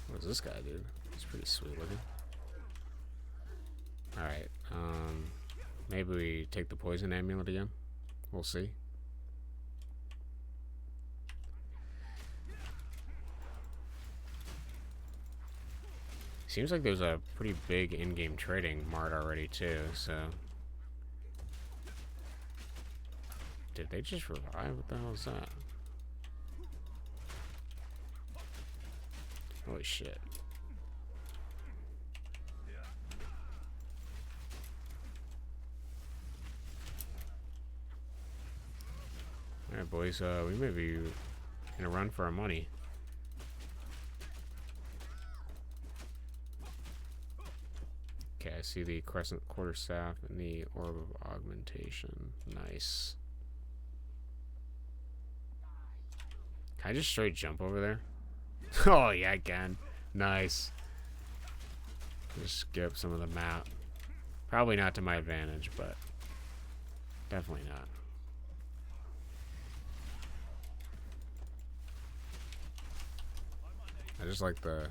What is this guy, dude? He's pretty sweet looking. Alright, maybe we take the poison amulet again. We'll see. Seems like there's a pretty big in-game trading mart already, too, so... Did they just revive? What the hell is that? Holy shit. Alright, boys, we may be in a run for our money. Okay, I see the crescent quarterstaff and the orb of augmentation. Nice. Can I just straight jump over there? Oh, yeah, I can. Nice. Just skip some of the map. Probably not to my advantage, but definitely not. I just like the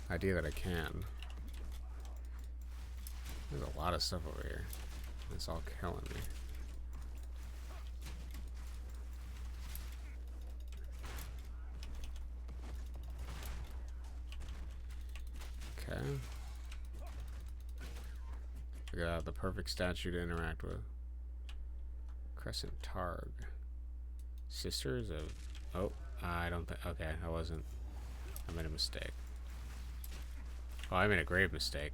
idea that I can. There's a lot of stuff over here. It's all killing me. Okay. We got the perfect statue to interact with. Crescent Targ. Sisters of... Oh, I don't think... Okay, I wasn't... I made a mistake. Oh, I made a grave mistake.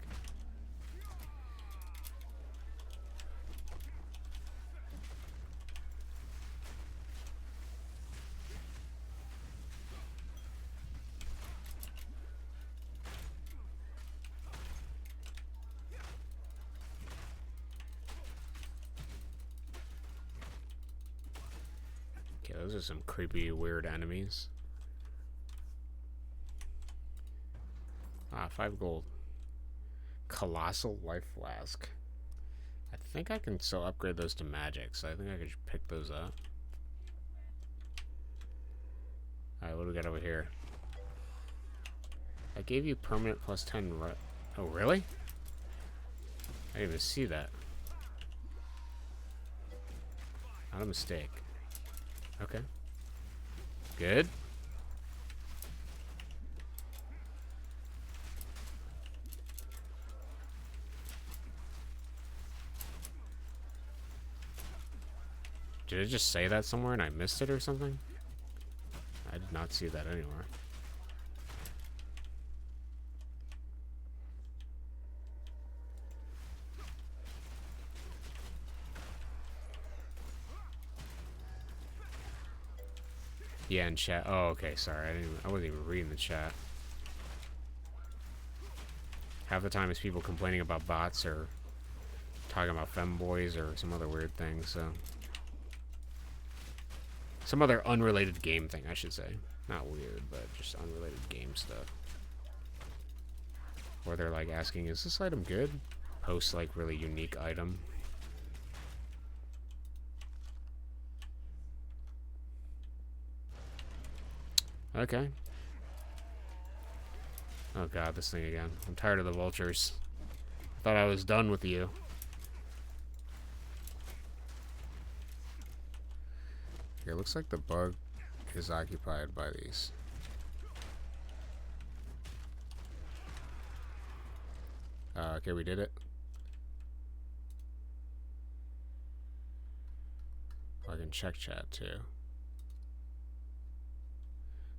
Okay, those are some creepy, weird enemies. Ah, 5 gold. Colossal Life Flask. I think I can still upgrade those to magic, so I think I could just pick those up. Alright, what do we got over here? I gave you permanent plus 10. Oh, really? I didn't even see that. Not a mistake. Okay. Good. Did it just say that somewhere and I missed it or something? I did not see that anywhere. Yeah, in chat. Oh, okay. Sorry, I wasn't even reading the chat. Half the time it's people complaining about bots or talking about femboys or some other weird thing. So some other unrelated game thing, I should say. Not weird, but just unrelated game stuff. Or they're like asking, "Is this item good?" Post like really unique item. Okay. Oh god, this thing again. I'm tired of the vultures. I thought I was done with you. It looks like the bug is occupied by these. Okay, we did it. I can check chat too.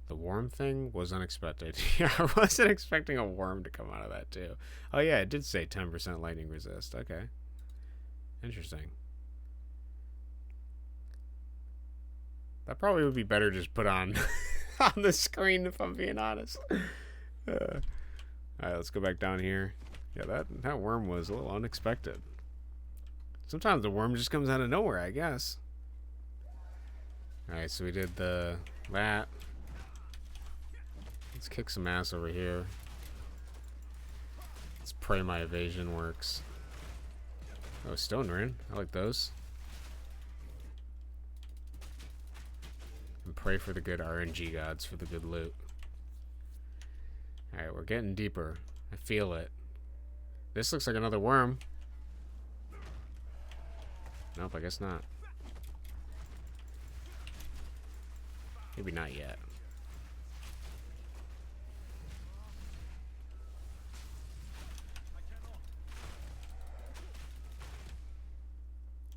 The worm thing was unexpected. Yeah, I wasn't expecting a worm to come out of that too. Oh yeah, it did say 10% lightning resist. Okay. Interesting. That probably would be better just put on on the screen if I'm being honest. Alright, let's go back down here. Yeah, that worm was a little unexpected. Sometimes the worm just comes out of nowhere, I guess. Alright, so we did that. Let's kick some ass over here. Let's pray my evasion works. Oh, stone ring. I like those. And pray for the good RNG gods for the good loot. Alright, we're getting deeper. I feel it. This looks like another worm. Nope, I guess not. Maybe not yet.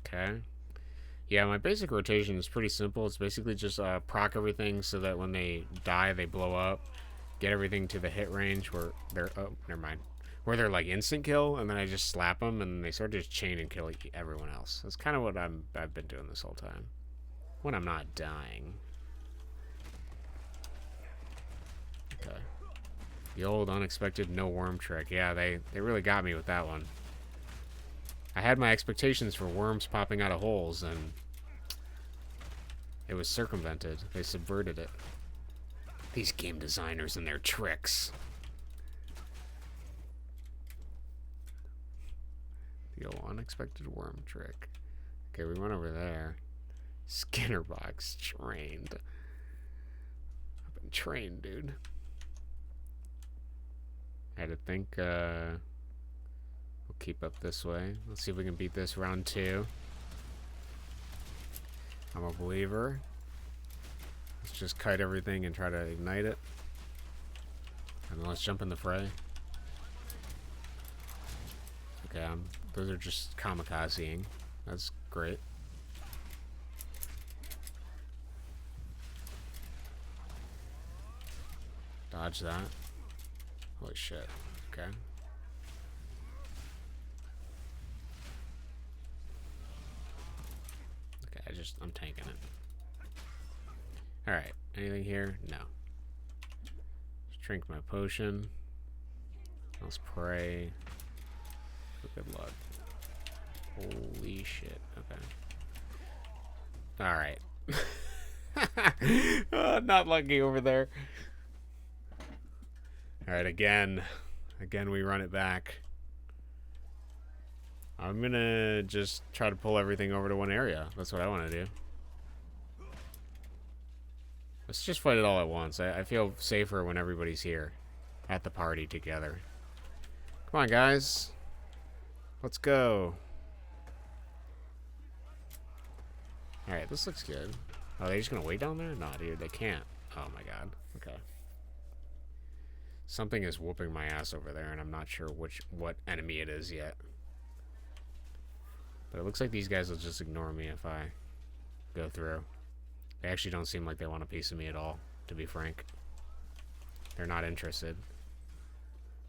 Okay. Yeah, my basic rotation is pretty simple. It's basically just proc everything so that when they die, they blow up. Get everything to the hit range where they're... Oh, never mind. Where they're like instant kill, and then I just slap them, and they sort of just chain and kill everyone else. That's kind of what I've been doing this whole time. When I'm not dying. Okay. The old unexpected no worm trick. Yeah, they really got me with that one. I had my expectations for worms popping out of holes, and it was circumvented. They subverted it. These game designers and their tricks. The old unexpected worm trick. Okay, we went over there. Skinner box trained. I've been trained, dude. I had to think, we'll keep up this way. Let's see if we can beat this round 2. I'm a believer. Let's just kite everything and try to ignite it. And then let's jump in the fray. Okay, those are just kamikazeing. That's great. Dodge that. Holy shit. Okay. Okay, I'm tanking it. Alright, anything here? No. Just drink my potion. Let's pray. For good luck. Holy shit. Okay. Alright. Not lucky over there. Alright, again. Again, we run it back. I'm gonna just try to pull everything over to one area. That's what I want to do. Let's just fight it all at once. I feel safer when everybody's here at the party together. Come on, guys. Let's go. Alright, this looks good. Are they just gonna wait down there? Nah, dude, they can't. Oh my god. Okay. Something is whooping my ass over there, and I'm not sure what enemy it is yet. But it looks like these guys will just ignore me if I go through. They actually don't seem like they want a piece of me at all, to be frank. They're not interested.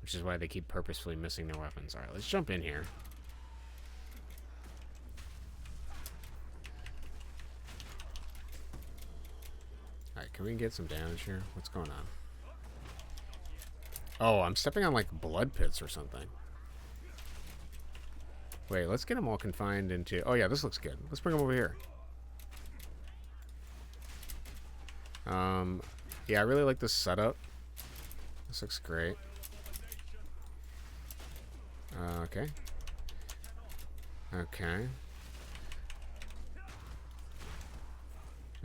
Which is why they keep purposefully missing their weapons. Alright, let's jump in here. Alright, can we get some damage here? What's going on? Oh, I'm stepping on like blood pits or something. Wait, let's get them all confined into... Oh yeah, this looks good. Let's bring them over here. Yeah, I really like this setup. This looks great. Okay. Okay.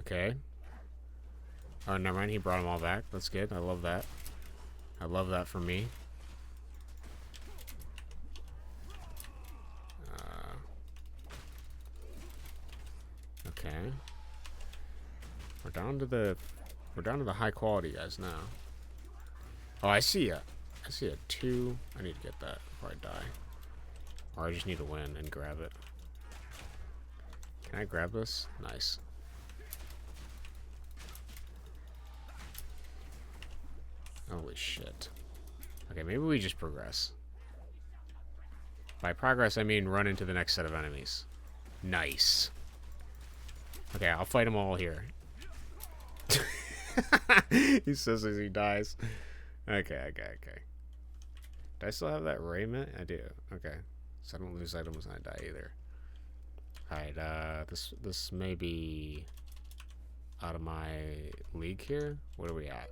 Okay. Oh, never mind. He brought them all back. That's good. I love that. I love that for me. Okay. We're down to the high quality guys now. Oh, I see a 2. I need to get that before I die. Or I just need to win and grab it. Can I grab this? Nice. Holy shit. Okay, maybe we just progress. By progress, I mean run into the next set of enemies. Nice. Okay, I'll fight them all here. He says as he dies. Okay. Do I still have that raiment? I do. Okay. So I don't lose items when I die either. Alright, this may be out of my league here. What are we at?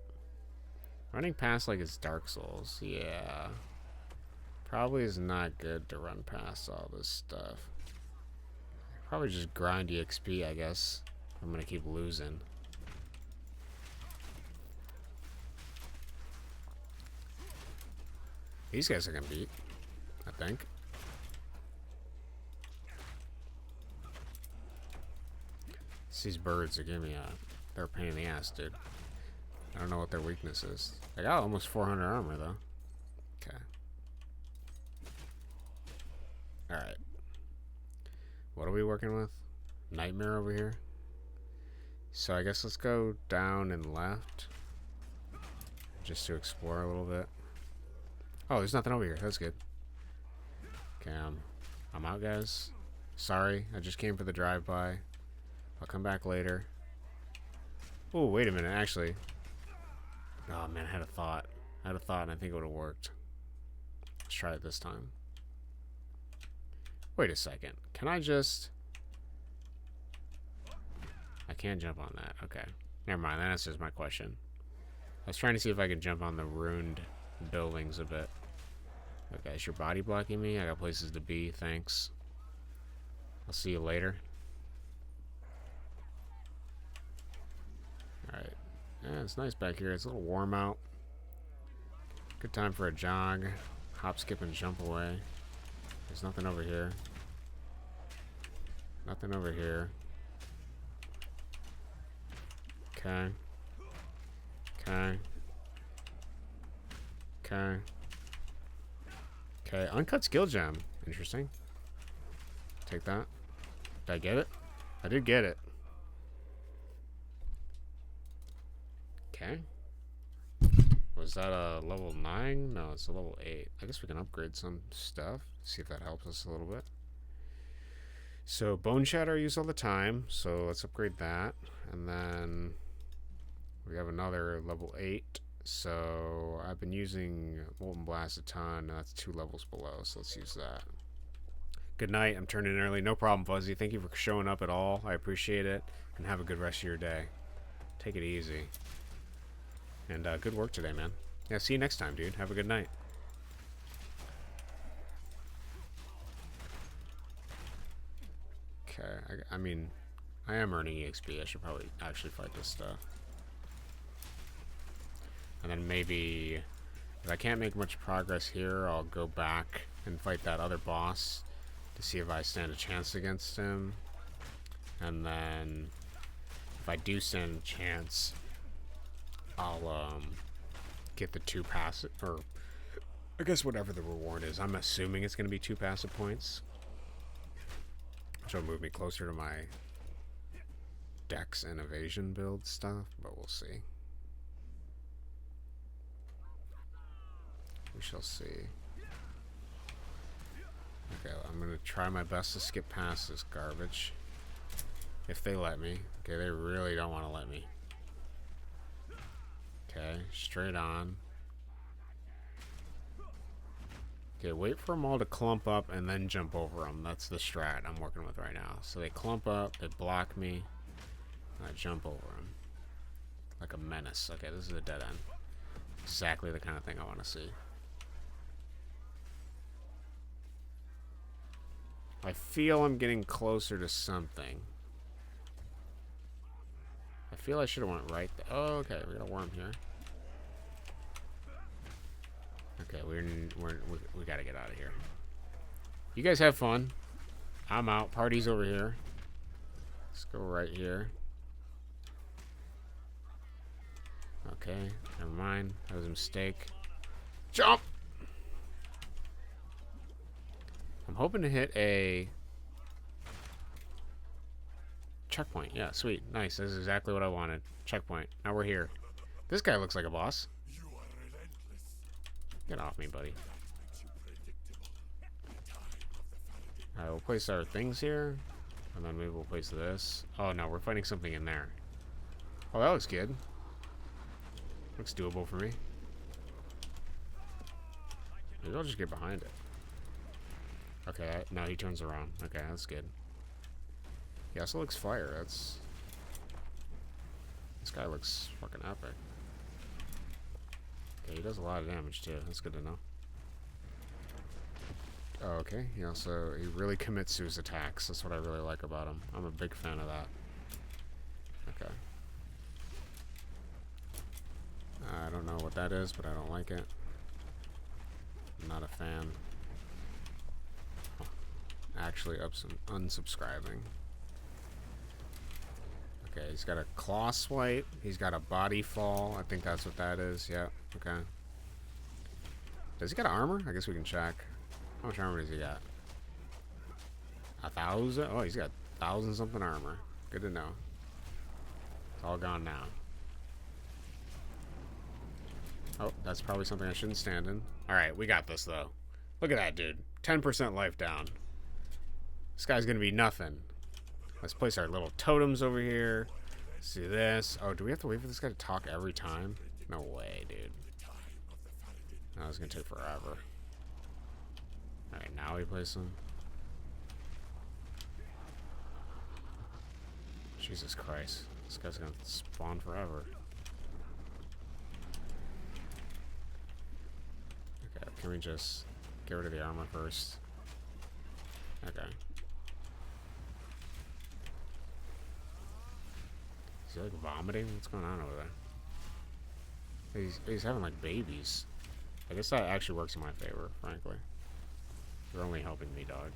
Running past like it's Dark Souls. Yeah. Probably is not good to run past all this stuff. Probably just grind EXP, I guess. I'm gonna keep losing. These guys are gonna beat, I think. These birds are giving me they're a pain in the ass, dude. I don't know what their weakness is. I got almost 400 armor though. Okay. Alright. What are we working with? Nightmare over here. So I guess let's go down and left. Just to explore a little bit. Oh, there's nothing over here. That's good. Okay, I'm out, guys. Sorry, I just came for the drive-by. I'll come back later. Oh, wait a minute, actually. Oh, man, I had a thought. And I think it would have worked. Let's try it this time. Wait a second. Can I just... I can't jump on that. Okay. Never mind, that answers my question. I was trying to see if I could jump on the ruined buildings a bit. Okay, is your body blocking me? I got places to be, thanks. I'll see you later. Alright. Yeah, it's nice back here. It's a little warm out. Good time for a jog. Hop, skip, and jump away. There's nothing over here. Nothing over here. Okay. Okay. Okay. Okay. Uncut skill gem. Interesting. Take that. Did I get it? I did get it. Okay. Was that a level 9? No, it's a level 8. I guess we can upgrade some stuff. See if that helps us a little bit. So, Bone Shatter I use all the time. So, let's upgrade that. And then we have another level 8. So, I've been using Molten Blast a ton. That's 2 levels below. So, let's use that. Good night. I'm turning in early. No problem, Fuzzy. Thank you for showing up at all. I appreciate it. And have a good rest of your day. Take it easy. And good work today, man. Yeah, see you next time, dude. Have a good night. I mean, I am earning EXP. I should probably actually fight this stuff. And then maybe, if I can't make much progress here, I'll go back and fight that other boss to see if I stand a chance against him. And then, if I do stand a chance, I'll get the 2 passive, or I guess whatever the reward is. I'm assuming it's going to be 2 passive points, which will move me closer to my Dex and evasion build stuff, but we'll see. We shall see. Okay, I'm gonna try my best to skip past this garbage. If they let me. Okay, they really don't want to let me. Okay, straight on. Okay, wait for them all to clump up and then jump over them. That's the strat I'm working with right now. So they clump up, they block me, and I jump over them. Like a menace. Okay, this is a dead end. Exactly the kind of thing I want to see. I feel I'm getting closer to something. I feel I should have went right there. Oh, okay, we got a worm here. Okay, we gotta get out of here. You guys have fun. I'm out. Party's over here. Let's go right here. Okay, never mind. That was a mistake. Jump! I'm hoping to hit a checkpoint. Yeah, sweet. Nice. This is exactly what I wanted. Checkpoint. Now we're here. This guy looks like a boss. Get off me, buddy. Alright, we'll place our things here. And then maybe we'll place this. Oh, no. We're fighting something in there. Oh, that looks good. Looks doable for me. Maybe I'll just get behind it. Okay, no, he turns around. Okay, that's good. He also looks fire. That's... This guy looks fucking epic. Okay, he does a lot of damage too. That's good to know. Oh, okay. He really commits to his attacks. That's what I really like about him. I'm a big fan of that. Okay. I don't know what that is, but I don't like it. I'm not a fan. Actually unsubscribing. Okay, he's got a claw swipe. He's got a body fall. I think that's what that is. Yeah, okay. Does he got armor? I guess we can check. How much armor does he got? 1,000? Oh, he's got 1,000 something armor. Good to know. It's all gone now. Oh, that's probably something I shouldn't stand in. Alright, we got this though. Look at that, dude. 10% life down. This guy's gonna be nothing. Let's place our little totems over here. Let's do this. Oh, do we have to wait for this guy to talk every time? No way, dude. No, it's gonna take forever. Alright, now we place him. Jesus Christ. This guy's gonna spawn forever. Okay, can we just get rid of the armor first? Okay. Is he like vomiting? What's going on over there? He's having like babies. I guess that actually works in my favor, frankly. You're only helping me, dog.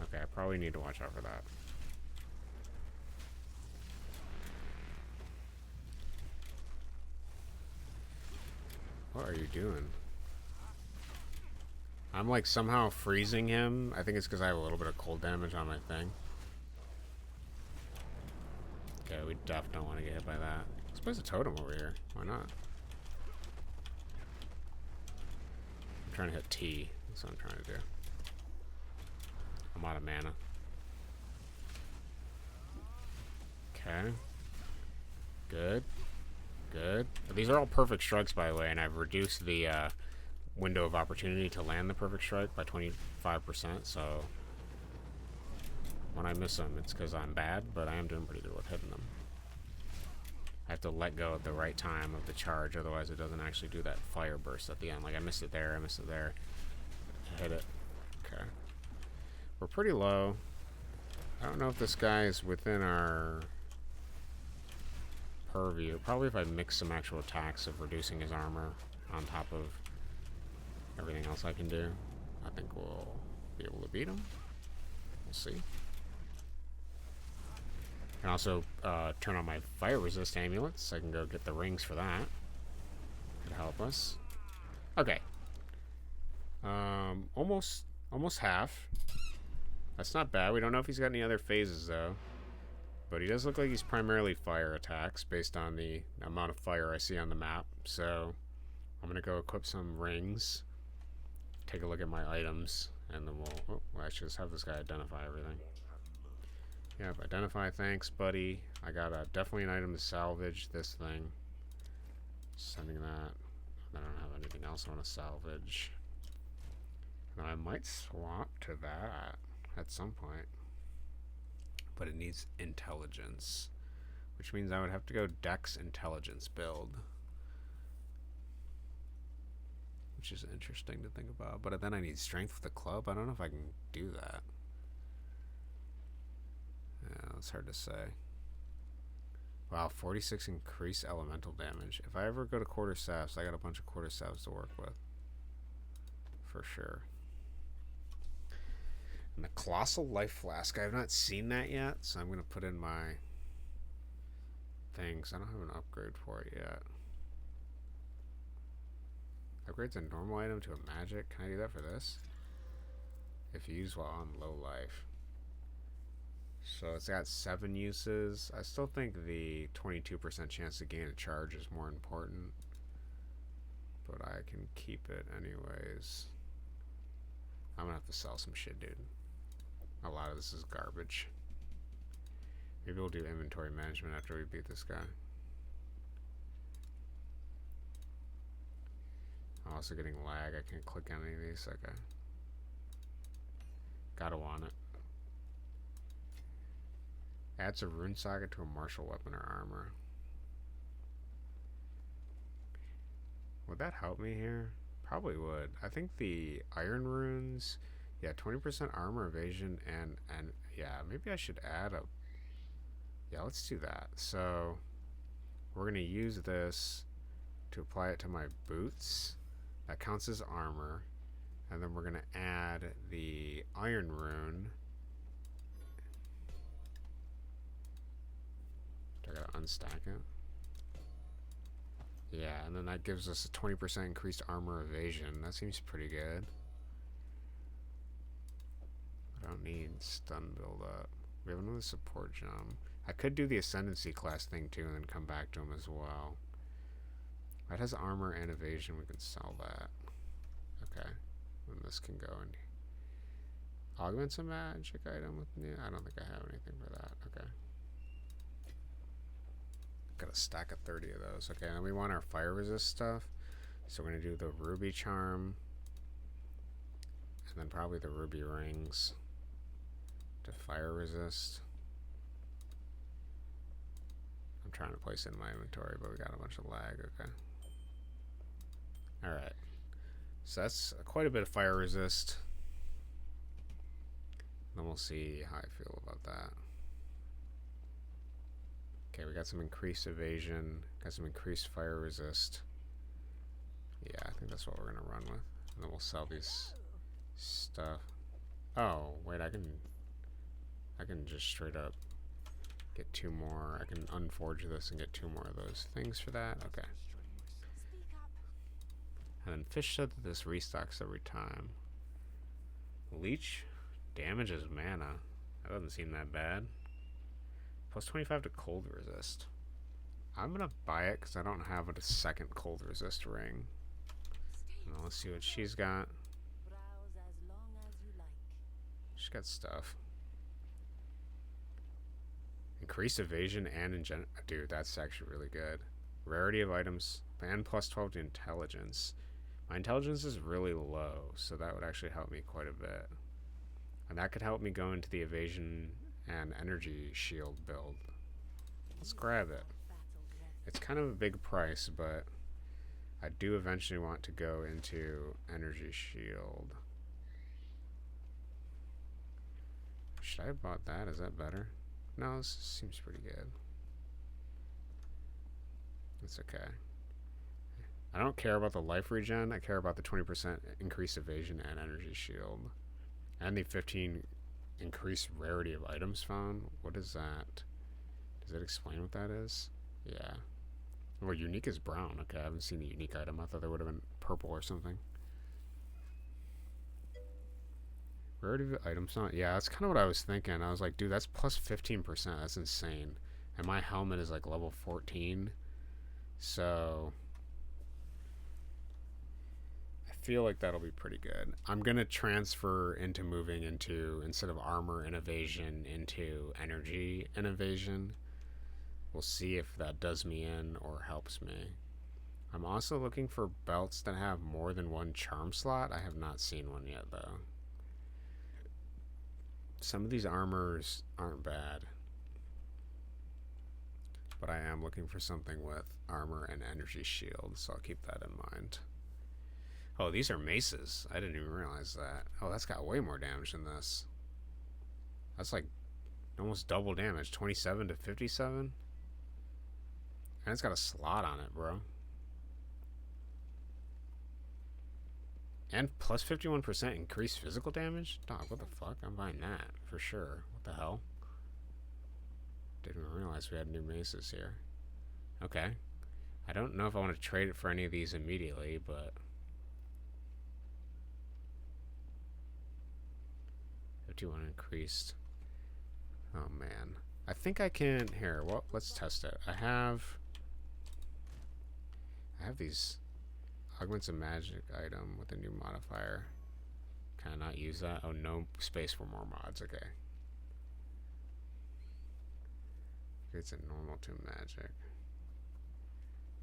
Okay, I probably need to watch out for that. What are you doing? I'm like somehow freezing him. I think it's because I have a little bit of cold damage on my thing. Okay, we definitely don't want to get hit by that. Let's place a totem over here. Why not? I'm trying to hit T. That's what I'm trying to do. I'm out of mana. Okay. Good. Good. These are all perfect strikes, by the way, and I've reduced the window of opportunity to land the perfect strike by 25%, so when I miss them, it's because I'm bad, but I am doing pretty good with hitting them. I have to let go at the right time of the charge, otherwise it doesn't actually do that fire burst at the end. Like, I missed it there, I missed it there. hit it. Okay. We're pretty low. I don't know if this guy is within our purview. Probably if I mix some actual attacks of reducing his armor on top of everything else I can do, I think we'll be able to beat him. We'll see. I can also turn on my fire resist amulets. So I can go get the rings for that. Could help us. Okay. Almost half. That's not bad. We don't know if he's got any other phases though. But he does look like he's primarily fire attacks based on the amount of fire I see on the map. So I'm going to go equip some rings. Take a look at my items. And then we'll actually just have this guy identify everything. Yep, identify. Thanks, buddy. I got definitely an item to salvage. This thing. Sending that. I don't have anything else I want to salvage. And I might swap to that at some point. But it needs intelligence. Which means I would have to go Dex Intelligence build. Which is interesting to think about. But then I need Strength with the club. I don't know if I can do that. Yeah, that's hard to say. Wow, 46 increased elemental damage. If I ever go to quarterstaffs, I got a bunch of quarterstaffs to work with. For sure. And the Colossal Life Flask. I have not seen that yet, so I'm going to put in my things. I don't have an upgrade for it yet. Upgrades a normal item to a magic. Can I do that for this? If used while on low life. So it's got 7 uses. I still think the 22% chance to gain a charge is more important. But I can keep it anyways. I'm gonna have to sell some shit, dude. A lot of this is garbage. Maybe we'll do inventory management after we beat this guy. I'm also getting lag. I can't click on any of these. Okay. Gotta want it. Adds a rune socket to a martial weapon or armor. Would that help me here? Probably would. I think the iron runes, yeah, 20% armor evasion and yeah, maybe I should add a, yeah, let's do that. So we're gonna use this to apply it to my boots. That counts as armor. And then we're gonna add the iron rune. Do I gotta unstack it? Yeah, and then that gives us a 20% increased armor evasion. That seems pretty good. I don't need stun build up. We have another support jump. I could do the ascendancy class thing too and then come back to him as well. That has armor and evasion. We can sell that. Okay. Then this can go and augments a magic item with new. I don't think I have anything for that. Okay. Got a stack of 30 of those. Okay, and we want our fire resist stuff. So we're going to do the ruby charm. And then probably the ruby rings to fire resist. I'm trying to place it in my inventory, but we got a bunch of lag. Okay. Alright. So that's quite a bit of fire resist. Then we'll see how I feel about that. Okay, we got some increased evasion, got some increased fire resist. Yeah, I think that's what we're gonna run with. And then we'll sell these stuff. Oh, wait, I can just straight up get 2 more. I can unforge this and get 2 more of those things for that. Okay. And then fish said that this restocks every time. Leech damages mana. That doesn't seem that bad. Plus 25 to cold resist. I'm gonna buy it because I don't have a second cold resist ring. Now let's see what she's got. She's got stuff. Increased evasion and dude, that's actually really good. Rarity of items and plus 12 to intelligence. My intelligence is really low, so that would actually help me quite a bit. And that could help me go into the evasion and energy shield build. Let's grab it. It's kind of a big price, but I do eventually want to go into energy shield. Should I have bought that? Is that better? No, this seems pretty good. It's okay. I don't care about the life regen. I care about the 20% increased evasion and energy shield. And the 15 increased rarity of items found. What is that? Does it explain what that is? Yeah. Well, unique is brown. Okay, I haven't seen the unique item. I thought there would have been purple or something. Rarity of items found. Yeah, that's kind of what I was thinking. I was like, dude, that's plus 15%. That's insane. And my helmet is like level 14. So I feel like that'll be pretty good. I'm going to transfer into moving into, instead of armor and evasion, into energy and evasion. We'll see if that does me in or helps me. I'm also looking for belts that have more than one charm slot. I have not seen one yet, though. Some of these armors aren't bad. But I am looking for something with armor and energy shield, so I'll keep that in mind. Oh, these are maces. I didn't even realize that. Oh, that's got way more damage than this. That's like almost double damage. 27 to 57? And it's got a slot on it, bro. And plus 51% increased physical damage? Dog, what the fuck? I'm buying that for sure. What the hell? Didn't even realize we had new maces here. Okay. I don't know if I want to trade it for any of these immediately, but 51 increased. Oh man. I think I can here, well, let's test it. I have these augments of magic item with a new modifier. Can I not use that? Oh, no space for more mods. Okay. It's a normal to magic.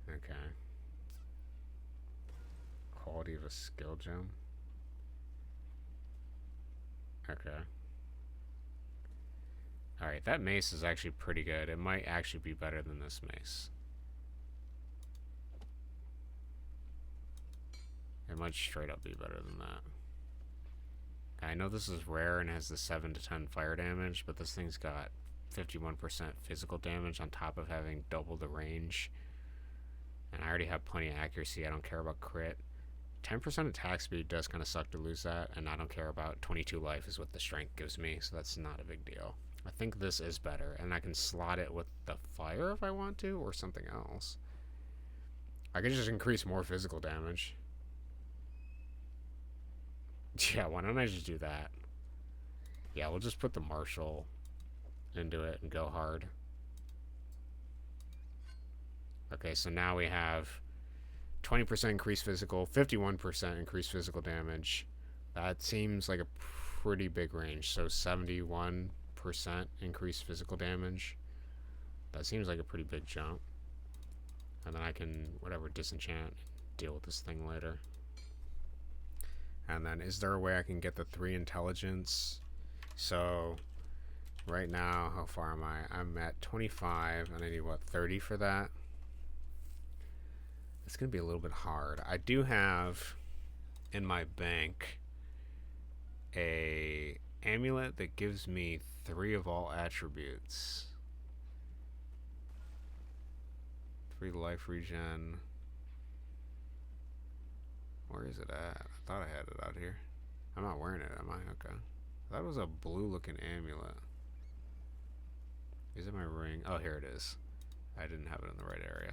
Okay. Quality of a skill gem. Okay. Alright, that mace is actually pretty good. It might actually be better than this mace. It might straight up be better than that. I know this is rare and has the 7 to 10 fire damage, but this thing's got 51% physical damage on top of having double the range. And I already have plenty of accuracy. I don't care about crit. 10% attack speed does kind of suck to lose that, and I don't care about 22 life is what the strength gives me, so that's not a big deal. I think this is better, and I can slot it with the fire if I want to, or something else. I could just increase more physical damage. Yeah, why don't I just do that? Yeah, we'll just put the martial into it and go hard. Okay, so now we have 20% increased physical, 51% increased physical damage. That seems like a pretty big range. So 71% increased physical damage. That seems like a pretty big jump. And then I can, whatever, disenchant, deal with this thing later. And then, is there a way I can get the 3 intelligence? So, right now, how far am I? I'm at 25, and I need, what, 30 for that? It's going to be a little bit hard. I do have, in my bank, a amulet that gives me 3 of all attributes. 3 life regen. Where is it at? I thought I had it out here. I'm not wearing it, am I? Okay. That was a blue looking amulet. Is it my ring? Oh, here it is. I didn't have it in the right area.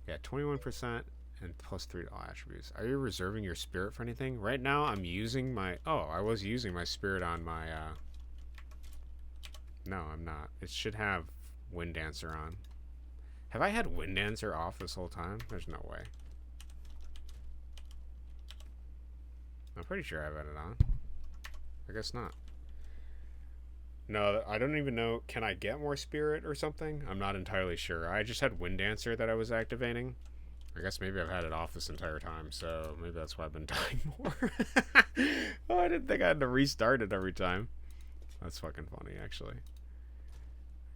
Yeah, 21% and plus 3 to all attributes. Are you reserving your spirit for anything? Right now, I'm using my... Oh, I was using my spirit on my... No, I'm not. It should have Wind Dancer on. Have I had Wind Dancer off this whole time? There's no way. I'm pretty sure I've had it on. I guess not. No, I don't even know. Can I get more spirit or something? I'm not entirely sure. I just had Wind Dancer that I was activating. I guess maybe I've had it off this entire time, so maybe that's why I've been dying more. Oh, I didn't think I had to restart it every time. That's fucking funny, actually.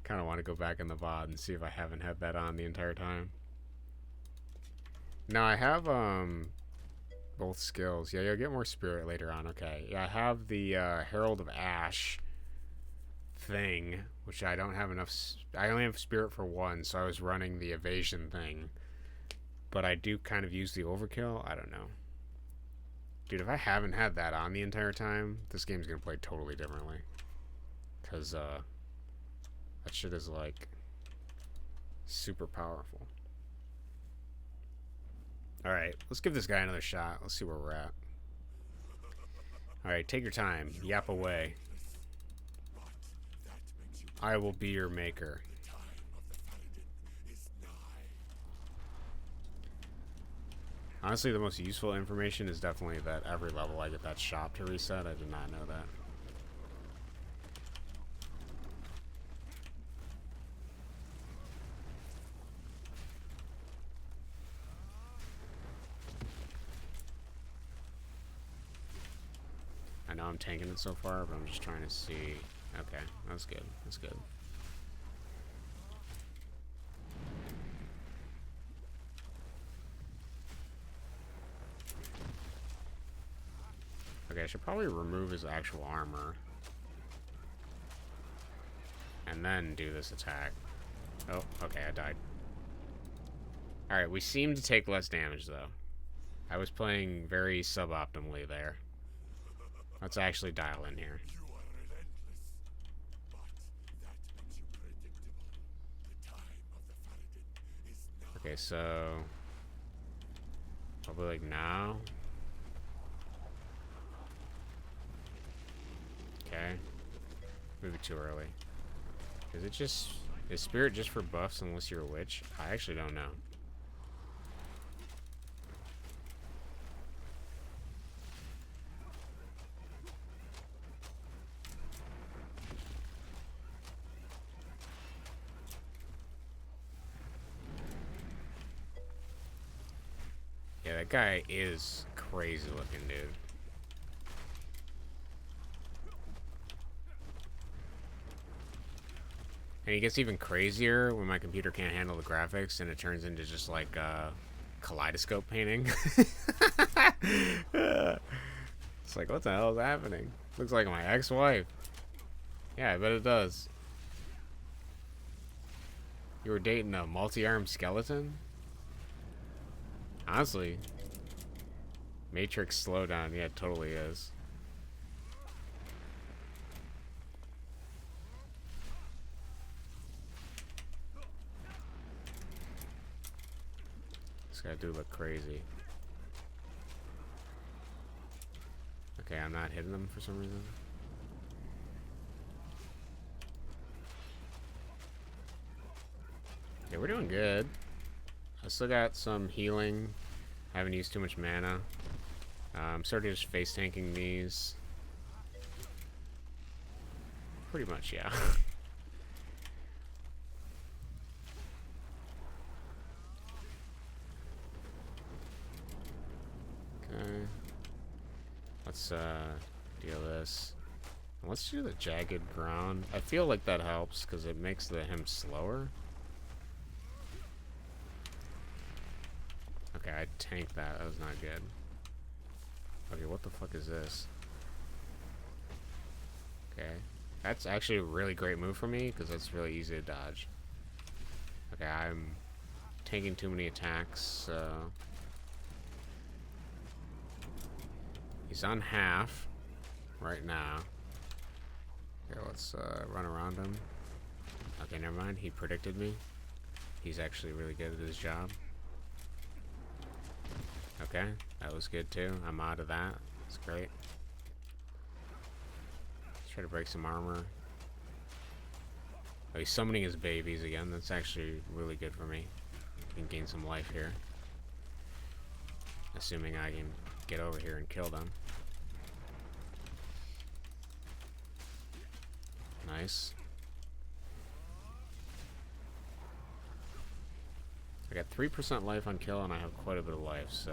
Kind of want to go back in the VOD and see if I haven't had that on the entire time. Now, I have, both skills. Yeah, you'll get more spirit later on. Okay. Yeah, I have the Herald of Ash thing, which I don't have enough. I only have spirit for one, so I was running the evasion thing. But I do kind of use the overkill. I don't know. Dude, if I haven't had that on the entire time, this game's gonna play totally differently. Because, that shit is, like, super powerful. Alright, let's give this guy another shot. Let's see where we're at. Alright, take your time. Yap away. I will be your maker. Honestly, the most useful information is definitely that every level I get that shop to reset. I did not know that. I know I'm tanking it so far, but I'm just trying to see. Okay, that's good. That's good. Okay, I should probably remove his actual armor. And then do this attack. Oh, okay, I died. Alright, we seem to take less damage, though. I was playing very suboptimally there. Let's actually dial in here. Okay, so... probably like now. Okay. Maybe too early. Is it just... is spirit just for buffs unless you're a witch? I actually don't know. Yeah, that guy is crazy looking, dude. And he gets even crazier when my computer can't handle the graphics and it turns into just like a kaleidoscope painting. It's like, what the hell is happening? Looks like my ex-wife. Yeah, I bet it does. You were dating a multi-armed skeleton? Honestly, Matrix slowdown, yeah, it totally is. This guy do look crazy. Okay, I'm not hitting him for some reason. Yeah, we're doing good. I still got some healing. I haven't used too much mana. I'm sort of just face tanking these. Pretty much, yeah. Okay. Let's deal this. Let's do the jagged ground. I feel like that helps because it makes him slower. Okay, I tanked that. That was not good. Okay, what the fuck is this? Okay. That's actually a really great move for me because that's really easy to dodge. Okay, I'm taking too many attacks, so... he's on half right now. Okay, let's run around him. Okay, never mind. He predicted me. He's actually really good at his job. Okay, that was good too. I'm out of that. That's great. Let's try to break some armor. Oh, he's summoning his babies again. That's actually really good for me. I can gain some life here. Assuming I can get over here and kill them. Nice. I got 3% life on kill and I have quite a bit of life, so...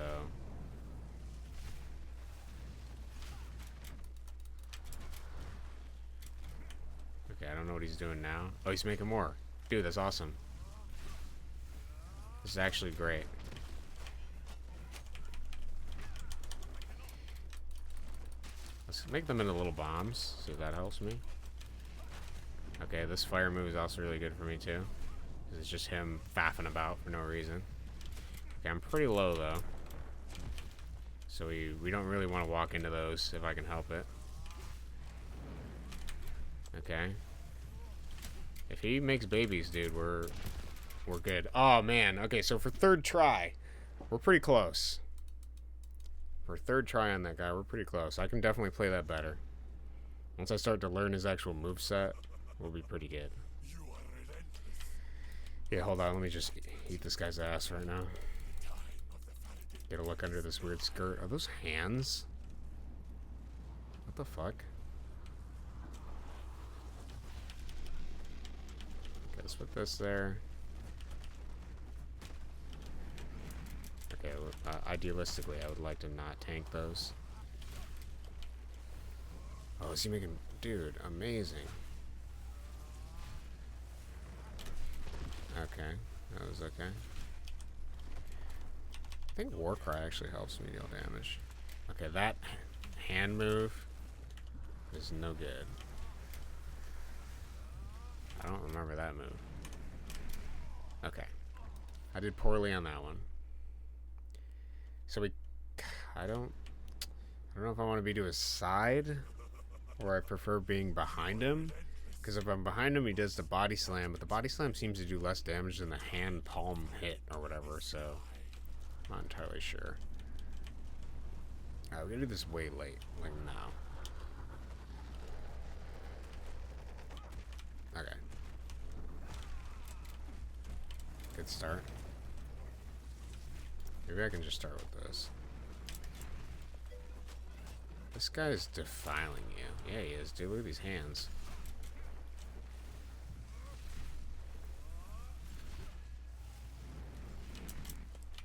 okay, I don't know what he's doing now. Oh, he's making more. Dude, that's awesome. This is actually great. Let's make them into little bombs, see if that helps me. Okay, this fire move is also really good for me too. It's just him faffing about for no reason. Okay, I'm pretty low though. So we don't really want to walk into those if I can help it. Okay. If he makes babies, dude, we're good. Oh man. Okay, so for third try, we're pretty close. For third try on that guy, we're pretty close. I can definitely play that better. Once I start to learn his actual moveset, we'll be pretty good. Yeah, hold on. Let me just eat this guy's ass right now. Get a look under this weird skirt. Are those hands? What the fuck? Okay, let's put this there. Okay, idealistically, I would like to not tank those. Oh, is he making... Dude, amazing. Okay, that was okay. I think Warcry actually helps me deal damage. Okay, that hand move is no good. I don't remember that move. Okay. I did poorly on that one. So I don't know if I want to be to his side or I prefer being behind him. Because if I'm behind him, he does the body slam, but the body slam seems to do less damage than the hand palm hit or whatever, so I'm not entirely sure. Alright, we're gonna do this way late, like now. Okay. Good start. Maybe I can just start with this. This guy is defiling you. Yeah, he is, dude. Look at these hands.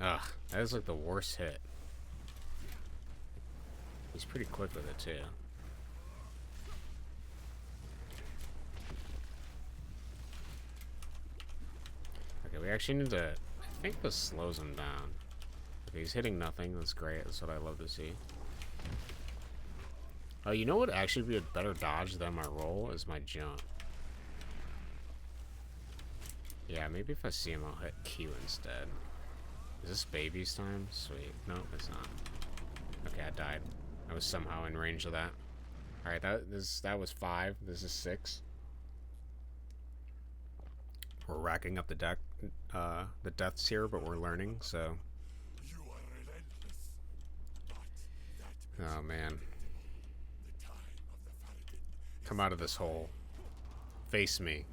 Ugh, that is like the worst hit. He's pretty quick with it too. Okay, we actually need to... I think this slows him down. Okay, he's hitting nothing. That's great. That's what I love to see. Oh, you know what actually be a better dodge than my roll is my jump. Yeah, maybe if I see him, I'll hit Q instead. Is this baby's time? Sweet. No, it's not. Okay, I died. I was somehow in range of that. Alright, that was 5. This is 6. We're racking up the deaths here, but we're learning, so. Oh man. Come out of this hole. Face me.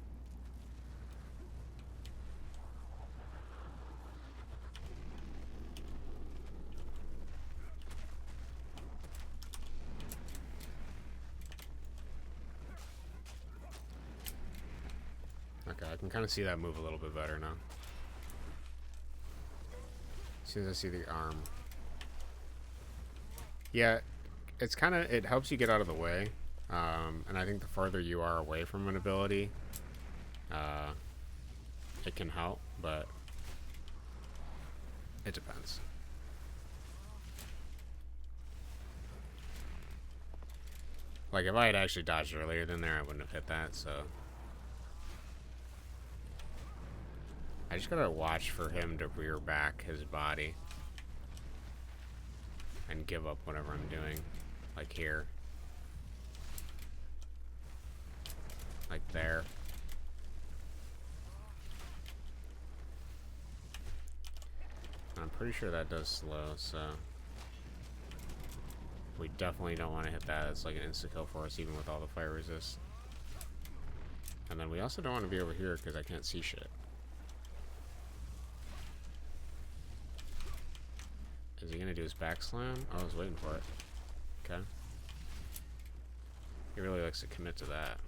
Okay, I can kind of see that move a little bit better now. As soon as I see the arm. Yeah, it's kind of, it helps you get out of the way. And I think the farther you are away from an ability, it can help, but it depends. Like, if I had actually dodged earlier than there, I wouldn't have hit that, so. I just gotta watch for him to rear back his body. And give up whatever I'm doing. Like here. Like there. I'm pretty sure that does slow, so. We definitely don't want to hit that. It's like an insta-kill for us, even with all the fire resist. And then we also don't want to be over here because I can't see shit. Is he gonna do his back slam? Oh, I was waiting for it. Okay. He really likes to commit to that.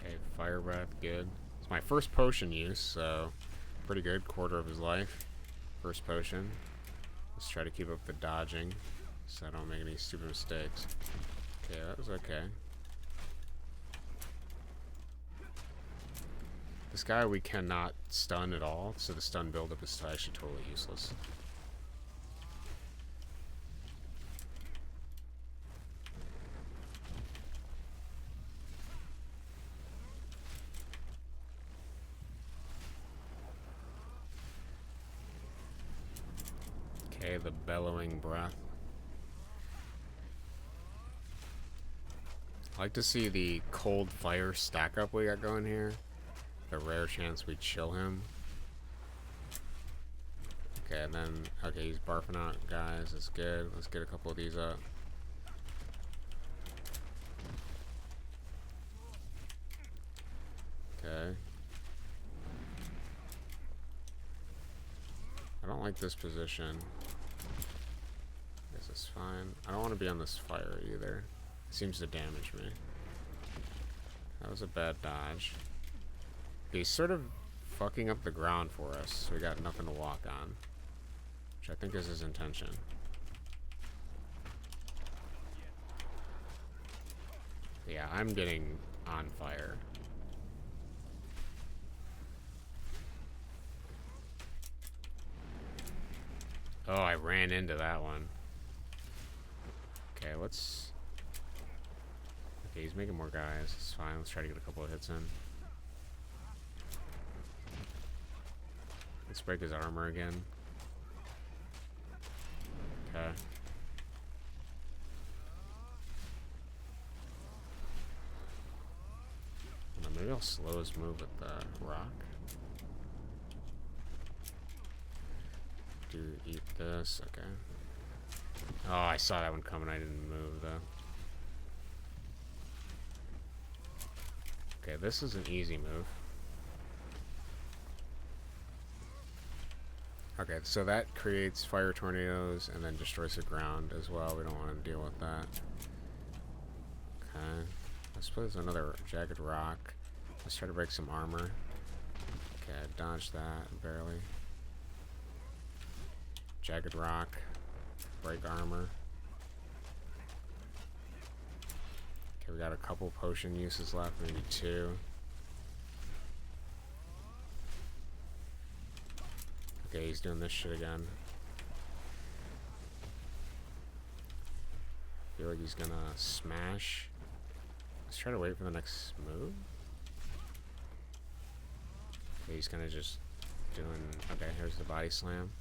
Okay, fire breath, good. It's my first potion use, so pretty good. Quarter of his life. First potion. Let's try to keep up the dodging so I don't make any stupid mistakes. Okay, that was okay. This guy we cannot stun at all, so the stun buildup is actually totally useless. Okay, the bellowing breath. I like to see the cold fire stack up we got going here. The rare chance we chill him. Okay, and then, okay, he's barfing out guys. That's good. Let's get a couple of these up. Okay. I don't like this position. This is fine. I don't want to be on this fire either. It seems to damage me. That was a bad dodge. He's sort of fucking up the ground for us, so we got nothing to walk on. Which I think is his intention. Yeah, I'm getting on fire. Oh, I ran into that one. Okay, let's... Okay, he's making more guys. It's fine. Let's try to get a couple of hits in. Let's break his armor again. Okay. Maybe I'll slow his move with the rock. Do eat this. Okay. Oh, I saw that one coming. I didn't move though. Okay, this is an easy move. Okay, so that creates fire tornadoes and then destroys the ground as well. We don't want to deal with that. Okay. Let's put another jagged rock. Let's try to break some armor. Okay, I dodged that barely. Jagged rock. Break armor. Okay, we got a couple potion uses left, maybe 2. Okay, he's doing this shit again. Feel like he's gonna smash. Let's try to wait for the next move. Okay, he's kinda just doing... Okay, here's the body slam.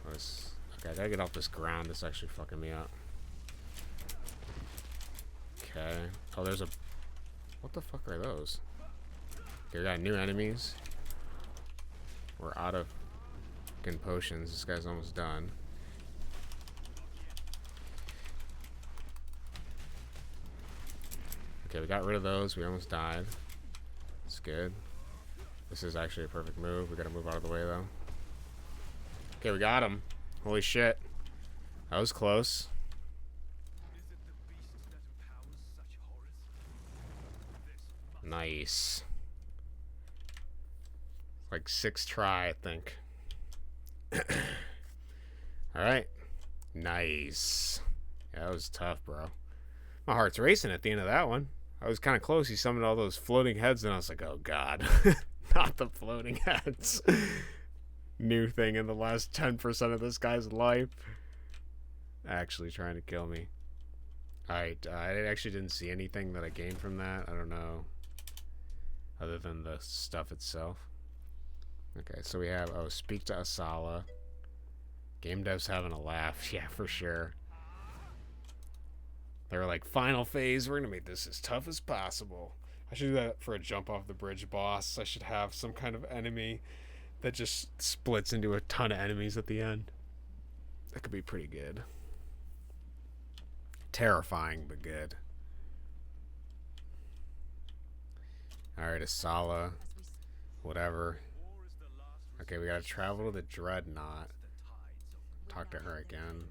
Okay, I gotta get off this ground. This is actually fucking me up. Okay. Oh, there's a... What the fuck are those? Okay, we got new enemies. We're out of fucking potions. This guy's almost done. Okay, we got rid of those. We almost died. That's good. This is actually a perfect move. We gotta move out of the way, though. Okay, we got him. Holy shit. That was close. Nice. Like 6th try, I think. Alright. Nice. Yeah, that was tough, bro. My heart's racing at the end of that one. I was kind of close. He summoned all those floating heads, and I was like, oh god. Not the floating heads. New thing in the last 10% of this guy's life. Actually trying to kill me. Alright, I actually didn't see anything that I gained from that. I don't know. Other than the stuff itself. Okay, so we have, oh, speak to Asala. Game dev's having a laugh. Yeah, for sure. They were like, final phase, we're gonna make this as tough as possible. I should do that for a jump off the bridge boss. I should have some kind of enemy that just splits into a ton of enemies at the end. That could be pretty good. Terrifying, but good. Alright, Asala. Whatever. Okay, we gotta travel to the Dreadnought. Talk to her again.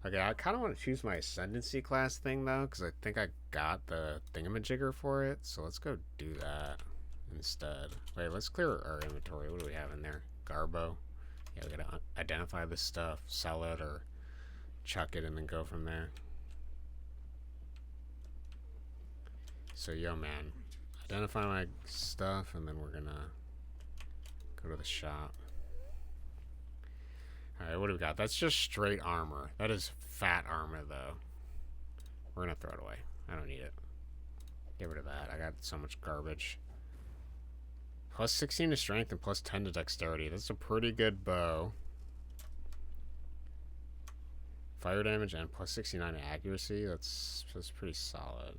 Okay, I kind of want to choose my Ascendancy class thing, though, because I think I got the thingamajigger for it. So let's go do that instead. Wait, let's clear our inventory. What do we have in there? Garbo. Yeah, we gotta identify this stuff, sell it, or chuck it, and then go from there. So, yo, man. Identify my stuff, and then we're gonna go to the shop. Alright, what do we got? That's just straight armor. That is fat armor, though. We're gonna throw it away. I don't need it. Get rid of that. I got so much garbage. Plus 16 to strength and plus 10 to dexterity. That's a pretty good bow. Fire damage and plus 69 to accuracy. That's pretty solid.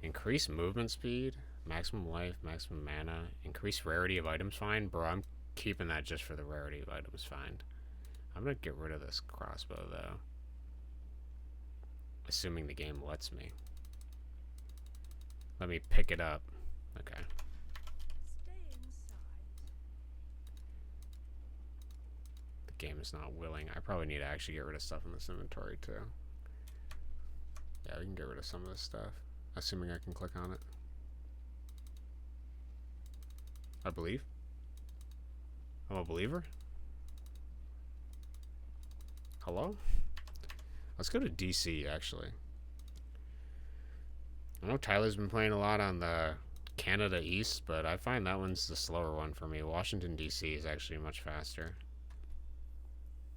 Increase movement speed. Maximum life, maximum mana. Increase rarity of items find. Bro, I'm keeping that just for the rarity of items find. I'm gonna get rid of this crossbow though. Assuming the game lets me. Let me pick it up. Okay. The game is not willing. I probably need to actually get rid of stuff in this inventory too. Yeah, we can get rid of some of this stuff. Assuming I can click on it. I believe. I'm a believer. Hello? Let's go to DC, actually. I know Tyler's been playing a lot on the Canada East, but I find that one's the slower one for me. Washington, DC is actually much faster.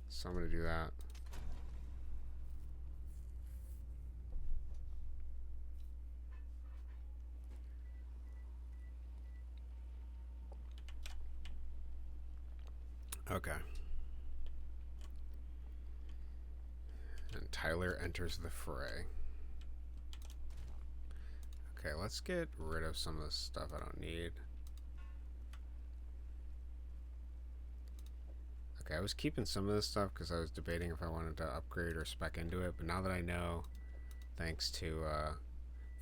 So I'm going to do that. Okay. And Tyler enters the fray. Okay, let's get rid of some of the stuff I don't need. Okay, I was keeping some of this stuff because I was debating if I wanted to upgrade or spec into it, but now that I know, thanks to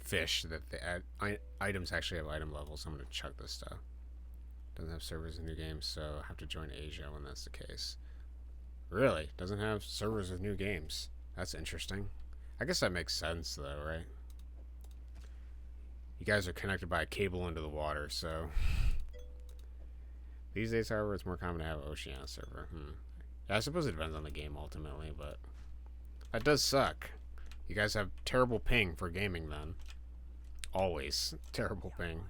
Fish, that the items actually have item levels, I'm going to chuck this stuff. Doesn't have servers in new games, so I have to join Asia when that's the case. Really? Doesn't have servers with new games. That's interesting. I guess that makes sense, though, right? You guys are connected by a cable into the water, so... These days, however, it's more common to have an Oceania server. Yeah, I suppose it depends on the game, ultimately, but... That does suck. You guys have terrible ping for gaming, then. Always. Terrible ping.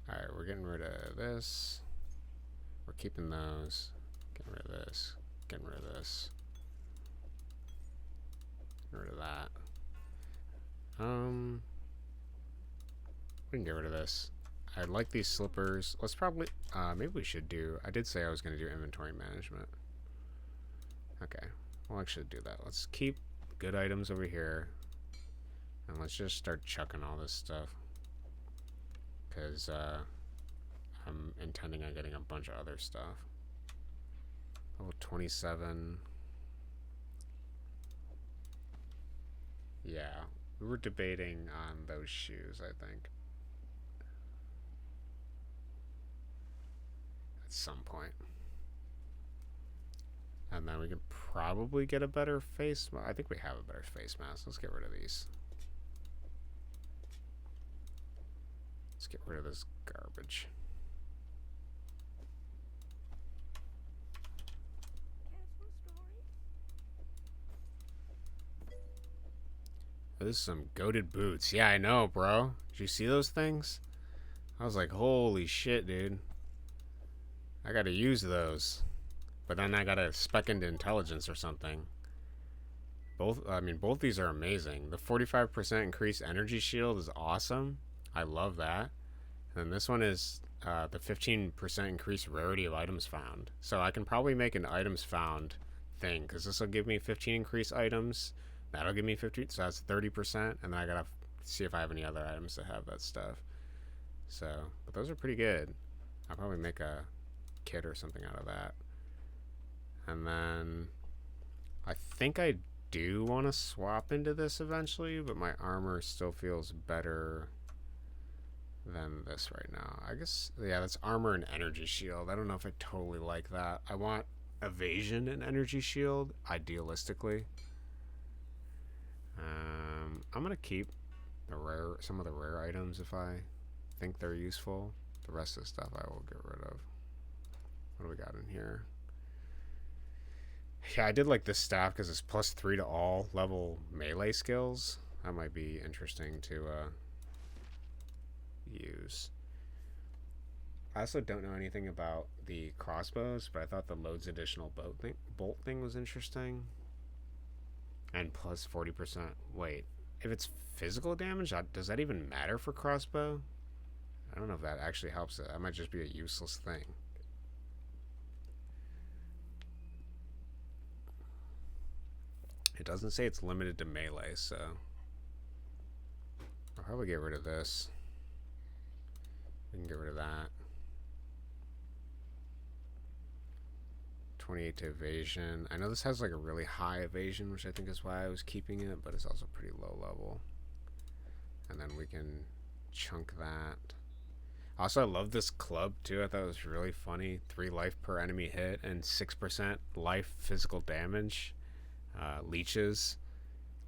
Alright, we're getting rid of this. We're keeping those. Getting rid of this. Getting rid of this. Getting rid of that. We can get rid of this. I like these slippers. Let's probably... maybe we should do... I did say I was going to do inventory management. Okay. We'll actually do that. Let's keep good items over here. And let's just start chucking all this stuff. Because I'm intending on getting a bunch of other stuff. Level 27. Yeah, we were debating on those shoes, I think. At some point. And then we can probably get a better face mask. I think we have a better face mask. Let's get rid of these. Let's get rid of this garbage. Those are some goated boots. Yeah, I know, bro. Did you see those things? I was like, holy shit, dude. I gotta use those. But then I gotta spec into intelligence or something. Both these are amazing. The 45% increased energy shield is awesome. I love that. And then this one is the 15% increased rarity of items found. So I can probably make an items found thing, because this will give me 15 increased items. That'll give me 50, so that's 30%. And then I gotta see if I have any other items that have that stuff. So, but those are pretty good. I'll probably make a kit or something out of that. And then I think I do want to swap into this eventually, but my armor still feels better than this right now. I guess, yeah, that's armor and energy shield. I don't know if I totally like that. I want evasion and energy shield, idealistically. I'm going to keep some of the rare items if I think they're useful. The rest of the stuff I will get rid of. What do we got in here? Yeah, I did like this staff because it's +3 to all level melee skills. That might be interesting to use. I also don't know anything about the crossbows, but I thought the loads additional bolt thing was interesting. And plus 40%. Wait, if it's physical damage, does that even matter for crossbow? I don't know if that actually helps it. That might just be a useless thing. It doesn't say it's limited to melee, so I'll probably get rid of this. We can get rid of that. 28 to evasion. I know this has like a really high evasion, which I think is why I was keeping it, but it's also pretty low level. And then we can chunk that. Also, I love this club too. I thought it was really funny. 3 life per enemy hit and 6% life physical damage. Leeches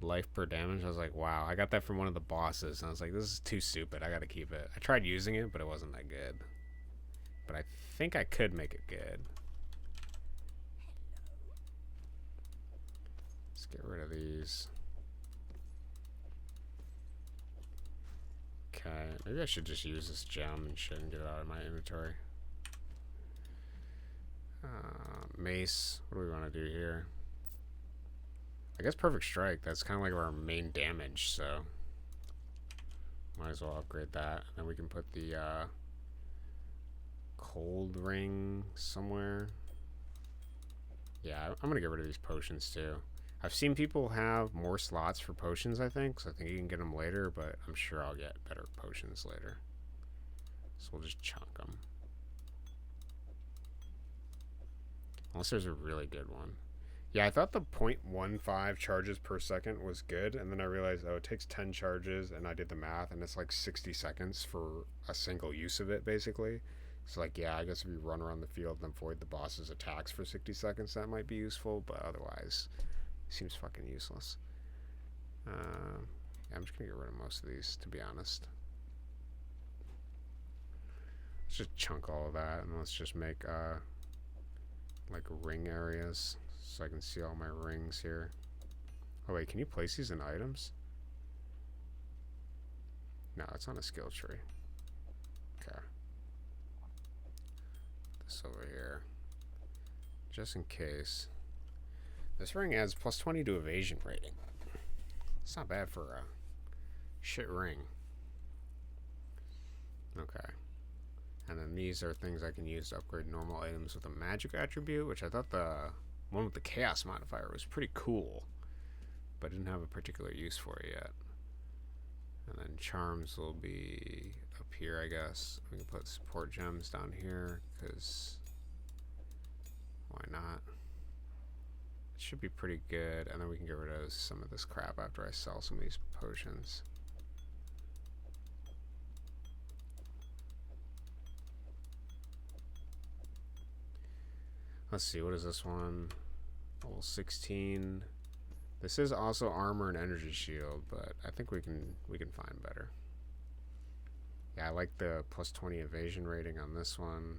life per damage. I was like, wow. I got that from one of the bosses, and I was like, this is too stupid. I gotta keep it. I tried using it, but it wasn't that good. But I think I could make it good. Let's get rid of these. Okay, maybe I should just use this gem and shit and get it out of my inventory. Mace. What do we want to do here? I guess Perfect Strike. That's kind of like our main damage, so might as well upgrade that. And then we can put the Cold Ring somewhere. Yeah, I'm gonna get rid of these potions too. I've seen people have more slots for potions, I think, so I think you can get them later, but I'm sure I'll get better potions later. So we'll just chunk them. Unless there's a really good one. Yeah, I thought the 0.15 charges per second was good, and then I realized, oh, it takes 10 charges, and I did the math, and it's like 60 seconds for a single use of it, basically. So, like, yeah, I guess if you run around the field and avoid the boss's attacks for 60 seconds, that might be useful, but otherwise, it seems fucking useless. Yeah, I'm just gonna get rid of most of these, to be honest. Let's just chunk all of that, and let's just make, like, ring areas, so I can see all my rings here. Oh, wait, can you place these in items? No, it's on a skill tree. Okay. This over here. Just in case. This ring adds plus 20 to evasion rating. It's not bad for a shit ring. Okay. And then these are things I can use to upgrade normal items with a magic attribute, which I thought the one with the chaos modifier was pretty cool, but didn't have a particular use for it yet. And then charms will be up here, I guess. We can put support gems down here, because why not? It should be pretty good, and then we can get rid of some of this crap after I sell some of these potions. Let's see, what is this one? Level 16. This is also armor and energy shield, but I think we can find better. Yeah, I like the plus 20 evasion rating on this one,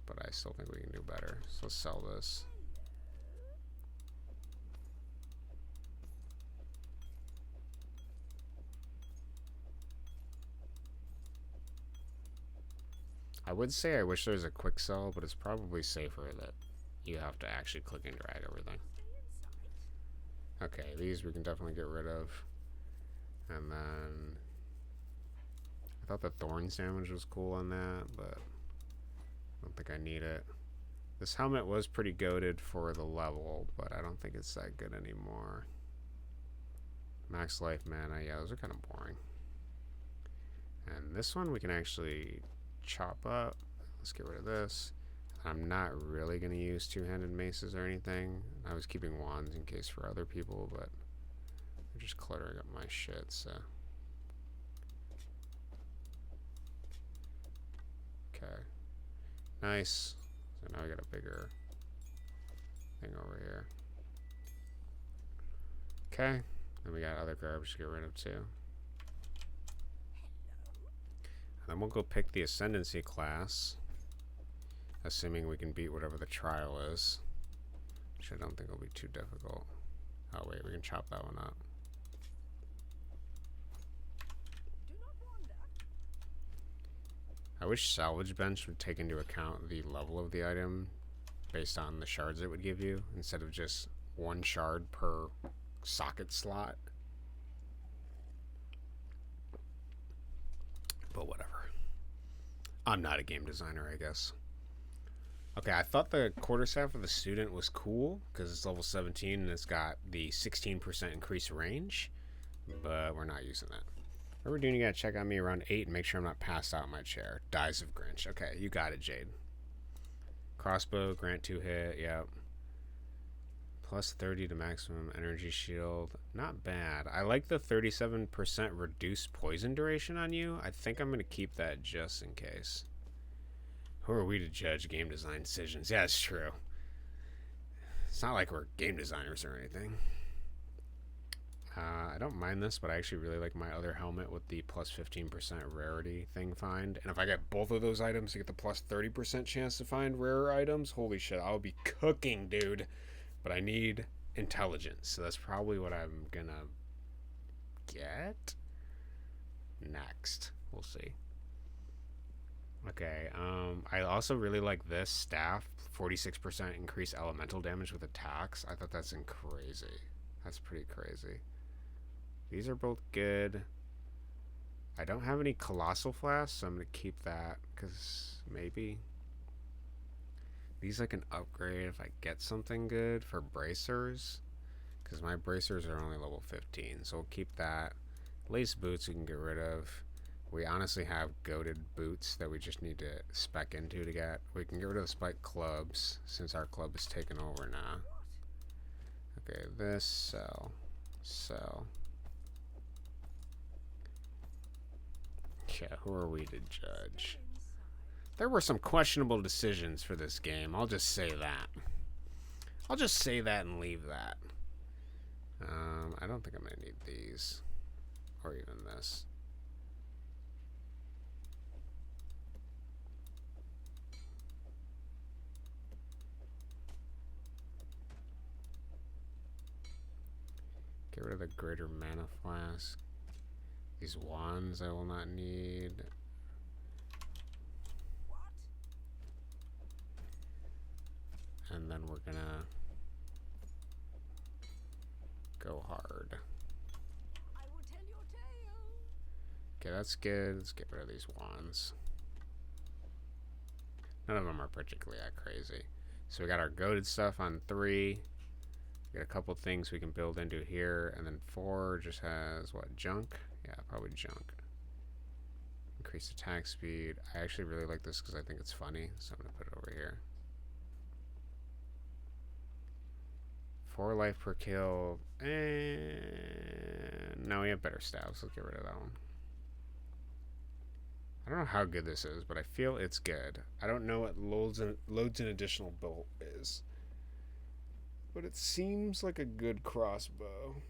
but I still think we can do better. So let's sell this. I would say I wish there was a quick sell, but it's probably safer that you have to actually click and drag everything. Okay, these we can definitely get rid of. And then I thought the thorns damage was cool on that, but I don't think I need it. This helmet was pretty goated for the level, but I don't think it's that good anymore. Max life mana, yeah, those are kind of boring. And this one we can actually chop up. Let's get rid of this. I'm not really going to use two-handed maces or anything. I was keeping wands in case for other people, but I'm just cluttering up my shit, so. Okay. Nice. So now we got a bigger thing over here. Okay. Then we got other garbage to get rid of too. And then we'll go pick the Ascendancy class, assuming we can beat whatever the trial is, which I don't think will be too difficult. Oh wait, we can chop that one up. I wish Salvage Bench would take into account the level of the item based on the shards it would give you, instead of just one shard per socket slot. But whatever. I'm not a game designer, I guess. Okay, I thought the quarterstaff of the student was cool because it's level 17 and it's got the 16% increased range, but we're not using that. What we're doing, you gotta check on me around 8 and make sure I'm not passed out in my chair. Dies of Grinch. Okay, you got it, Jade. Crossbow, grant 2 hit, yep. Plus 30 to maximum energy shield. Not bad. I like the 37% reduced poison duration on you. I think I'm gonna keep that just in case. Who are we to judge game design decisions? Yeah, it's true. It's not like we're game designers or anything. I don't mind this, but I actually really like my other helmet with the plus 15% rarity thing find. And if I get both of those items to get the plus 30% chance to find rarer items, holy shit, I'll be cooking, dude. But I need intelligence, so that's probably what I'm gonna get next. We'll see. Okay, I also really like this staff. 46% increased elemental damage with attacks. I thought that's crazy. That's pretty crazy. These are both good. I don't have any colossal flasks, so I'm going to keep that, because maybe. These I can upgrade if I get something good for bracers, because my bracers are only level 15, so we'll keep that. Lace boots we can get rid of. We honestly have goated boots that we just need to spec into to get. We can get rid of the spike clubs since our club is taken over now. Okay, this, sell. Yeah, who are we to judge? There were some questionable decisions for this game. I'll just say that. I'll just say that and leave that. I don't think I'm going to need these. Or even this. Get rid of the greater mana flask. These wands I will not need. And then we're gonna go hard. Okay, that's good. Let's get rid of these wands. None of them are particularly that crazy. So we got our goated stuff on 3. We got a couple things we can build into here, and then 4 just has what, junk? Yeah, probably junk. Increased attack speed. I actually really like this because I think it's funny, so I'm gonna put it over here. 4 life per kill. And no, we have better stabs. Let's get rid of that one. I don't know how good this is, but I feel it's good. I don't know what loads an additional bolt is, but it seems like a good crossbow.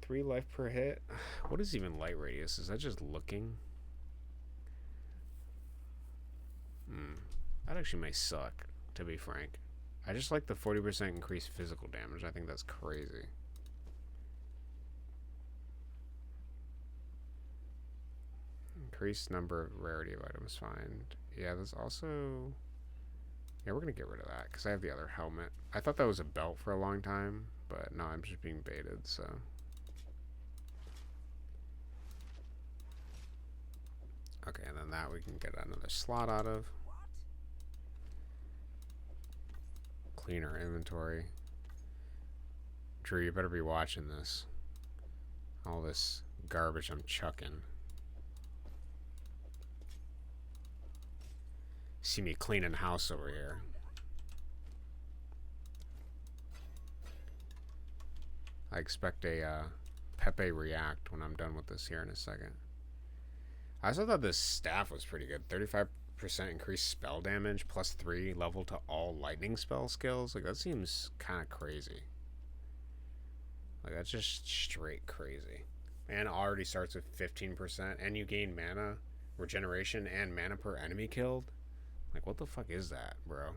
3 life per hit. What is even light radius? Is that just looking? That actually may suck, to be frank. I just like the 40% increased physical damage. I think that's crazy. Increased number of rarity of items find. Yeah, there's also... Yeah, we're going to get rid of that because I have the other helmet. I thought that was a belt for a long time, but no, I'm just being baited, so... Okay, and then that we can get another slot out of. Clean our inventory. Drew, you better be watching this. All this garbage I'm chucking. See me cleaning house over here. I expect a Pepe react when I'm done with this here in a second. I also thought this staff was pretty good. 35% increased spell damage, plus 3 level to all lightning spell skills. Like, that seems kind of crazy. Like, that's just straight crazy. And already starts with 15%, and you gain mana, regeneration, and mana per enemy killed. Like, what the fuck is that, bro?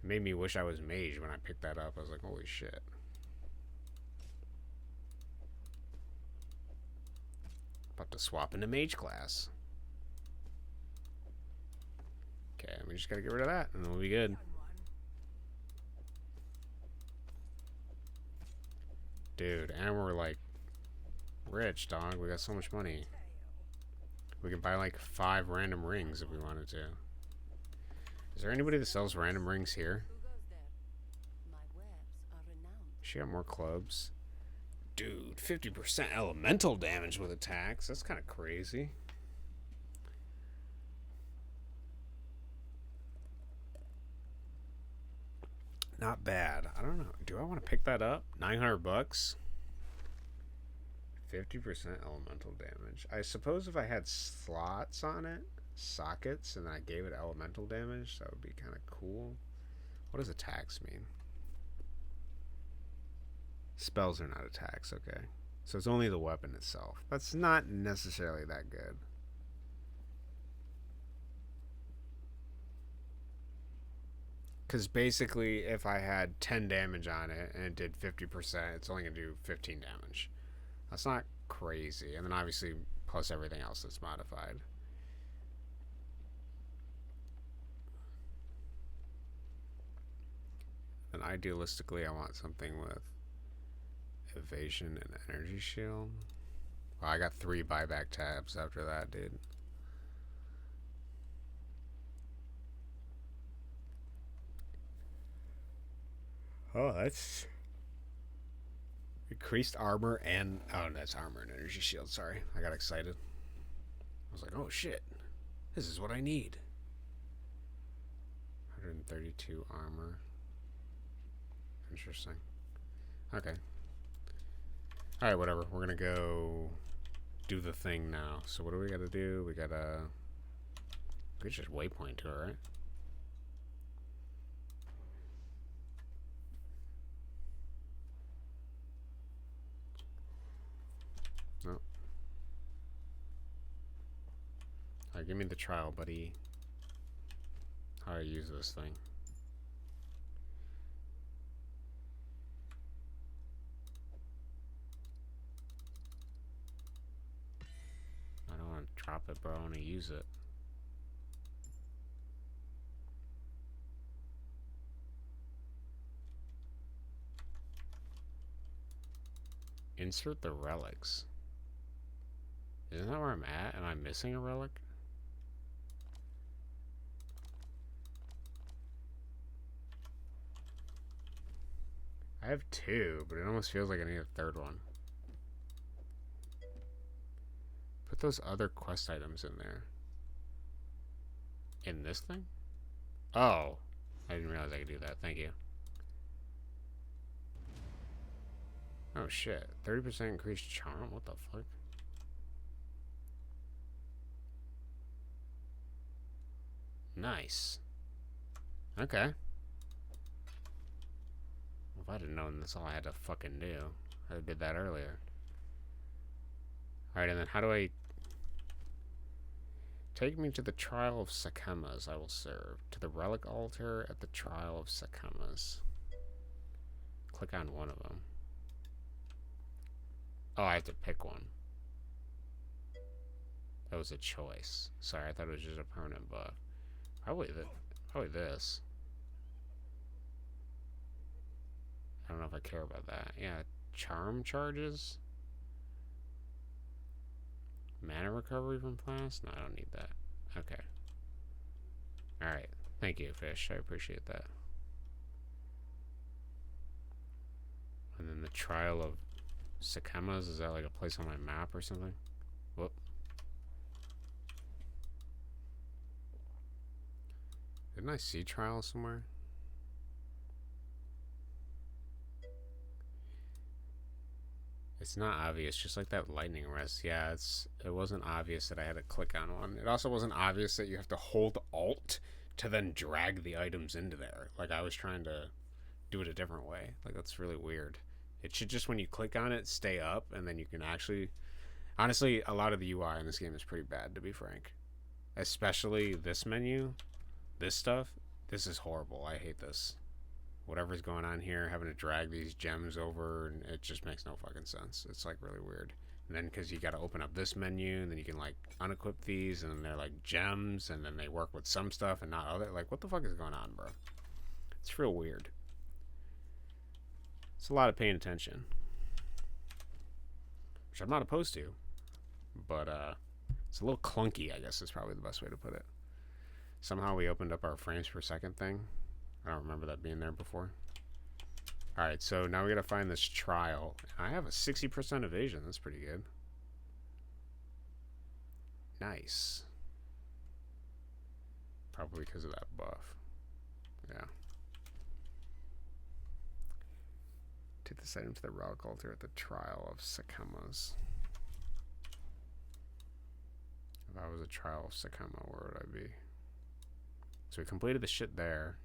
It made me wish I was mage when I picked that up. I was like, holy shit. About to swap into mage class. Okay, we just gotta get rid of that, and then we'll be good. Dude, and we're like rich, dog. We got so much money. We can buy like 5 random rings if we wanted to. Is there anybody that sells random rings here? She got more clubs. Dude, 50% elemental damage with attacks. That's kind of crazy. Not bad. I don't know. Do I want to pick that up? 900 bucks? 50% elemental damage. I suppose if I had slots on it, sockets, and I gave it elemental damage, that would be kind of cool. What does attacks mean? Spells are not attacks, okay. So it's only the weapon itself. That's not necessarily that good. Because basically, if I had 10 damage on it and it did 50%, it's only going to do 15 damage. That's not crazy. And then obviously, plus everything else that's modified. And idealistically, I want something with evasion and energy shield. Well, I got 3 buyback tabs after that, dude. Oh, that's increased armor and that's armor and energy shield. Sorry, I got excited. I was like, oh shit, this is what I need. 132 armor. Interesting. Okay. Alright, whatever. We're gonna go do the thing now. So what do we gotta do? We gotta... We could just waypoint to it, right? No. Alright, give me the trial, buddy. How do I use this thing? I don't want to drop it, bro. I want to use it. Insert the relics. Isn't that where I'm at? Am I missing a relic? I have 2, but it almost feels like I need a 3rd one. Put those other quest items in there. In this thing? Oh. I didn't realize I could do that. Thank you. Oh shit. 30% increased charm? What the fuck? Nice. Okay. If I didn't know that's all I had to fucking do, I did that earlier. Alright, and then how do I... Take me to the trial of Sakamas I will serve. To the relic altar at the trial of Sakamas. Click on one of them. Oh, I have to pick one. That was a choice. Sorry, I thought it was just a permanent buff. Probably this. I don't know if I care about that. Yeah, charm charges? Mana recovery from blast? No, I don't need that. Okay. Alright. Thank you, fish. I appreciate that. And then the trial of Sakamas, is that like a place on my map or something? Whoop. Didn't I see trial somewhere? It's not obvious, just like that lightning rest. Yeah, it wasn't obvious that I had to click on one. It also wasn't obvious that you have to hold Alt to then drag the items into there. Like, I was trying to do it a different way. Like, that's really weird. It should just, when you click on it, stay up, and then you can actually... Honestly, a lot of the UI in this game is pretty bad, to be frank. Especially this menu. This stuff. This is horrible. I hate this. Whatever's going on here, having to drag these gems over, and it just makes no fucking sense. It's like really weird. And then because you got to open up this menu, and then you can like unequip these, and then they're like gems, and then they work with some stuff and not other. Like, what the fuck is going on, bro? It's real weird. It's a lot of paying attention, which I'm not opposed to, but It's a little clunky, I guess is probably the best way to put it. Somehow we opened up our frames per second thing. I don't remember that being there before. Alright, so now we gotta find this trial. I have a 60% evasion. That's pretty good. Nice. Probably because of that buff. Yeah. Take this item to the relic altar at the trial of Sakama's. If I was a trial of Sakama, where would I be? So we completed the shit there.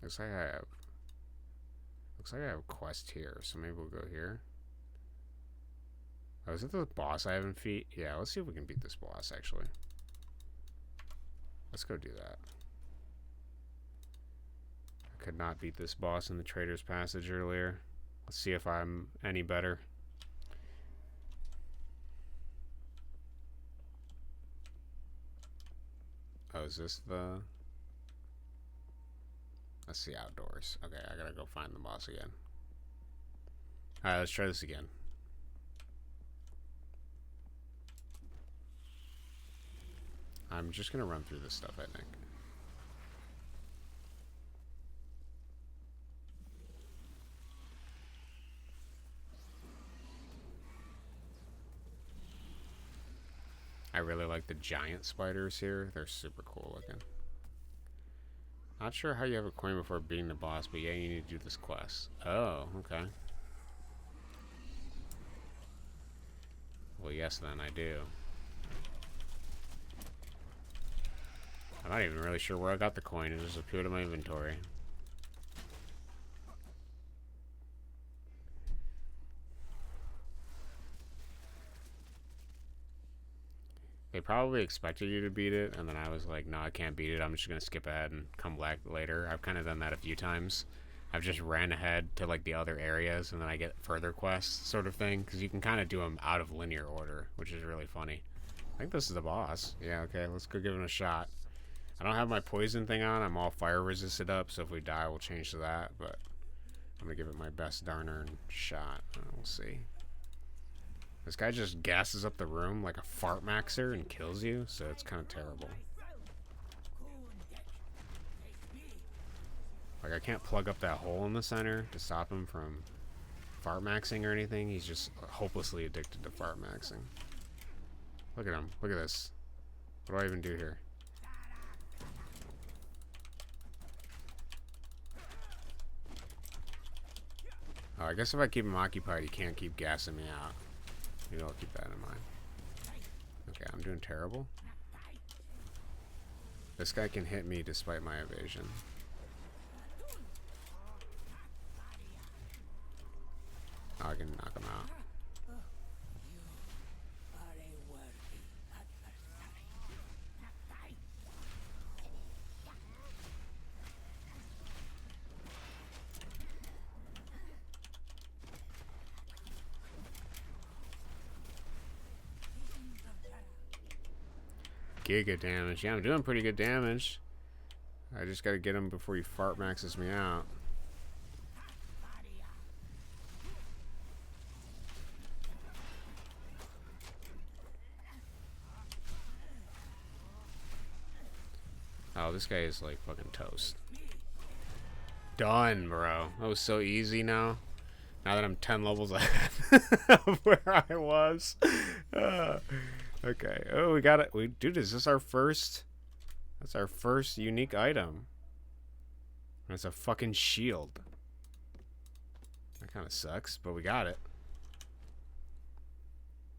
Looks like I have a quest here, so maybe we'll go here. Oh, is it the boss I haven't beat? Yeah, let's see if we can beat this boss, actually. Let's go do that. I could not beat this boss in the Trader's Passage earlier. Let's see if I'm any better. Oh, is this the... Let's see, outdoors. Okay, I gotta go find the boss again. Alright, let's try this again. I'm just gonna run through this stuff, I think. I really like the giant spiders here. They're super cool looking. Not sure how you have a coin before beating the boss, but yeah, you need to do this quest. Oh, okay. Well, yes, then I do. I'm not even really sure where I got the coin. It just appeared in my inventory. They probably expected you to beat it, and then I was like, no, I can't beat it. I'm just going to skip ahead and come back later. I've kind of done that a few times. I've just ran ahead to like the other areas, and then I get further quests sort of thing, because you can kind of do them out of linear order, which is really funny. I think this is the boss. Yeah, okay, let's go give him a shot. I don't have my poison thing on. I'm all fire resisted up, so if we die, we'll change to that, but I'm going to give it my best darn shot. We'll see. This guy just gasses up the room like a fart maxer and kills you, so it's kind of terrible. Like, I can't plug up that hole in the center to stop him from fart maxing or anything. He's just hopelessly addicted to fart maxing. Look at him. Look at this. What do I even do here? Oh, I guess if I keep him occupied, he can't keep gassing me out. Maybe I'll keep that in mind. Okay, I'm doing terrible. This guy can hit me despite my evasion. Oh, I can knock him out. Giga damage. Yeah, I'm doing pretty good damage. I just gotta get him before he fart maxes me out. Oh, this guy is like fucking toast. Done, bro. That was so easy now. Now that I'm 10 levels ahead of where I was. Okay. Oh, we got it. Dude, is this our first? That's our first unique item. It's a fucking shield. That kind of sucks, but we got it.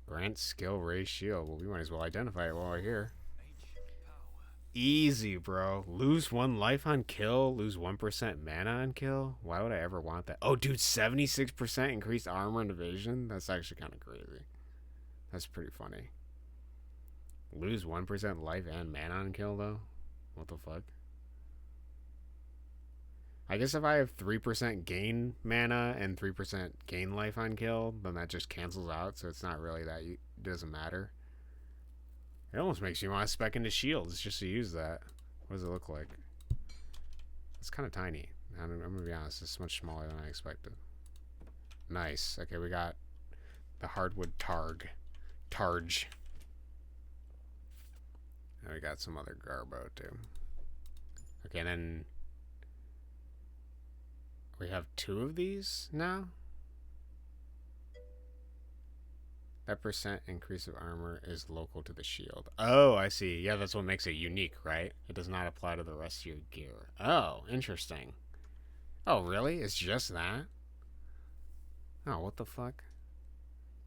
Grant skill raise shield. Well, we might as well identify it while we're here. Easy, bro. Lose 1 life on kill. Lose 1% mana on kill. Why would I ever want that? Oh, dude, 76% increased armor and evasion? That's actually kind of crazy. That's pretty funny. Lose 1% life and mana on kill, though? What the fuck? I guess if I have 3% gain mana and 3% gain life on kill, then that just cancels out, so it's not really that... It doesn't matter. It almost makes you want to spec into shields just to use that. What does it look like? It's kind of tiny. I'm going to be honest, it's much smaller than I expected. Nice. Okay, we got The hardwood targe. And we got some other garbo too. Okay, and then we have 2 of these now. That percent increase of armor is local to the shield. Oh, I see. Yeah, that's what makes it unique, right? It does not apply to the rest of your gear. Oh, interesting. Oh, really? It's just that? Oh, what the fuck?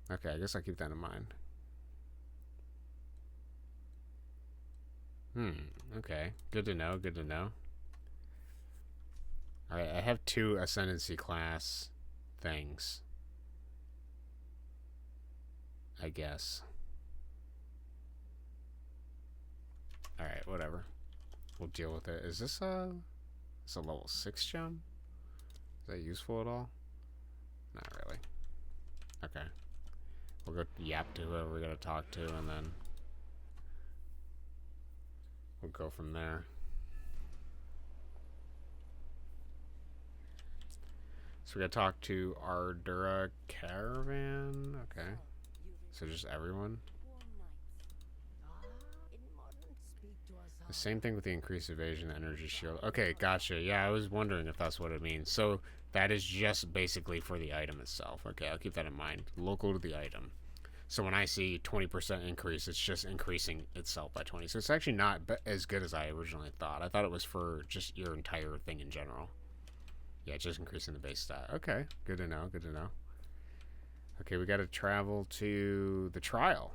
Okay, I guess I'll keep that in mind. Okay. Good to know, good to know. Alright, I have 2 Ascendancy class things. I guess. Alright, whatever. We'll deal with it. Is this a level 6 gem? Is that useful at all? Not really. Okay. We'll go yap to whoever we gotta talk to, and then we'll go from there. So we gotta talk to Ardura Caravan. Okay. So just everyone. The same thing with the increased evasion, energy shield. Okay, gotcha. Yeah, I was wondering if that's what it means. So that is just basically for the item itself. Okay, I'll keep that in mind. Local to the item. So when I see 20% increase, it's just increasing itself by 20. So it's actually not as good as I originally thought. I thought it was for just your entire thing in general. Yeah, just increasing the base stat. Okay, good to know, good to know. Okay, we got to travel to the trial.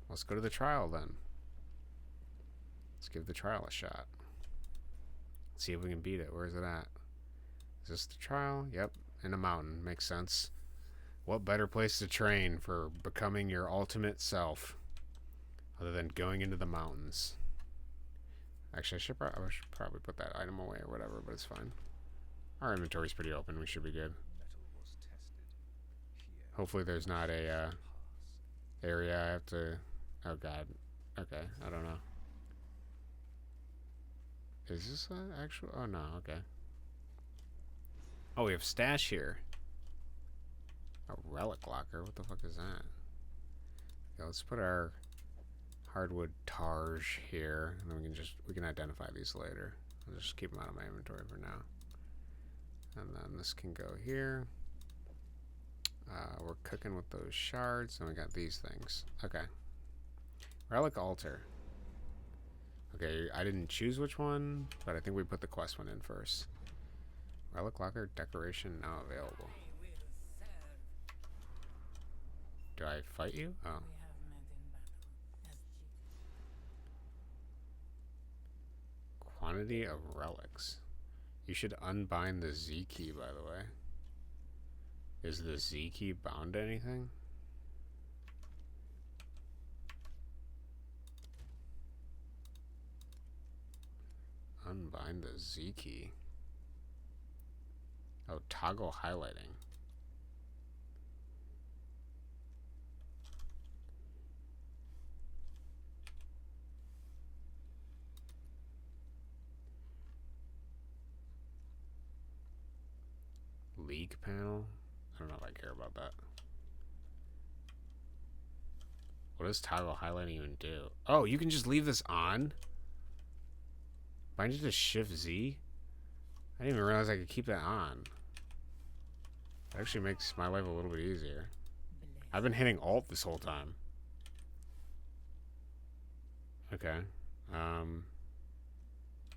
Let's go to the trial then. Let's give the trial a shot. See if we can beat it. Where is it at? Is this the trial? Yep, in a mountain. Makes sense. What better place to train for becoming your ultimate self other than going into the mountains? Actually, I should probably put that item away or whatever, but it's fine. Our inventory's pretty open. We should be good. Hopefully there's not a area I have to... Oh, God. Okay, I don't know. Is this an actual... Oh, no, okay. Oh, we have stash here. A relic locker? What the fuck is that? Okay, let's put our hardwood targe here, and then we can identify these later. I'll just keep them out of my inventory for now. And then this can go here. We're cooking with those shards, and we got these things. Okay. Relic altar. Okay, I didn't choose which one, but I think we put the quest one in first. Relic locker decoration now available. Do I fight you? Oh. Quantity of relics. You should unbind the Z key, by the way. Is the Z key bound to anything? Unbind the Z key. Oh, toggle highlighting. League panel? I don't know if I care about that. What does toggle highlighting even do? Oh, you can just leave this on? Bind it to Shift Z? I didn't even realize I could keep that on. It actually makes my life a little bit easier. I've been hitting Alt this whole time. Okay.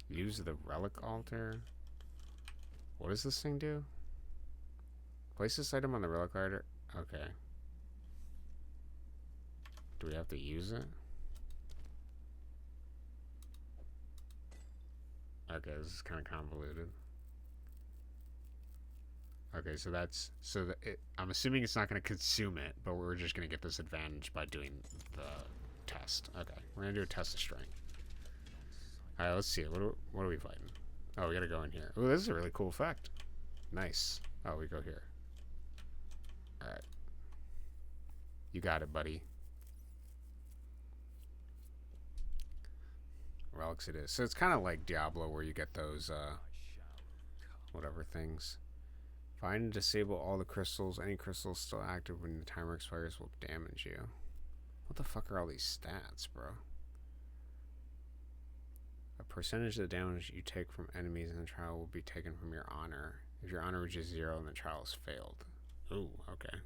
Use the relic altar. What does this thing do? Place this item on the relic altar. Okay. Do we have to use it? Okay, this is kind of convoluted. Okay, so that's I'm assuming it's not going to consume it, but we're just going to get this advantage by doing the test. Okay, we're going to do a test of strength. All right, let's see. What are we fighting? Oh, we got to go in here. Oh, this is a really cool effect. Nice. Oh, we go here. All right. You got it, buddy. Relics it is. So it's kind of like Diablo where you get those whatever things. Find and disable all the crystals. Any crystals still active when the timer expires will damage you. What the fuck are all these stats, bro? A percentage of the damage you take from enemies in the trial will be taken from your honor. If your honor reaches 0, then the trial has failed. Ooh, okay.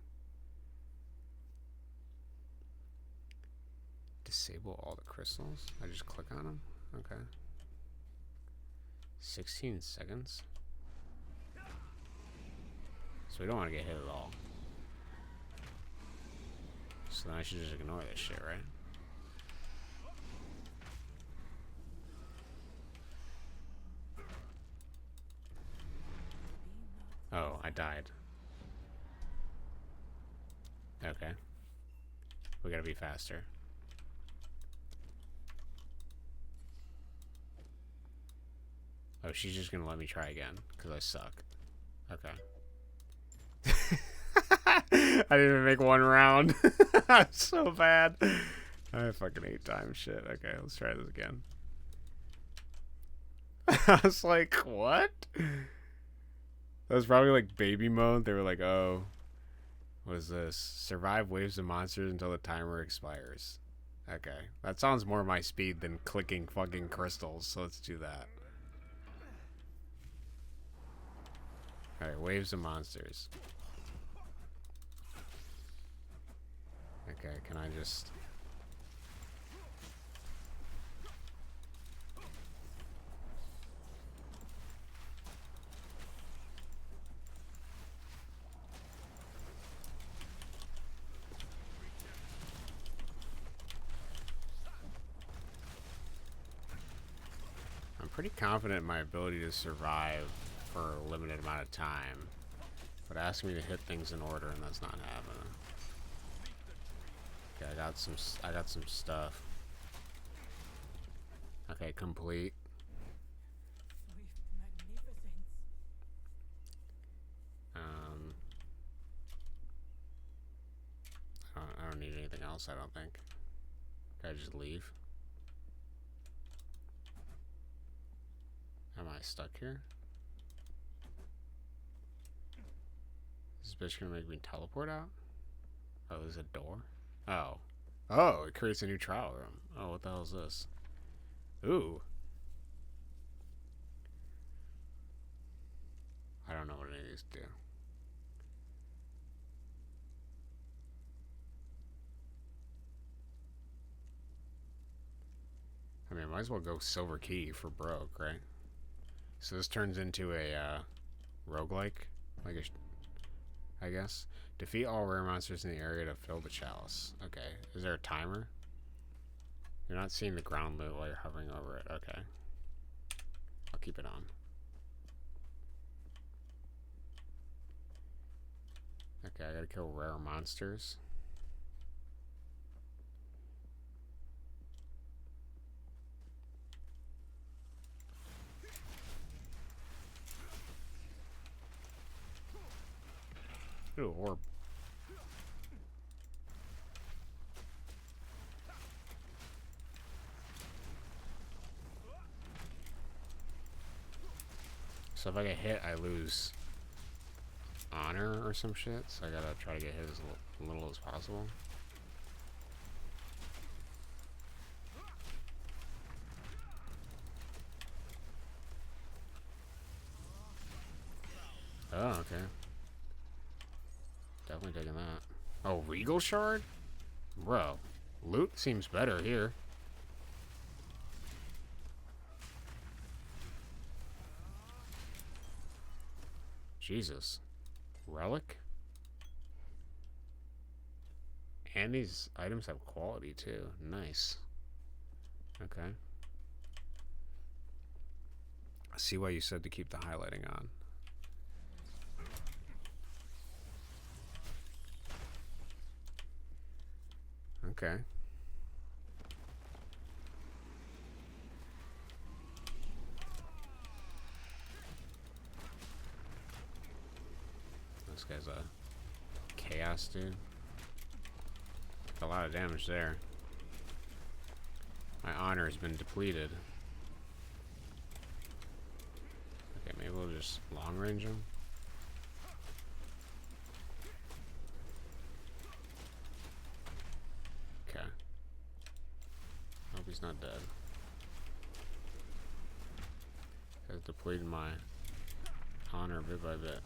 Disable all the crystals? I just click on them? Okay. 16 seconds? So we don't want to get hit at all. So then I should just ignore this shit, right? Oh, I died. Okay. We gotta be faster. Oh, she's just gonna let me try again, because I suck. Okay. I didn't even make one round. I'm so bad. I fucking hate time shit. Okay, let's try this again. I was like, what? That was probably like baby mode. They were like, oh, what is this? Survive waves of monsters until the timer expires. Okay, that sounds more my speed than clicking fucking crystals, so let's do that. Alright, waves of monsters. Okay, can I just... I'm pretty confident in my ability to survive for a limited amount of time, but asking me to hit things in order, and that's not happening. Okay, I got some stuff. Okay, complete. I don't need anything else, I don't think. Can I just leave? Am I stuck here? Is this bitch gonna make me teleport out? Oh, there's a door? Oh. Oh, it creates a new trial room. Oh, what the hell is this? Ooh. I don't know what any of these do. I mean, I might as well go silver key for broke, right? So this turns into a roguelike, I guess. Defeat all rare monsters in the area to fill the chalice. Okay, is there a timer? You're not seeing the ground loot while you're hovering over it. Okay, I'll keep it on. Okay, I gotta kill rare monsters. Ooh, orb. So if I get hit, I lose honor or some shit. So I gotta try to get hit as little as possible. Oh, okay. Definitely taking that. Oh, Regal Shard? Bro, loot seems better here. Jesus. Relic? And these items have quality too. Nice. Okay. I see why you said to keep the highlighting on. Okay. This guy's a chaos dude. A lot of damage there. My honor has been depleted. Okay, maybe we'll just long range him. depleting my honor bit by bit.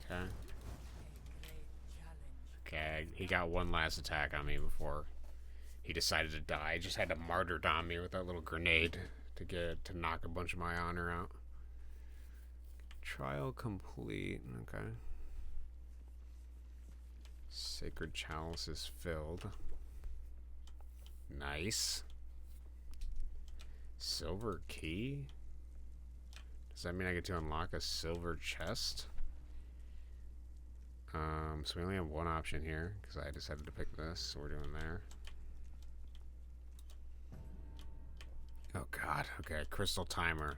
Okay. Okay, he got one last attack on me before he decided to die. He just had to martyrdom me with that little grenade to knock a bunch of my honor out. Trial complete. Okay. Sacred chalice is filled. Nice. Silver key? Does that mean I get to unlock a silver chest? So we only have one option here because I decided to pick this, so we're doing there. Oh god, okay, crystal timer.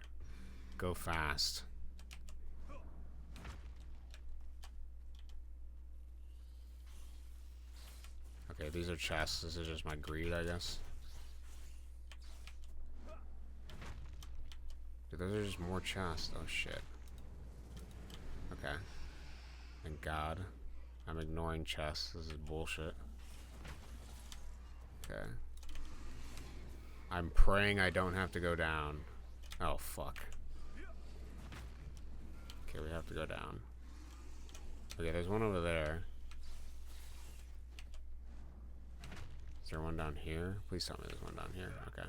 Go fast. Okay, these are chests. This is just my greed, I guess. Dude, those are just more chests. Oh shit. Okay. Thank God. I'm ignoring chests. This is bullshit. Okay. I'm praying I don't have to go down. Oh, fuck. Okay, we have to go down. Okay, there's one over there. Is there one down here? Please tell me there's one down here. Okay.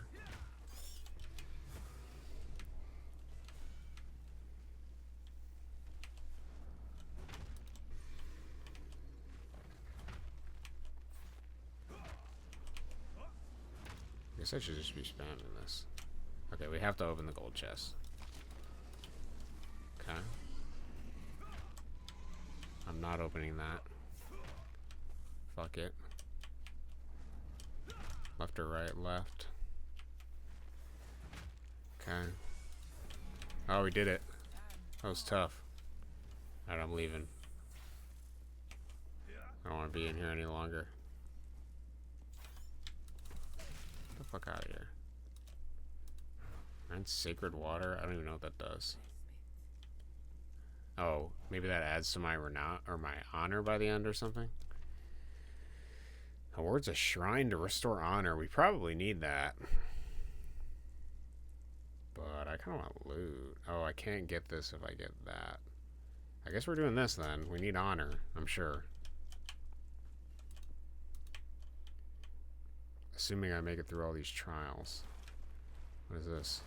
I guess I should just be spamming this. Okay, we have to open the gold chest. Okay. I'm not opening that. Fuck it. Left or right? Left. Okay. Oh, we did it. That was tough. Alright, I'm leaving. I don't want to be in here any longer. Get the fuck out of here. And sacred water? I don't even know what that does. Oh, maybe that adds to my renown or my honor by the end or something? Awards a shrine to restore honor. We probably need that. But I kind of want loot. Oh, I can't get this if I get that. I guess we're doing this then. We need honor, I'm sure. Assuming I make it through all these trials. What is this?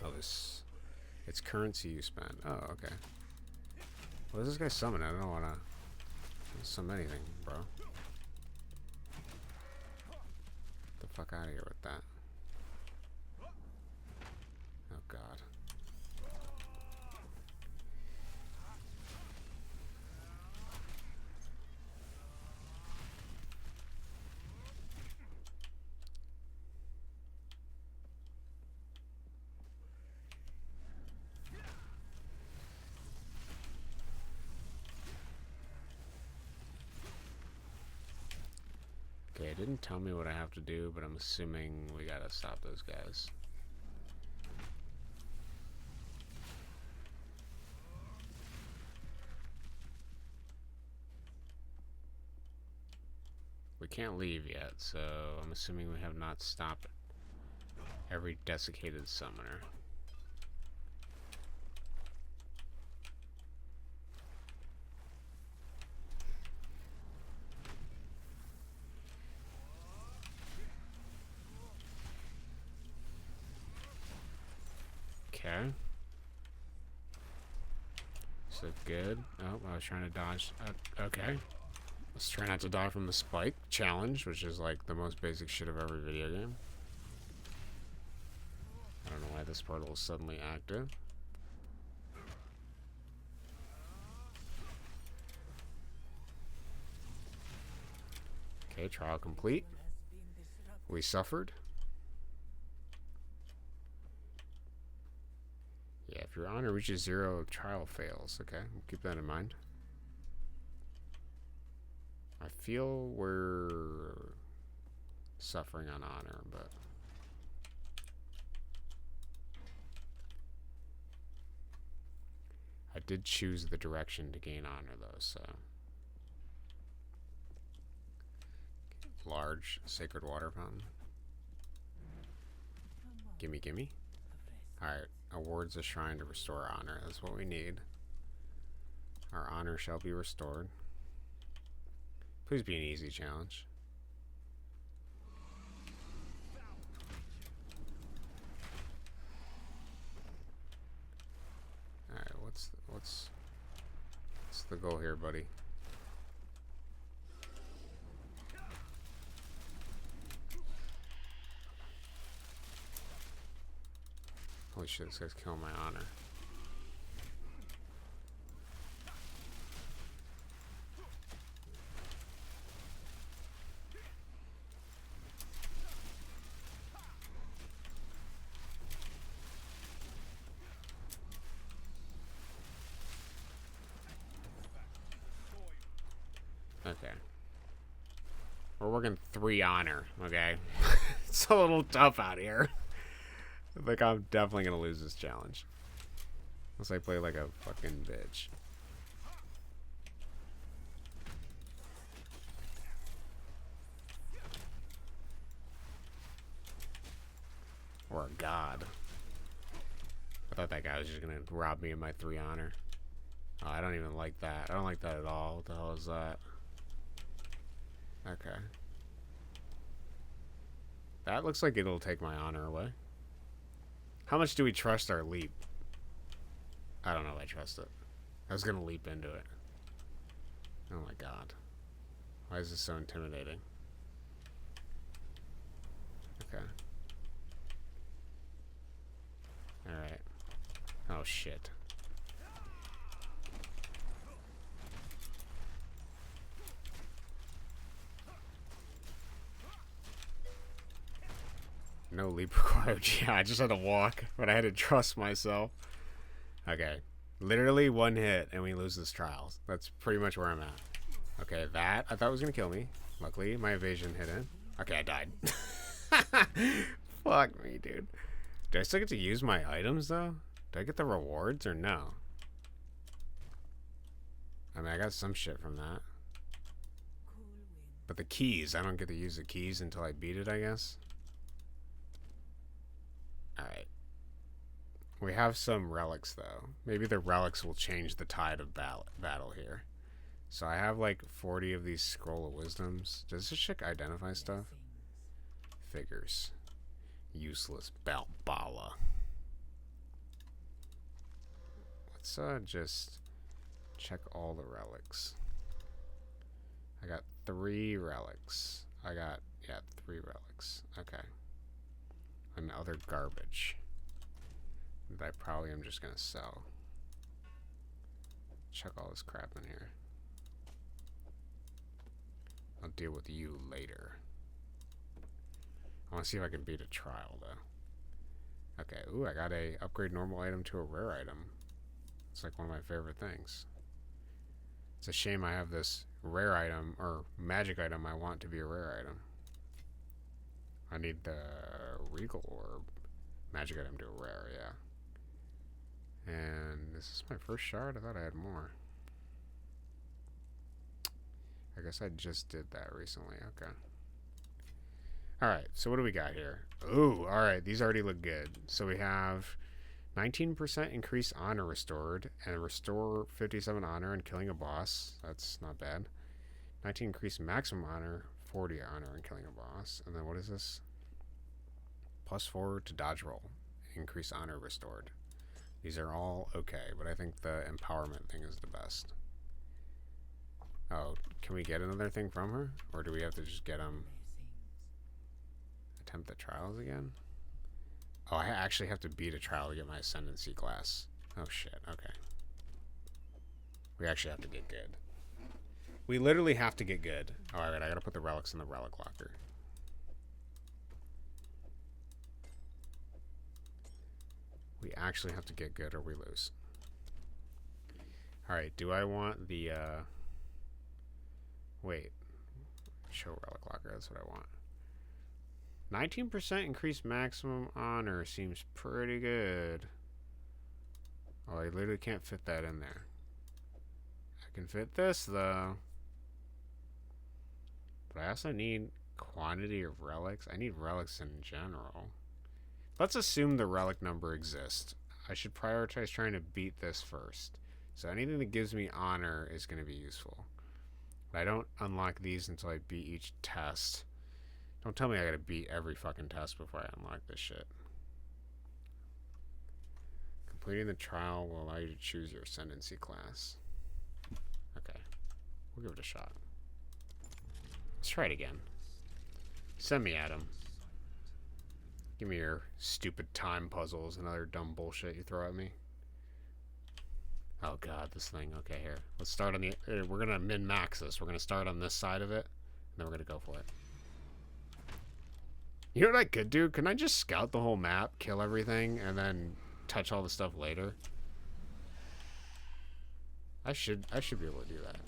Oh, this... It's currency you spend. Oh, okay. What does this guy summon? I don't want to summon anything, bro. Get the fuck out of here with that. Oh, God. Okay, it didn't tell me what I have to do, but I'm assuming we gotta stop those guys. We can't leave yet, so I'm assuming we have not stopped every desiccated summoner. Okay. So good. Oh, I was trying to dodge. Okay. Let's try not to die from the spike challenge, which is like the most basic shit of every video game. I don't know why this portal is suddenly active. Okay, trial complete. We suffered. Yeah, if your honor reaches 0, trial fails. Okay, we'll keep that in mind. I feel we're suffering on honor, but... I did choose the direction to gain honor, though, so... large sacred water fountain. Gimme, gimme. Alright, awards a shrine to restore honor. That's what we need. Our honor shall be restored. Please be an easy challenge. Alright, what's the goal here, buddy? Holy shit, this guy's killing my honor. Okay. We're working 3 honor, okay? It's a little tough out here. I think I'm definitely gonna lose this challenge. Unless I play like a fucking bitch. Or a god. I thought that guy was just gonna rob me of my 3 honor. Oh, I don't even like that. I don't like that at all. What the hell is that? Okay. That looks like it'll take my honor away. How much do we trust our leap? I don't know if I trust it. I was gonna leap into it. Oh my god. Why is this so intimidating? Okay. Alright. Oh shit. No leap required. Yeah, I just had to walk, but I had to trust myself. Okay. Literally 1 hit and we lose this trial. That's pretty much where I'm at. Okay, that I thought was gonna kill me. Luckily, my evasion hit in. Okay, I died. Fuck me, dude. Do I still get to use my items, though? Do I get the rewards or no? I mean, I got some shit from that. But the keys, I don't get to use the keys until I beat it, I guess. Alright. We have some relics, though. Maybe the relics will change the tide of battle here. So I have like 40 of these Scroll of Wisdoms. Does this chick identify stuff? Figures. Useless Balbala. Let's just check all the relics. I got 3 relics. I got, yeah, 3 relics. Okay. And other garbage that I probably am just gonna sell. Check all this crap in here. I'll deal with you later. I want to see if I can beat a trial, though. Okay, ooh, I got a upgrade normal item to a rare item. It's like one of my favorite things. It's a shame I have this rare item, or magic item I want to be a rare item. I need the regal or magic item to a rare, yeah. And this is my first shard? I thought I had more. I guess I just did that recently. Okay. Alright, so what do we got here? Ooh, alright, these already look good. So we have 19% increased honor restored, and restore 57 honor and killing a boss. That's not bad. 19 increased maximum honor, 40 honor and killing a boss. And then what is this? +4 to dodge roll. Increased honor restored. These are all okay, but I think the empowerment thing is the best. Oh, can we get another thing from her? Or do we have to just get them? Attempt the trials again? Oh, I actually have to beat a trial to get my ascendancy class. Oh shit, okay. We actually have to get good. We literally have to get good. Oh, alright, I gotta put the relics in the relic locker. We actually have to get good or we lose. Alright, do I want the, wait. Show relic locker, that's what I want. 19% increased maximum honor seems pretty good. Oh, I literally can't fit that in there. I can fit this, though. But I also need Quantity of relics? I need relics in general. Let's assume the relic number exists. I should prioritize trying to beat this first. So anything that gives me honor is going to be useful. But I don't unlock these until I beat each test. Don't tell me I gotta beat every fucking test before I unlock this shit. Completing the trial will allow you to choose your ascendancy class. Okay. We'll give it a shot. Let's try it again. Send me at him. Give me your stupid time puzzles and other dumb bullshit you throw at me. Oh god, this thing. Okay, here. Let's start on the... we're gonna min-max this. We're gonna start on this side of it, and then we're gonna go for it. You know what I could do? Can I just scout the whole map, kill everything, and then touch all the stuff later? I should be able to do that.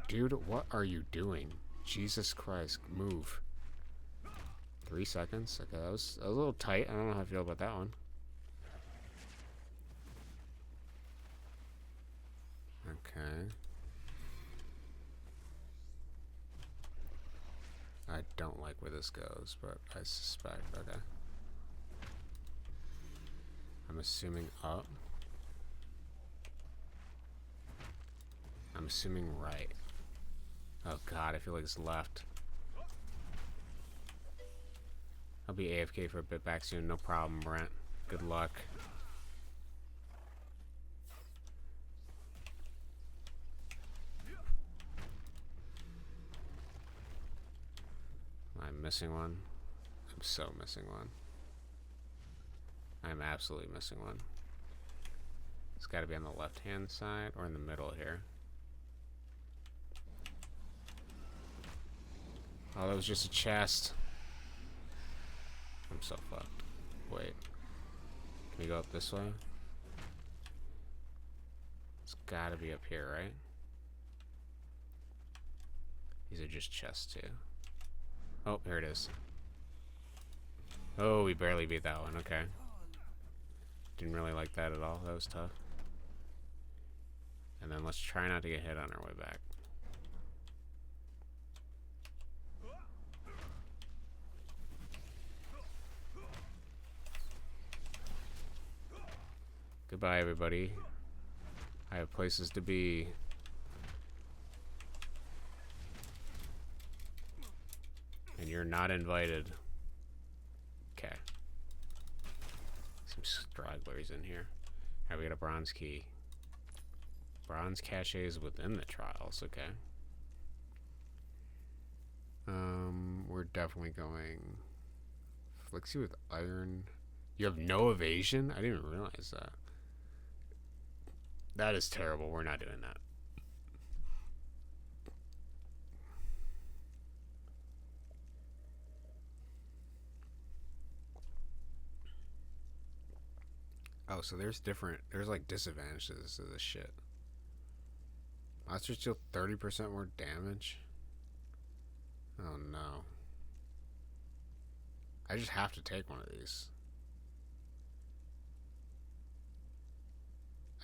Dude, what are you doing? Jesus Christ, move. 3 seconds? Okay, that was a little tight. I don't know how I feel about that one. Okay. I don't like where this goes, but I suspect. Okay. I'm assuming up. I'm assuming right. Oh god, I feel like it's left. I'll be AFK for a bit back soon, no problem, Brent. Good luck. I'm missing one. I'm so missing one. I'm absolutely missing one. It's got to be on the left-hand side or in the middle here. Oh, that was just a chest. I'm so fucked. Wait. Can we go up this way? It's got to be up here, right? These are just chests, too. Oh, here it is. Oh, we barely beat that one. Okay. Didn't really like that at all. That was tough. And then let's try not to get hit on our way back. Goodbye, everybody. I have places to be. And you're not invited. Okay. Some stragglers in here. Alright, we got a bronze key. Bronze caches within the trials, okay. We're definitely going Flixie with iron. You have no evasion? I didn't even realize that. That is terrible. We're not doing that. Oh, so there's like disadvantages to this shit. Monsters deal 30% more damage? Oh no. I just have to take one of these.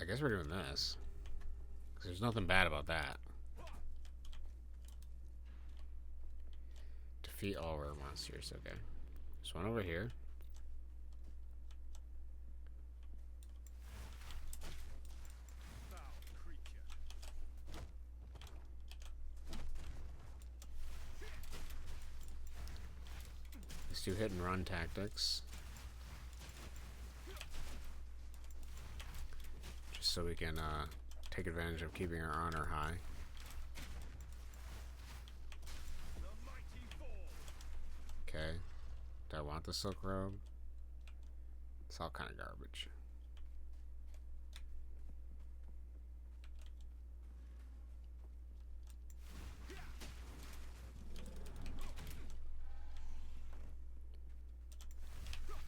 I guess we're doing this. 'Cause there's nothing bad about that. Defeat all rare monsters, okay. There's one over here. Let's do hit and run tactics. Just so we can take advantage of keeping our honor high. Okay. Do I want the silk robe? It's all kind of garbage.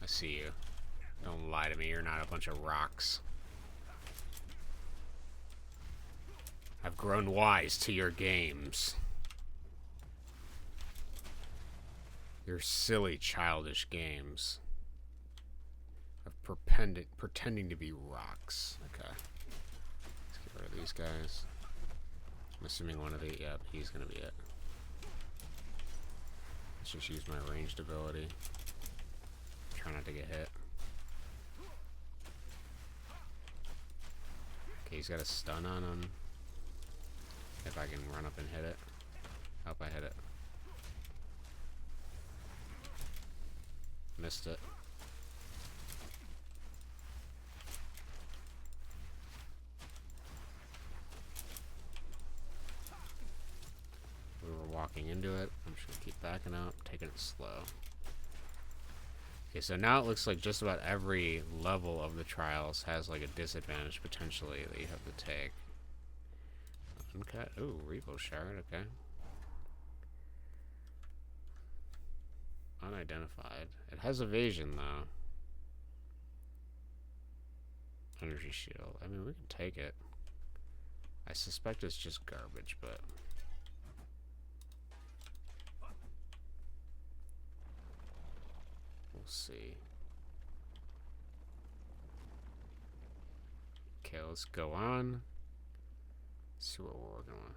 I see you. Don't lie to me, you're not a bunch of rocks. I've grown wise to your games. Your silly, childish games of pretending to be rocks. Okay. Let's get rid of these guys. I'm assuming one of the... Yep, he's gonna be it. Let's just use my ranged ability. Try not to get hit. Okay, he's got a stun on him. If I can run up and hit it. Hope I hit it. Missed it. We were walking into it. I'm just gonna keep backing up, taking it slow. Okay, so now it looks like just about every level of the trials has like a disadvantage potentially that you have to take. Uncut. Ooh, Revo Shard, okay. Unidentified. It has evasion though. Energy shield. I mean, we can take it. I suspect it's just garbage, but we'll see. Okay, let's go on. See what we're working with.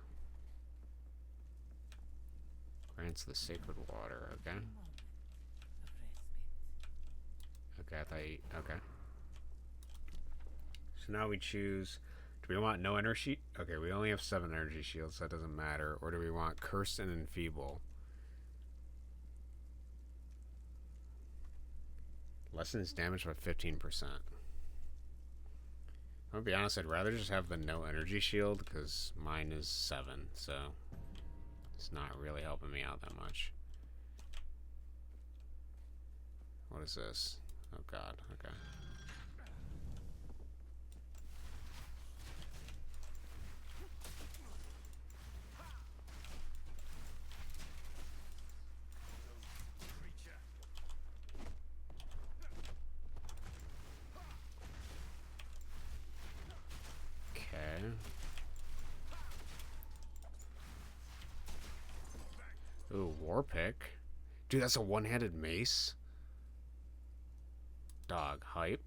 Grants the sacred water, okay. Okay, I thought you, okay. So now we choose, do we want no energy? Okay, we only have 7 energy shields, so that doesn't matter. Or do we want cursed and enfeeble? Lessens damage by 15%. I'm gonna be honest, I'd rather just have the no energy shield because mine is 7, so it's not really helping me out that much. What is this? Oh god, okay. Ooh, war pick. Dude, that's a one-handed mace. Dog, hype.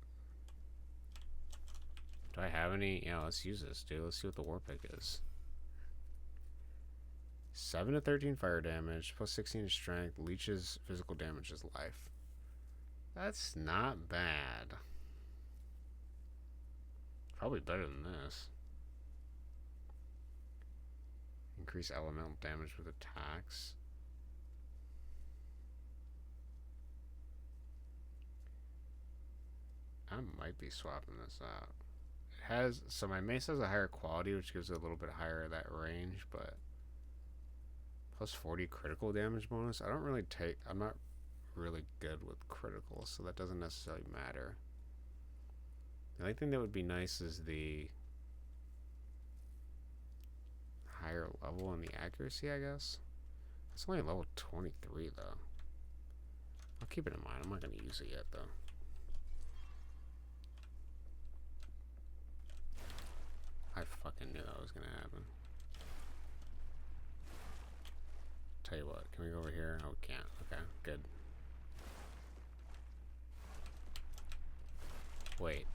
Do I have any? Yeah, let's use this, dude. Let's see what the war pick is. 7 to 13 fire damage, plus 16 strength, leeches physical damage as life. That's not bad. Probably better than this. Increase elemental damage with attacks. I might be swapping this out. It has, so my mace has a higher quality, which gives it a little bit higher that range, but plus 40 critical damage bonus. I don't really take, I'm not really good with critical, so that doesn't necessarily matter. The only thing that would be nice is the higher level in the accuracy, I guess. It's only level 23 though. I'll keep it in mind. I'm not going to use it yet though. I fucking knew that was going to happen. Tell you what, can we go over here? Oh, we can't. Okay, good. Wait.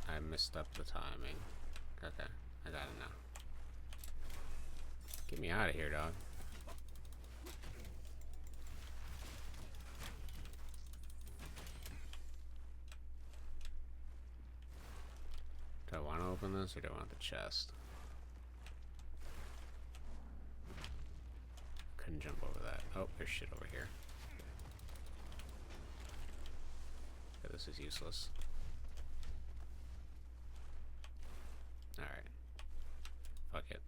I messed up the timing. Okay, I got it now. Get me out of here, dog. Do I want to open this or do I want the chest? Couldn't jump over that. Oh, there's shit over here. Okay, this is useless. Alright. Fuck it.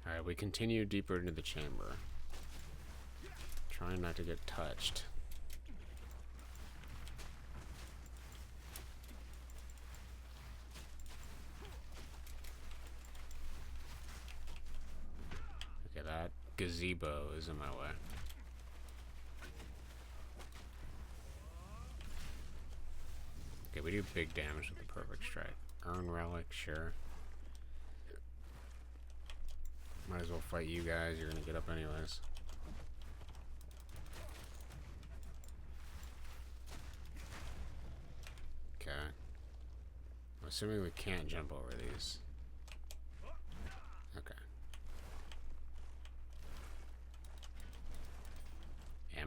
Alright, we continue deeper into the chamber. Trying not to get touched. Okay, that gazebo is in my way. Okay, we do big damage with the perfect strike. Earn relic, sure. Might as well fight you guys. You're gonna get up anyways. Okay. I'm assuming we can't jump over these. Okay.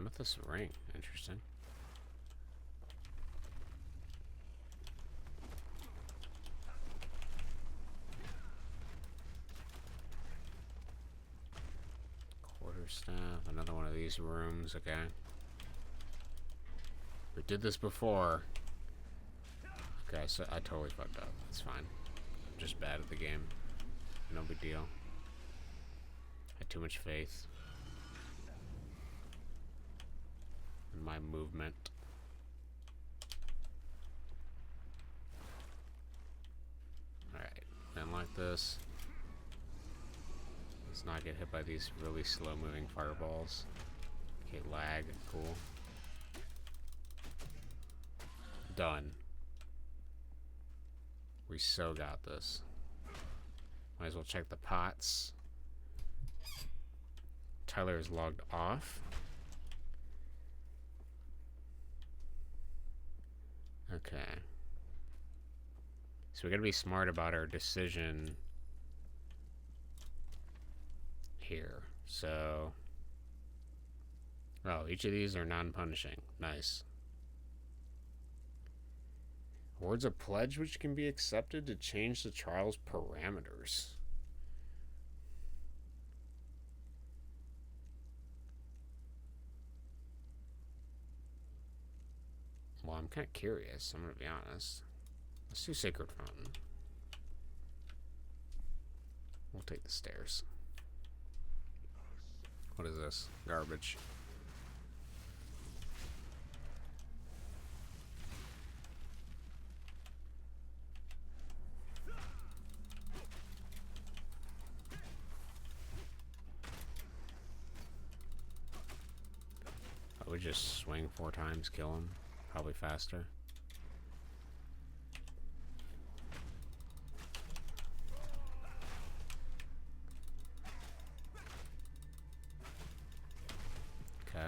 Amethyst ring. Interesting. Quarterstaff. Another one of these rooms. Okay. We did this before. Okay, so I totally fucked up. It's fine. I'm just bad at the game. No big deal. Had too much faith in my movement. Alright, then like this. Let's not get hit by these really slow moving fireballs. Okay, lag, cool. Done. We so got this. Might as well check the pots. Tyler is logged off. Okay. So we gotta be smart about our decision here. So, oh, each of these are non-punishing. Nice. Awards a pledge which can be accepted to change the trial's parameters. Well, I'm kind of curious, I'm gonna be honest. Let's do Sacred Fountain. We'll take the stairs. What is this? Garbage. I would just swing 4 times, kill him. Probably faster. Okay.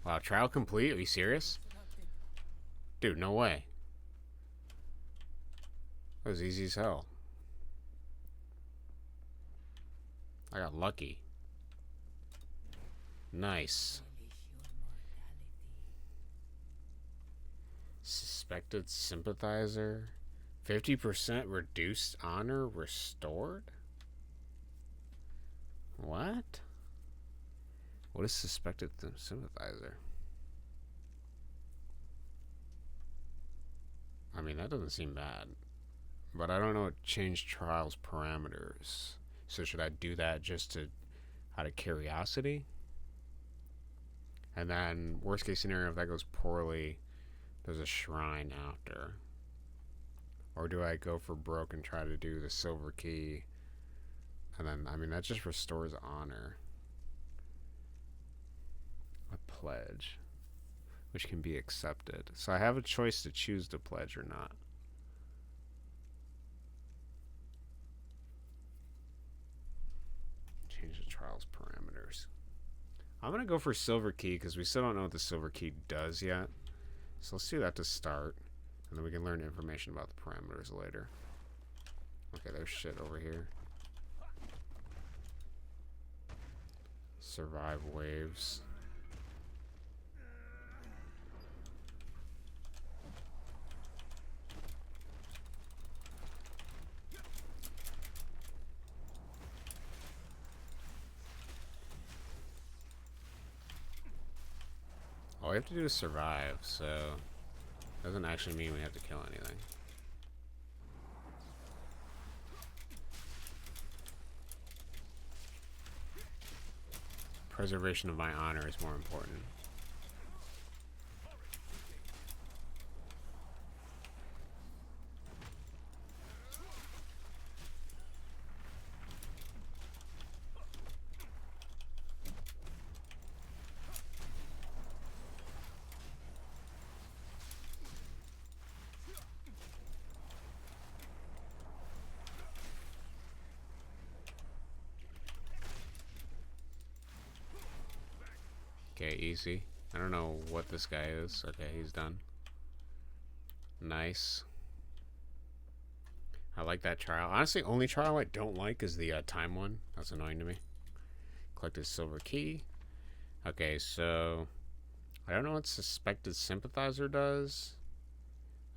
Wow, trial complete? Are you serious? Dude, no way. That was easy as hell. I got lucky. Nice. Suspected sympathizer. 50% reduced honor restored? What? What is suspected sympathizer? I mean, that doesn't seem bad. But I don't know what change trials parameters. So should I do that just to out of curiosity? And then worst case scenario, if that goes poorly, there's a shrine after. Or do I go for broke and try to do the silver key? And then, I mean, that just restores honor. A pledge, which can be accepted. So I have a choice to choose to pledge or not. Change the trials parameters. I'm going to go for silver key because we still don't know what the silver key does yet. So let's do that to start. And then we can learn information about the parameters later. Okay, there's shit over here. Survive waves. All we have to do is survive, so doesn't actually mean we have to kill anything. Preservation of my honor is more important. Okay, easy. I don't know what this guy is. Okay, he's done. Nice. I like that trial. Honestly, only trial I don't like is the time one. That's annoying to me. Collect his silver key. Okay, so I don't know what suspected sympathizer does.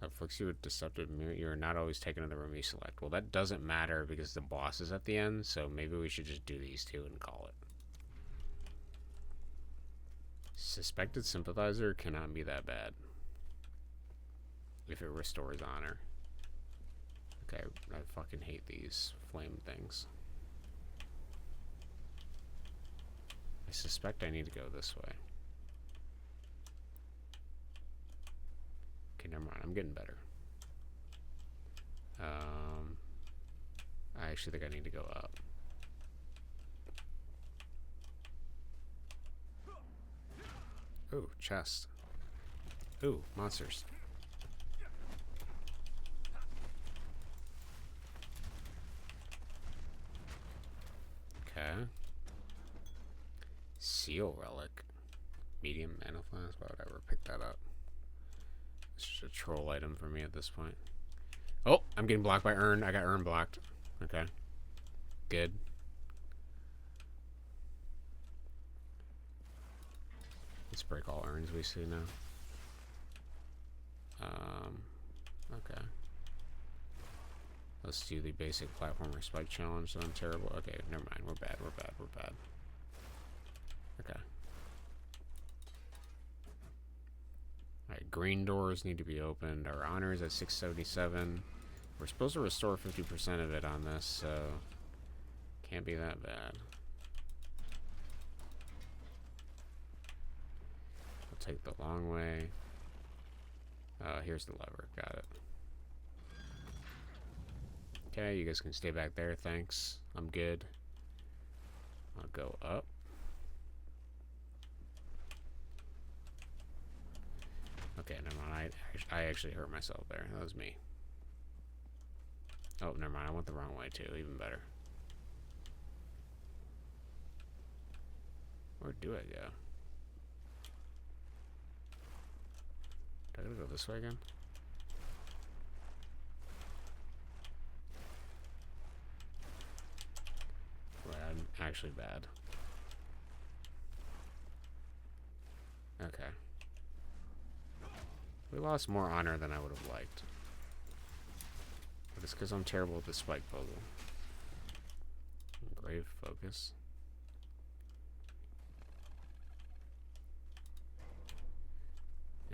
Afflicts you with deceptive mirror. You are not always taken to the room you select. Well, that doesn't matter because the boss is at the end, so maybe we should just do these two and call it. Suspected sympathizer cannot be that bad. If it restores honor. Okay, I fucking hate these flame things. I suspect I need to go this way. Okay, never mind. I'm getting better. I actually think I need to go up. Ooh, chest. Ooh, monsters. Okay. Seal relic. Medium mana flask. Why would I ever pick that up? It's just a troll item for me at this point. Oh, I'm getting blocked by Urn. I got Urn blocked. Okay. Good. Let's break all Urns we see now. Okay. Let's do the basic platformer spike challenge that I'm terrible. Okay, never mind. We're bad. We're bad. We're bad. Okay. Alright, green doors need to be opened. Our honor is at 677. We're supposed to restore 50% of it on this, so can't be that bad. I'll take the long way. Here's the lever. Got it. Okay, you guys can stay back there. Thanks. I'm good. I'll go up. Okay, never mind. I actually hurt myself there. That was me. Oh, never mind. I went the wrong way, too. Even better. Where do I go? Do I gotta go this way again? Right, I'm actually bad. Okay. We lost more honor than I would have liked. But it's because I'm terrible with the spike puzzle. Grave focus.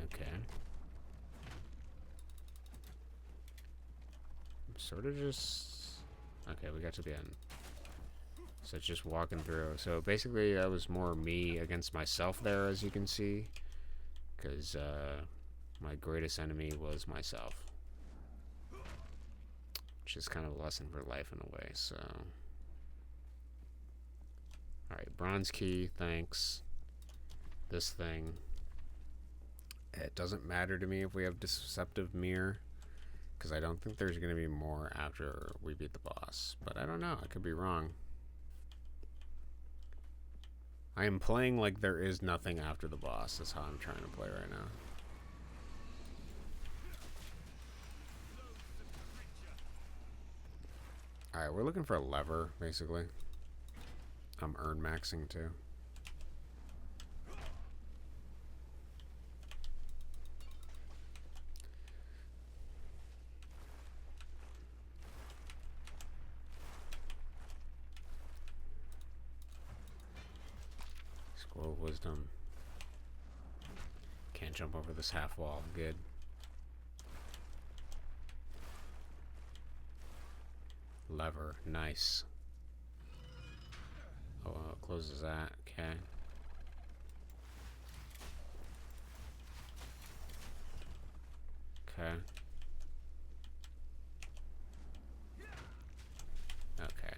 Okay. I'm sort of just... Okay, we got to the end. So it's just walking through. So basically that was more me against myself there, as you can see. Because, my greatest enemy was myself. Which is kind of a lesson for life in a way, so... Alright, bronze key, thanks. This thing. It doesn't matter to me if we have deceptive mirror. Because I don't think there's going to be more after we beat the boss. But I don't know, I could be wrong. I am playing like there is nothing after the boss. That's how I'm trying to play right now. Alright, we're looking for a lever, basically. I'm earn maxing too. Scroll of Wisdom. Can't jump over this half wall. Good. Lever, nice. Oh, it closes that. Okay. Okay. Okay.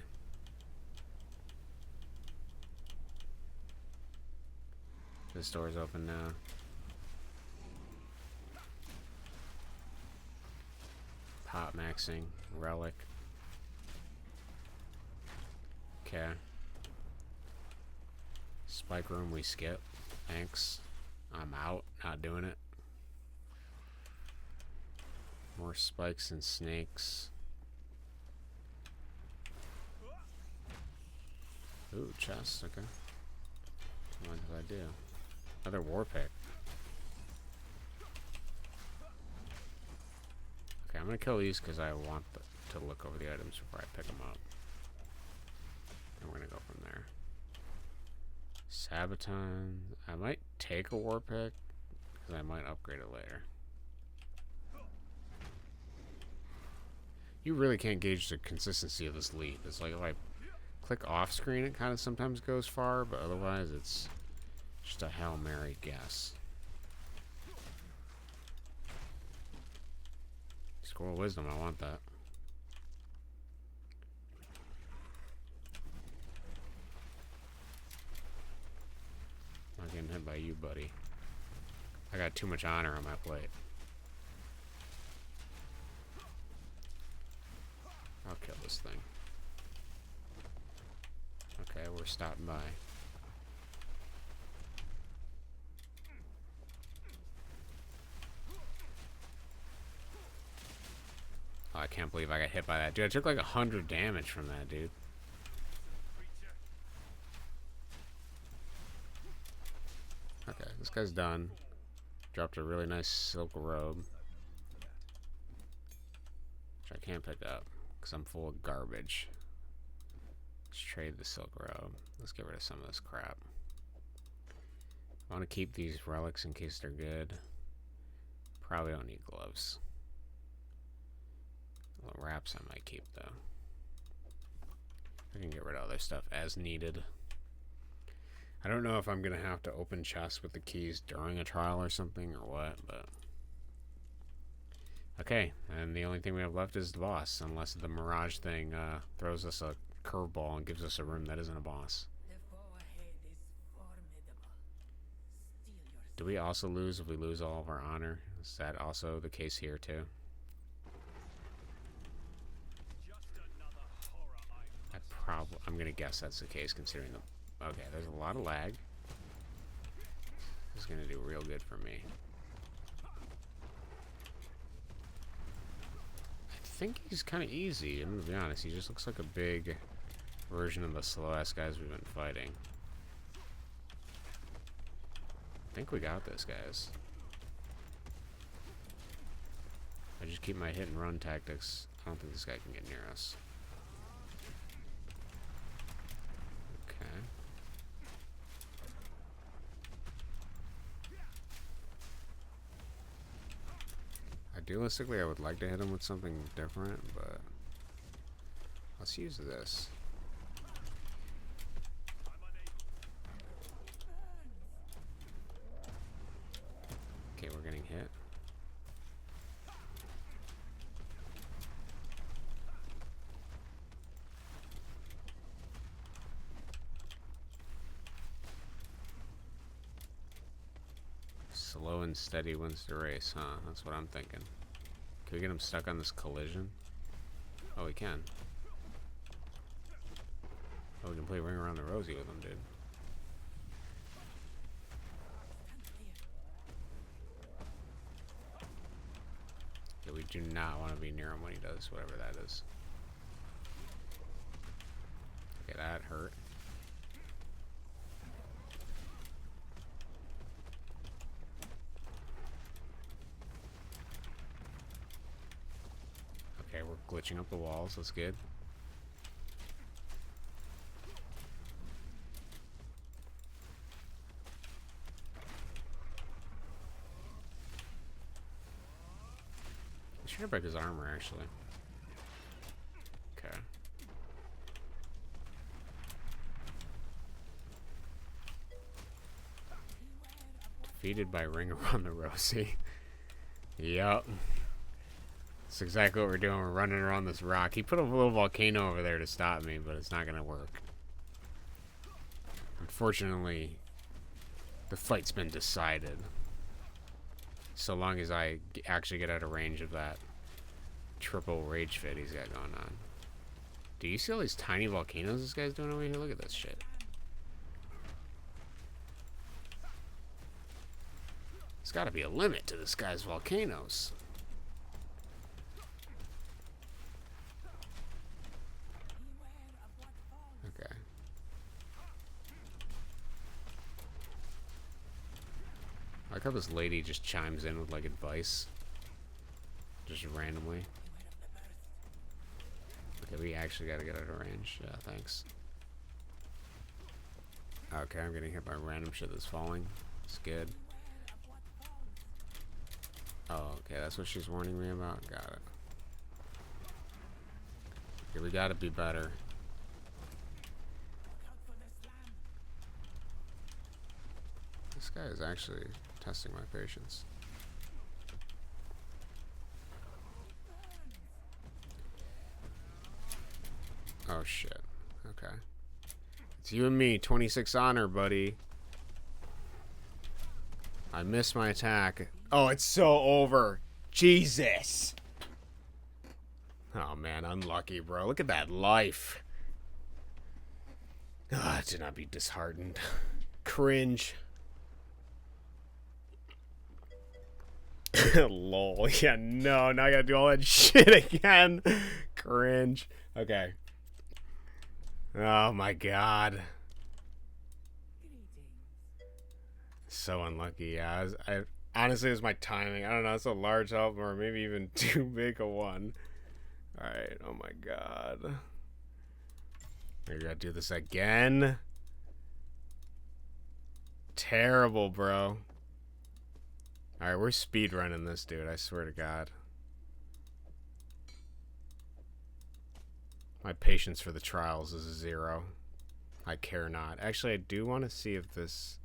This door's open now. Pot maxing, relic. Okay. Spike room we skip. Thanks. I'm out. Not doing it. More spikes and snakes. Ooh, chest. Okay. What did I do? Another war pick. I'm gonna kill these because I want to look over the items before I pick them up. And we're gonna go from there. Sabaton. I might take a war pick because I might upgrade it later. You really can't gauge the consistency of this leap. It's like if I click off screen, it kind of sometimes goes far, but otherwise it's just a Hail Mary guess. Scroll Wisdom, I want that. Not getting hit by you, buddy. I got too much honor on my plate. I'll kill this thing. Okay, we're stopping by. Oh, I can't believe I got hit by that. Dude, I took like 100 damage from that, dude. Okay, this guy's done. Dropped a really nice silk robe. Which I can't pick up, because I'm full of garbage. Let's trade the silk robe. Let's get rid of some of this crap. I want to keep these relics in case they're good. Probably don't need gloves. The wraps I might keep, though. I can get rid of other stuff as needed. I don't know if I'm going to have to open chests with the keys during a trial or something or what, but... Okay, and the only thing we have left is the boss, unless the Mirage thing throws us a curveball and gives us a room that isn't a boss. Do we also lose if we lose all of our honor? Is that also the case here, too? I'm gonna guess that's the case considering the... Okay, there's a lot of lag. This is gonna do real good for me. I think he's kind of easy, I'm gonna be honest. He just looks like a big version of the slow-ass guys we've been fighting. I think we got this, guys. I just keep my hit and run tactics. I don't think this guy can get near us. Idealistically, I would like to hit him with something different, but let's use this. Okay, we're getting hit. Slow and steady wins the race, huh? That's what I'm thinking. Can we get him stuck on this collision? Oh, we can. Oh, we can play Ring Around the Rosie with him, dude. Yeah, we do not want to be near him when he does whatever that is. Okay, that hurt. Okay, we're glitching up the walls. That's good. I should break his armor, actually. Okay. Defeated by Ring Around the Rosie. Yup. That's exactly what we're doing. We're running around this rock. He put a little volcano over there to stop me, but it's not going to work. Unfortunately, the fight's been decided. So long as I actually get out of range of that triple rage fit he's got going on. Do you see all these tiny volcanoes this guy's doing over here? Look at this shit. There's got to be a limit to this guy's volcanoes. Okay. I like how this lady just chimes in with like advice. Just randomly. Okay, we actually gotta get out of range. Yeah, thanks. Okay, I'm getting hit by random shit that's falling. It's good. Oh, okay, that's what she's warning me about? Got it. Okay, we gotta be better. This guy is actually testing my patience. Oh, shit. Okay. It's you and me, 26 honor, buddy. I missed my attack. Oh, it's so over. Jesus. Oh, man, unlucky, bro. Look at that life. Ah, do not be disheartened. Cringe. Lol. Yeah, no. Now I gotta do all that shit again. Cringe. Okay. Oh, my God. So unlucky, yeah. Honestly, it was my timing. I don't know. It's a large help, or maybe even too big a one. Alright, oh my god. I gotta do this again. Terrible, bro. Alright, we're speedrunning this, dude. I swear to God. My patience for the trials is 0. I care not. Actually, I do want to see if this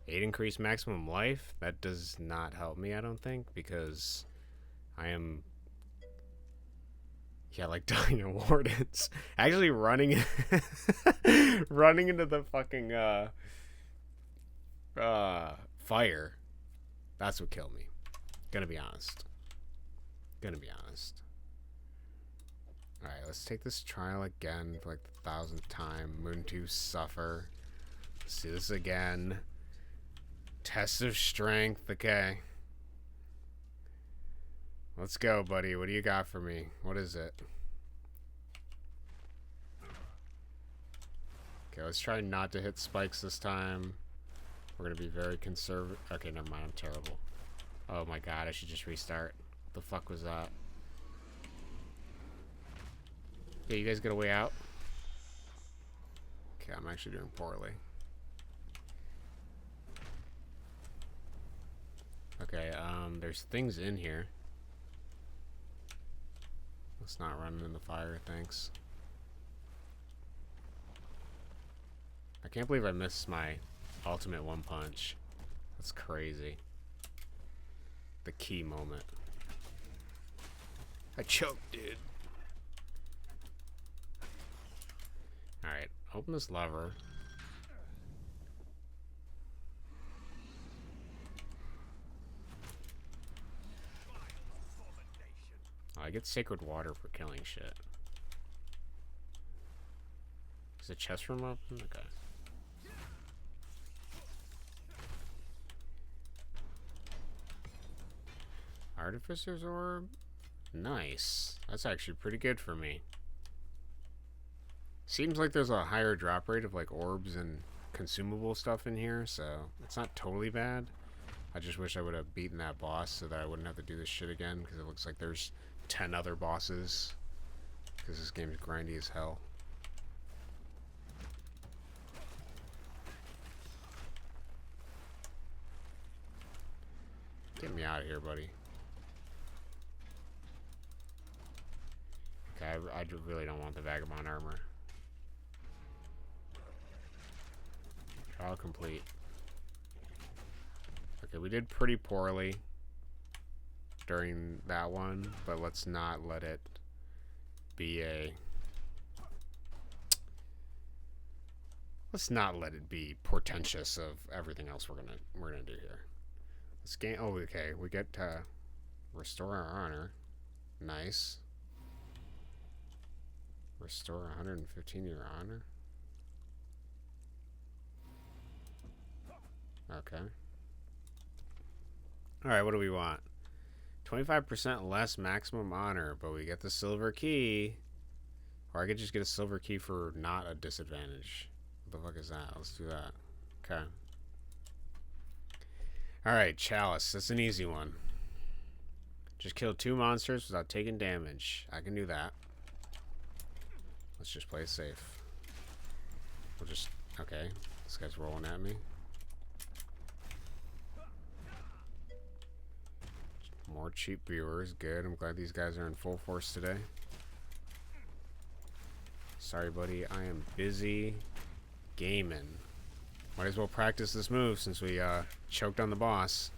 8 increased maximum life. That does not help me, I don't think, because I am... Yeah, like dying in wardens. Actually running running into the fucking fire. That's what killed me. Gonna be honest. Alright, let's take this trial again for like the 1000th time. Moon 2 suffer. Let's do this again. Test of strength, okay. Let's go, buddy. What do you got for me? What is it? Okay, let's try not to hit spikes this time. We're gonna be very conservative. Okay, never mind. I'm terrible. Oh my god, I should just restart. The fuck was that? Okay, you guys get a way out? Okay, I'm actually doing poorly. Okay, there's things in here. Let's not run in the fire, thanks. I can't believe I missed my ultimate one punch. That's crazy. The key moment. I choked, dude. Alright, open this lever. Oh, I get sacred water for killing shit. Is the chest room open? Okay. Artificer's orb? Nice. That's actually pretty good for me. Seems like there's a higher drop rate of like orbs and consumable stuff in here, so it's not totally bad. I just wish I would have beaten that boss so that I wouldn't have to do this shit again, because it looks like there's 10 other bosses, because this game is grindy as hell. Get me out of here, buddy. Okay, I really don't want the Vagabond armor. Trial complete. Okay, we did pretty poorly during that one, but let's not let it be a... Let's not let it be portentous of everything else we're gonna do here. This game. Oh, okay. We get to restore our honor. Nice. Restore 115 your honor. Okay. Alright, what do we want? 25% less maximum honor, but we get the silver key. Or I could just get a silver key for not a disadvantage. What the fuck is that? Let's do that. Okay. Alright, Chalice. That's an easy one. Just kill 2 monsters without taking damage. I can do that. Let's just play it safe. We'll just... Okay. This guy's rolling at me. More cheap viewers. Good. I'm glad these guys are in full force today. Sorry, buddy. I am busy gaming. Might as well practice this move since we choked on the boss.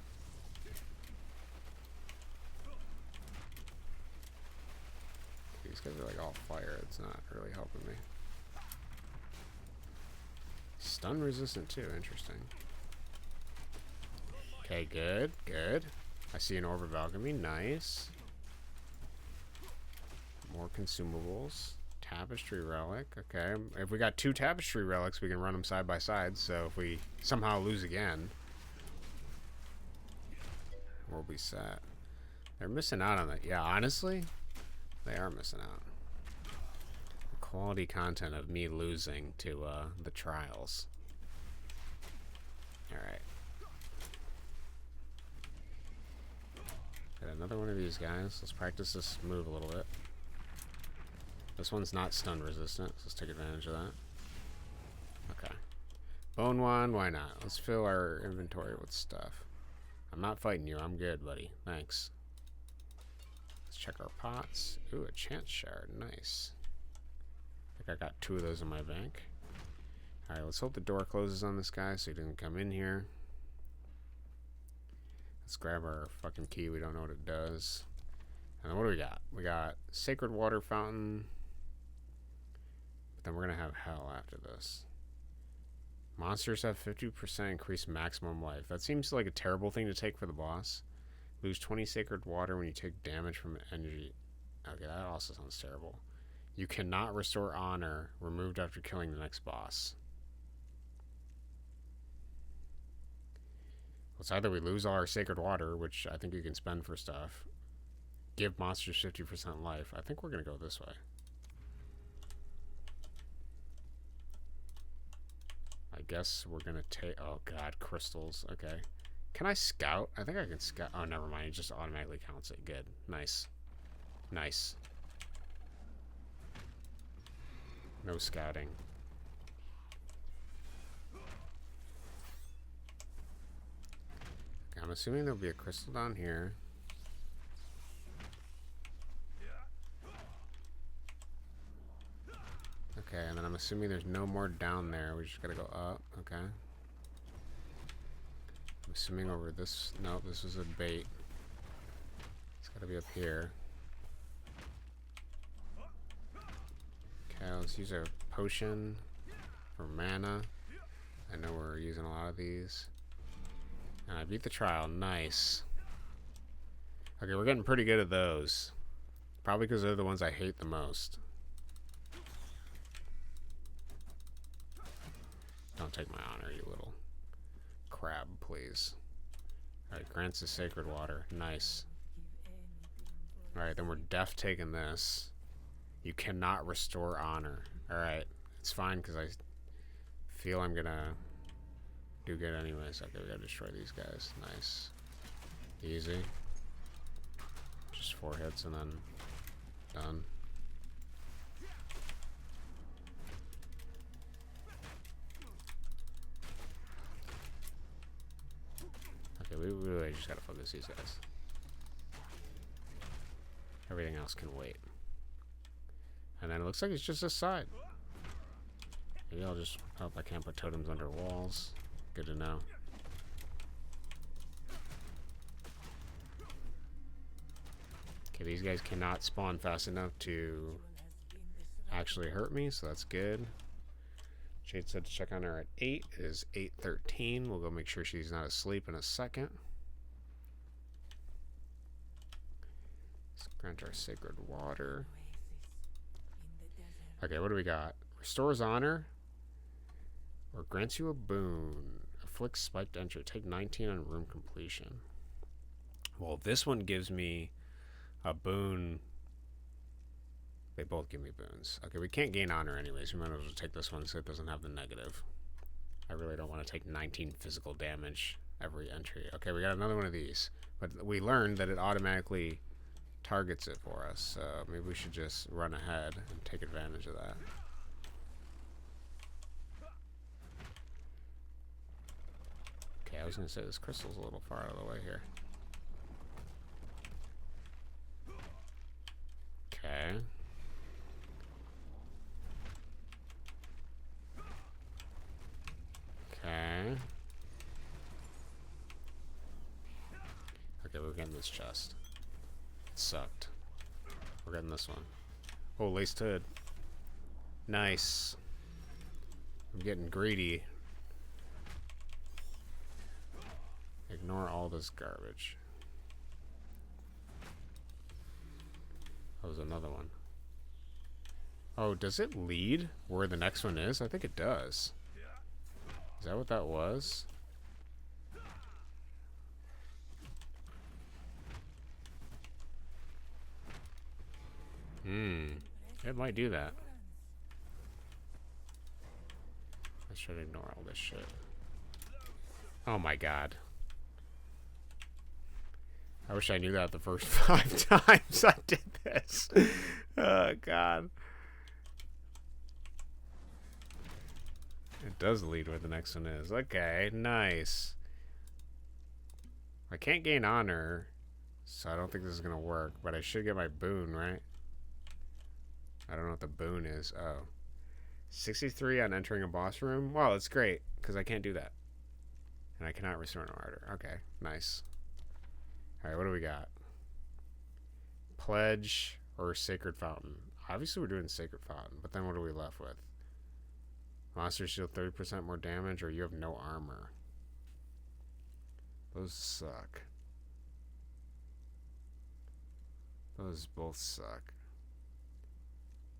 These guys are like all fire. It's not really helping me. Stun resistant too. Interesting. Okay, good. Good. I see an orb of alchemy. Nice. More consumables. Tapestry relic. Okay. If we got 2 tapestry relics, we can run them side by side. So if we somehow lose again, we'll be set. They're missing out on that. Yeah, honestly, they are missing out. The quality content of me losing to the trials. Alright. Got another one of these guys. Let's practice this move a little bit. This one's not stun resistant, so let's take advantage of that. Okay. Bone wand, why not? Let's fill our inventory with stuff. I'm not fighting you. I'm good, buddy. Thanks. Let's check our pots. Ooh, a chance shard. Nice. I think I got 2 of those in my bank. Alright, let's hope the door closes on this guy so he doesn't come in here. Let's grab our fucking key. We don't know what it does. And then what do we got? We got Sacred Water Fountain. But then we're going to have Hell after this. Monsters have 50% increased maximum life. That seems like a terrible thing to take for the boss. Lose 20 Sacred Water when you take damage from energy. Okay, that also sounds terrible. You cannot restore honor. Removed after killing the next boss. It's either we lose all our Sacred Water, which I think you can spend for stuff. Give monsters 50% life. I think we're going to go this way. I guess we're going to take... Oh, God. Crystals. Okay. Can I scout? I think I can scout. Oh, never mind. It just automatically counts it. Good. Nice. Nice. No scouting. Okay, I'm assuming there'll be a crystal down here. Okay, and then I'm assuming there's no more down there. We just gotta go up. Okay. I'm assuming over this... Nope, this was a bait. It's gotta be up here. Okay, let's use our potion for mana. I know we're using a lot of these. And I beat the trial. Nice. Okay, we're getting pretty good at those. Probably because they're the ones I hate the most. Don't take my honor, you little crab, please. Alright, grants the Sacred Water. Nice. Alright, then we're def taking this. You cannot restore honor. Alright, it's fine because I feel I'm gonna do good anyways. Okay, we gotta destroy these guys. Nice. Easy. Just 4 hits and then done. Okay, we really just gotta focus these guys. Everything else can wait. And then it looks like it's just this side. Maybe I'll just... Oh, I can't put totems under walls. Good to know. Okay, these guys cannot spawn fast enough to actually hurt me, so that's good. Jade said to check on her at 8. It is 8:13. We'll go make sure she's not asleep in a second. Let's grant our Sacred Water. Okay, what do we got? Restores honor or grants you a boon. Afflicts spiked entry. Take 19 on room completion. Well, this one gives me a boon. They both give me boons. Okay, we can't gain honor anyways. We might as well take this one so it doesn't have the negative. I really don't want to take 19 physical damage every entry. Okay, we got another one of these. But we learned that it automatically targets it for us, so maybe we should just run ahead and take advantage of that. Okay, I was gonna say this crystal's a little far out of the way here. Okay. Okay. Okay, we're getting this chest. It sucked. We're getting this one. Oh, laced hood. Nice. I'm getting greedy. Ignore all this garbage. That was another one. Oh, does it lead where the next one is? I think it does. Is that what that was? It might do that. I should ignore all this shit. Oh my god. I wish I knew that the first 5 times I did this. Oh god. It does lead where the next one is. Okay, nice. I can't gain honor, so I don't think this is gonna work, but I should get my boon, right? I don't know what the boon is. Oh. 63 on entering a boss room? Wow, that's great, because I can't do that. And I cannot restore no ardor. Okay, nice. Alright, what do we got? Pledge or Sacred Fountain. Obviously we're doing Sacred Fountain, but then what are we left with? Monsters deal 30% more damage, or you have no armor. Those suck. Those both suck.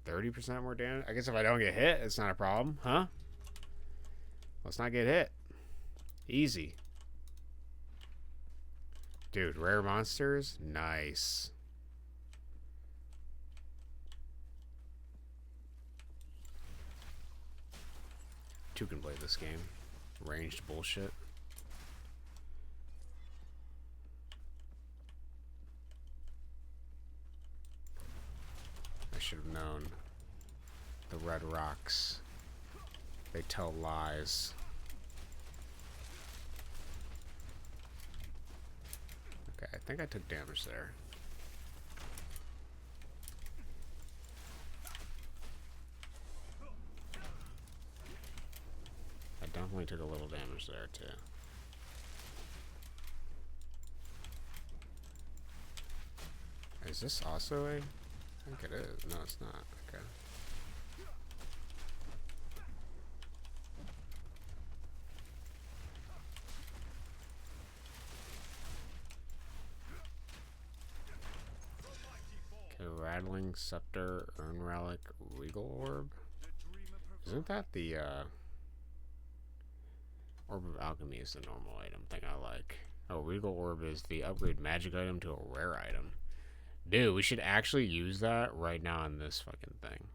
30% more damage? I guess if I don't get hit, it's not a problem, huh? Let's not get hit. Easy. Dude, rare monsters? Nice. Two can play this game. Ranged bullshit. I should have known. The red rocks. They tell lies. Okay, I think I took damage there. I definitely took a little damage there too. Is this also a... I think it is. No, it's not. Okay. Okay, Rattling Scepter, Urn Relic, Regal Orb. Isn't that the, Orb of Alchemy is the normal item thing I like. Oh, Regal Orb is the upgrade magic item to a rare item. Dude, we should actually use that right now on this fucking thing.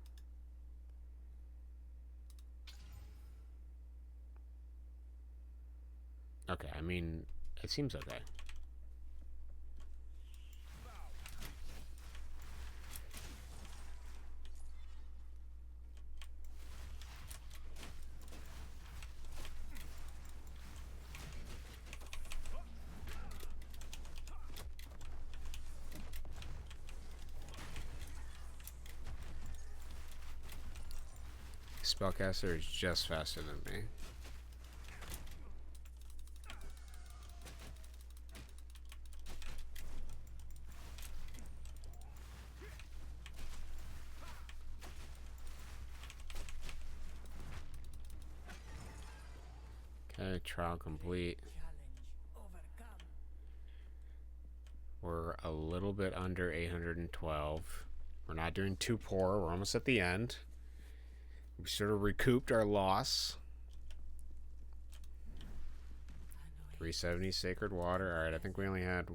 Okay, I mean, it seems okay. Spellcaster is just faster than me. Okay, trial complete. We're a little bit under 812. We're not doing too poor. We're almost at the end. We sort of recouped our loss. 370 Sacred Water. Alright, I think we only had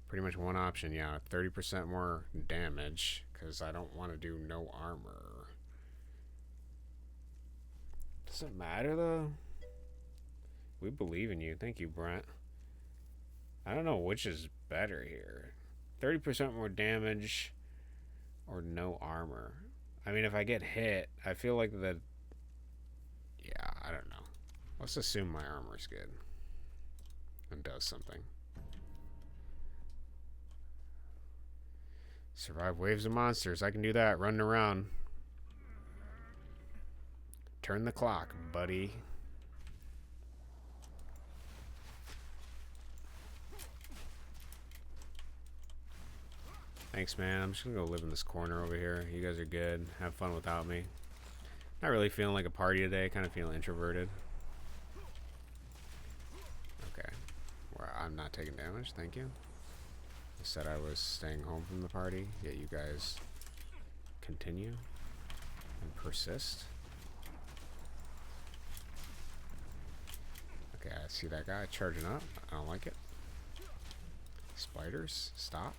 pretty much one option. Yeah, 30% more damage, because I don't want to do no armor. Does it matter, though? We believe in you. Thank you, Brent. I don't know which is better here. 30% more damage or no armor. I mean, if I get hit, I feel like the... Yeah, I don't know. Let's assume my armor's good and does something. Survive waves of monsters. I can do that. Running around. Turn the clock, buddy. Thanks, man. I'm just gonna go live in this corner over here. You guys are good. Have fun without me. Not really feeling like a party today. Kind of feeling introverted. Okay. Well, I'm not taking damage. Thank you. I said I was staying home from the party, yet you guys continue and persist. Okay, I see that guy charging up. I don't like it. Spiders, stop.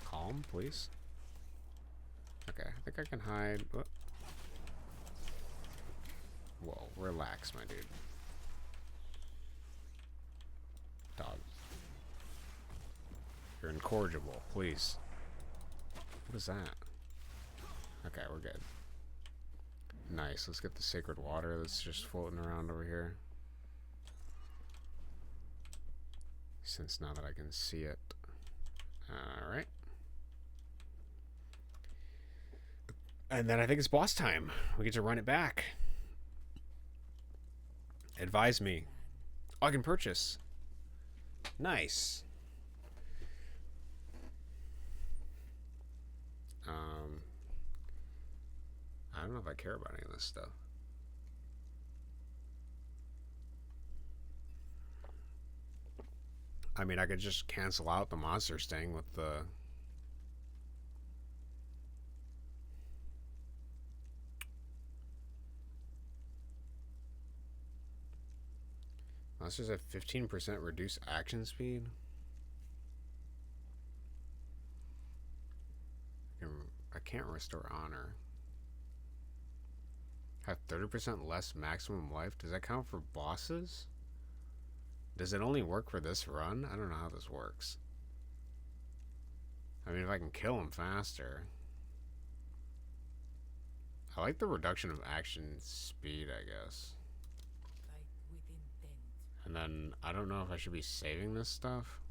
Calm, please. Okay, I think I can hide. Whoa, whoa, relax, my dude. Dog. You're incorrigible, please. What is that? Okay, we're good. Nice, let's get the sacred water that's just floating around over here. Since now that I can see it. Alright. And then I think it's boss time. We get to run it back. Advise me. Oh, I can purchase. Nice. I don't know if I care about any of this stuff. I mean, I could just cancel out the monster sting with the... Monsters have 15% reduced action speed. I can't restore honor. Have 30% less maximum life. Does that count for bosses? Does it only work for this run? I don't know how this works. I mean, if I can kill him faster. I like the reduction of action speed, I guess. And then, I don't know if I should be saving this stuff.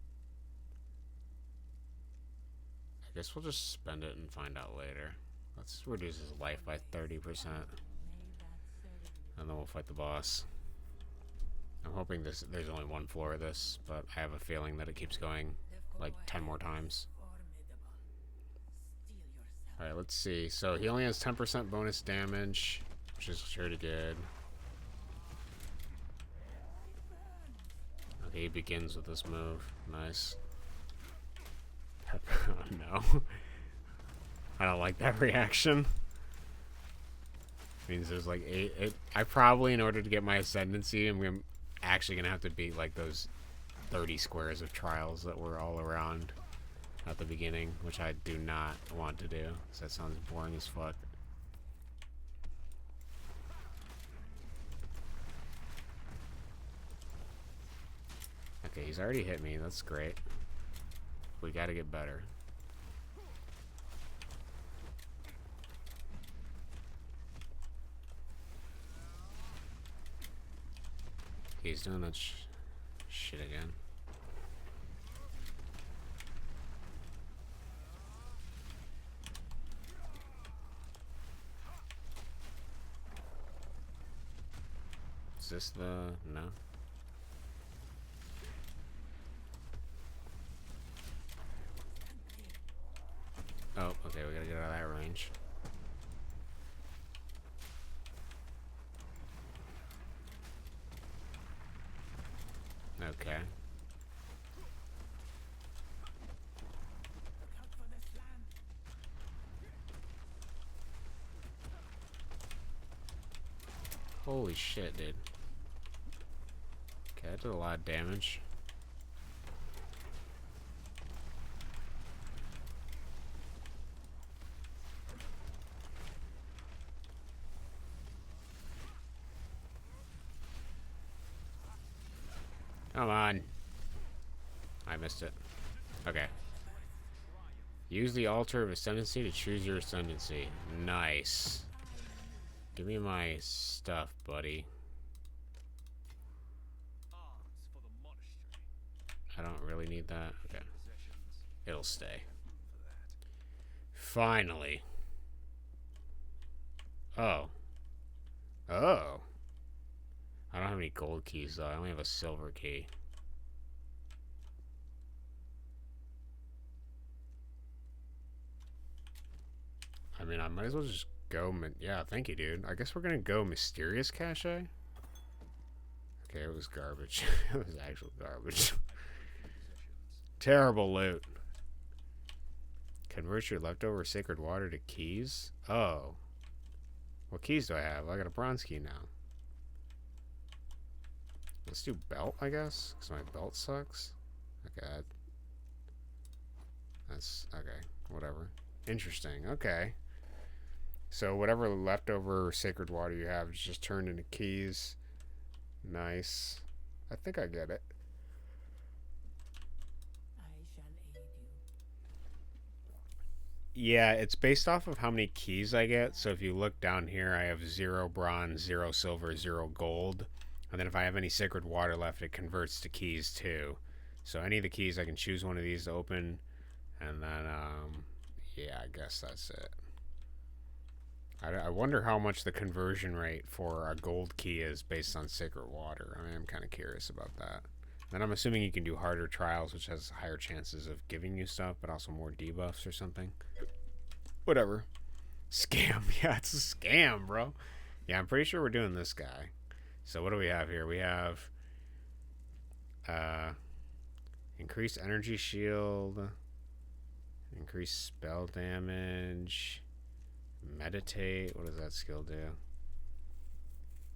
I guess we'll just spend it and find out later. Let's reduce his life by 30%. And then we'll fight the boss. I'm hoping there's only one floor of this, but I have a feeling that it keeps going like 10 more times. Alright, let's see. So he only has 10% bonus damage, which is pretty good. Okay, he begins with this move. Nice. Oh no. I don't like that reaction. Means there's like 8. I probably, in order to get my ascendancy, I'm actually gonna have to beat like those 30 squares of trials that were all around at the beginning, which I do not want to do, because that sounds boring as fuck. Okay, he's already hit me. That's great. We gotta get better. He's doing that shit again. Is this the... no? Oh, okay, we gotta get out of that range. Okay. Holy shit, dude. Okay, that did a lot of damage. Come on. I missed it. Okay. Use the altar of ascendancy to choose your ascendancy. Nice. Give me my stuff, buddy. I don't really need that. Okay. It'll stay. Finally. Oh. Oh. I don't have any gold keys, though. I only have a silver key. I mean, I might as well just go... Yeah, thank you, dude. I guess we're gonna go Mysterious Cache. Okay, it was garbage. It was actual garbage. Terrible loot. Convert your leftover sacred water to keys? Oh. What keys do I have? I got a bronze key now. Let's do belt, I guess, because my belt sucks. Okay. That's... okay. Whatever. Interesting. Okay. So whatever leftover sacred water you have is just turned into keys. Nice. I think I get it. Yeah, it's based off of how many keys I get. So if you look down here, I have 0 bronze, 0 silver, 0 gold. And then if I have any sacred water left, it converts to keys too. So any of the keys, I can choose one of these to open. And then, yeah, I guess that's it. I wonder how much the conversion rate for a gold key is based on sacred water. I mean, I'm kind of curious about that. And I'm assuming you can do harder trials, which has higher chances of giving you stuff, but also more debuffs or something. Whatever. Scam. Yeah, it's a scam, bro. Yeah, I'm pretty sure we're doing this guy. So what do we have here? We have increased energy shield, increased spell damage, meditate. What does that skill do?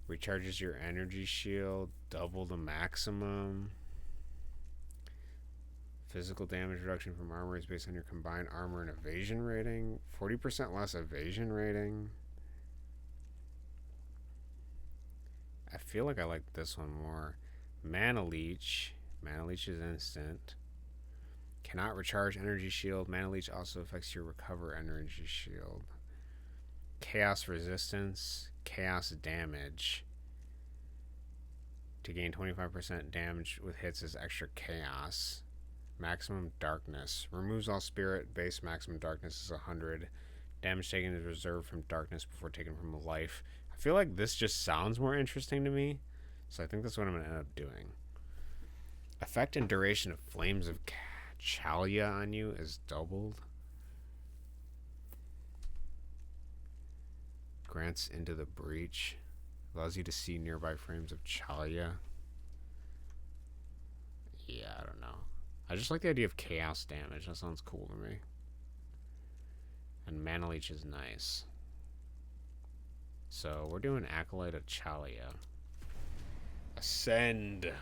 Recharges your energy shield, double the maximum. Physical damage reduction from armor is based on your combined armor and evasion rating. 40% less evasion rating. I feel like I like this one more. Mana Leech. Mana Leech is instant. Cannot recharge energy shield. Mana Leech also affects your recover energy shield. Chaos resistance. Chaos damage. To gain 25% damage with hits is extra chaos. Maximum darkness. Removes all spirit. Base maximum darkness is 100. Damage taken is reserved from darkness before taken from life. I feel like this just sounds more interesting to me. So I think that's what I'm going to end up doing. Effect and duration of Flames of Chalia on you is doubled. Grants into the breach. Allows you to see nearby frames of Chalia. Yeah, I don't know. I just like the idea of chaos damage. That sounds cool to me. And Mana Leech is nice. So we're doing Acolyte of Chalia. Ascend. The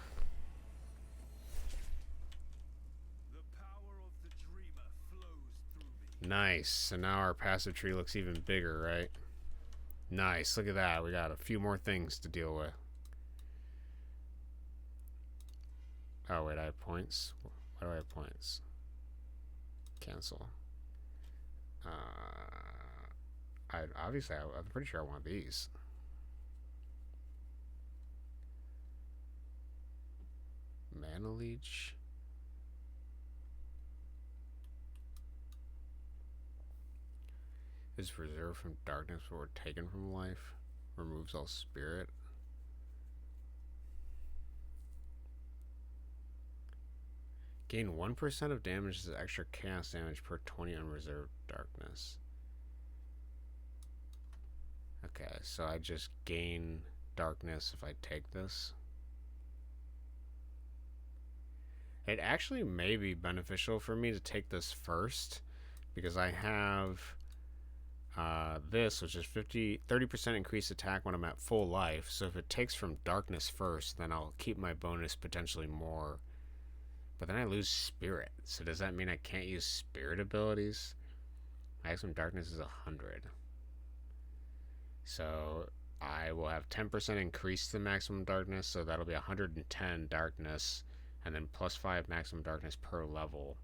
power of the dreamer flows through me. Nice. So now our passive tree looks even bigger, right? Nice. Look at that. We got a few more things to deal with. Oh, wait. I have points. Why do I have points? Cancel. Obviously, I'm pretty sure I want these. Mana Leech. Is reserved from darkness or taken from life. Removes all spirit. Gain 1% of damage as extra chaos damage per 20 unreserved darkness. Okay, so I just gain darkness if I take this. It actually may be beneficial for me to take this first, because I have this, which is 30% increased attack when I'm at full life. So if it takes from darkness first, then I'll keep my bonus potentially more. But then I lose spirit. So does that mean I can't use spirit abilities? Maximum darkness is 100. So I will have 10% increase the maximum darkness, so that'll be 110 darkness, and then plus 5 maximum darkness per level.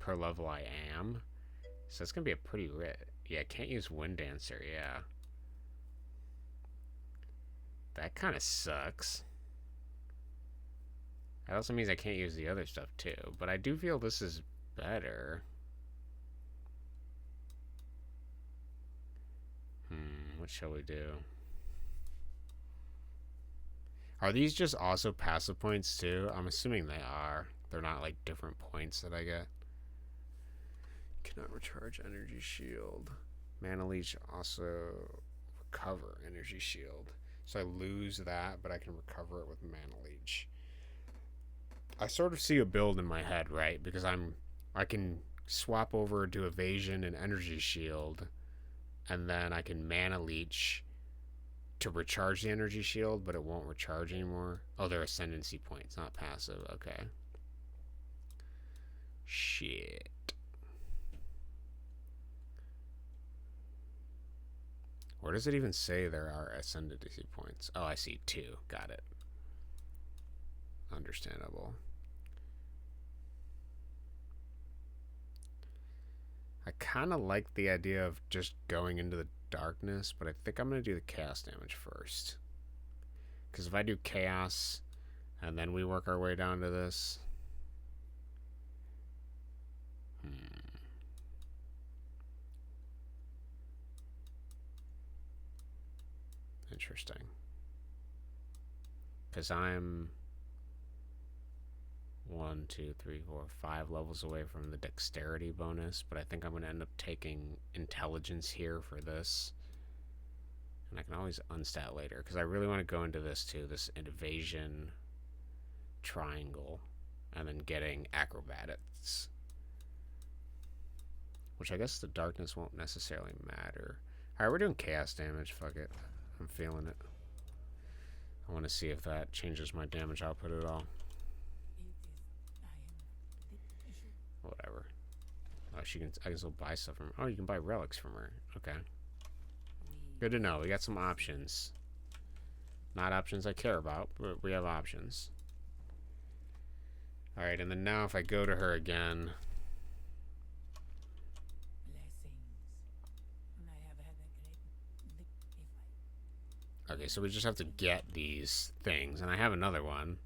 per level I am. So it's going to be a pretty yeah, can't use Wind Dancer, yeah. That kind of sucks. That also means I can't use the other stuff too. But I do feel this is better. What shall we do? Are these just also passive points too? I'm assuming they are. They're not like different points that I get. Cannot recharge energy shield. Mana Leech also recover energy shield. So I lose that, but I can recover it with Mana Leech. I sort of see a build in my head, right? Because I can swap over to evasion and energy shield, and then I can Mana Leech to recharge the energy shield, but it won't recharge anymore. Oh, they're ascendancy points, not passive. Okay. Shit. Where does it even say there are ascendancy points? Oh, I see 2. Got it. Understandable. I kind of like the idea of just going into the darkness, but I think I'm going to do the chaos damage first. Because if I do chaos and then we work our way down to this. Interesting. Because I'm 1, 2, 3, 4, 5 levels away from the dexterity bonus, but I think I'm going to end up taking intelligence here for this. And I can always unstat later, because I really want to go into this too, this evasion triangle, and then getting acrobatics. Which I guess the darkness won't necessarily matter. Alright, we're doing chaos damage, fuck it. I'm feeling it. I want to see if that changes my damage output at all. Whatever. Oh, I can still buy stuff from her. Oh, you can buy relics from her. Okay. Good to know. We got some options. Not options I care about, but we have options. Alright, and then now if I go to her again. Okay, so we just have to get these things, and I have another one.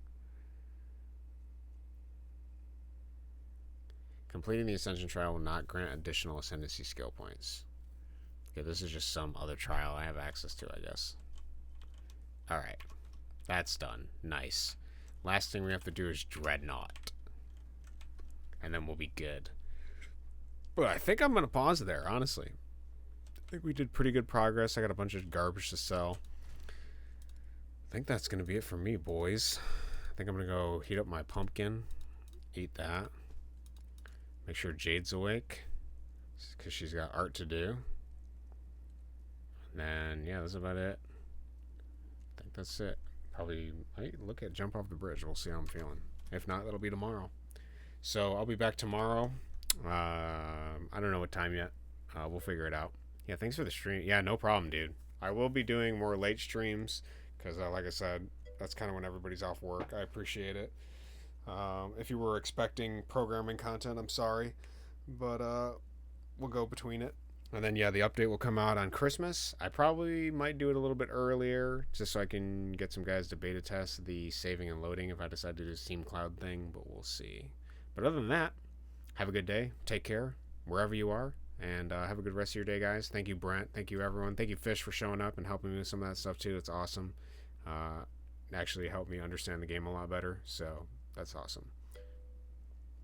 Completing the Ascension trial will not grant additional Ascendancy skill points. Okay, this is just some other trial I have access to, I guess. Alright. That's done. Nice. Last thing we have to do is Dreadnought. And then we'll be good. But I think I'm going to pause there, honestly. I think we did pretty good progress. I got a bunch of garbage to sell. I think that's going to be it for me, boys. I think I'm going to go heat up my pumpkin. Eat that. Make sure Jade's awake, because she's got art to do. And then, yeah, that's about it. I think that's it. Probably might look at jump off the bridge. We'll see how I'm feeling. If not, that'll be tomorrow. So I'll be back tomorrow. I don't know what time yet. We'll figure it out. Yeah, thanks for the stream. Yeah, no problem, dude. I will be doing more late streams, because like I said, that's kind of when everybody's off work. I appreciate it. If you were expecting programming content, I'm sorry, but we'll go between it. And then, yeah, the update will come out on Christmas. I probably might do it a little bit earlier, just so I can get some guys to beta test the saving and loading if I decide to do this Team Cloud thing, but we'll see. But other than that, have a good day. Take care, wherever you are, and have a good rest of your day, guys. Thank you, Brent. Thank you, everyone. Thank you, Fish, for showing up and helping me with some of that stuff, too. It's awesome. Actually helped me understand the game a lot better, so that's awesome.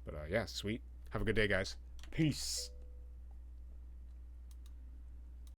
But yeah, sweet. Have a good day, guys. Peace.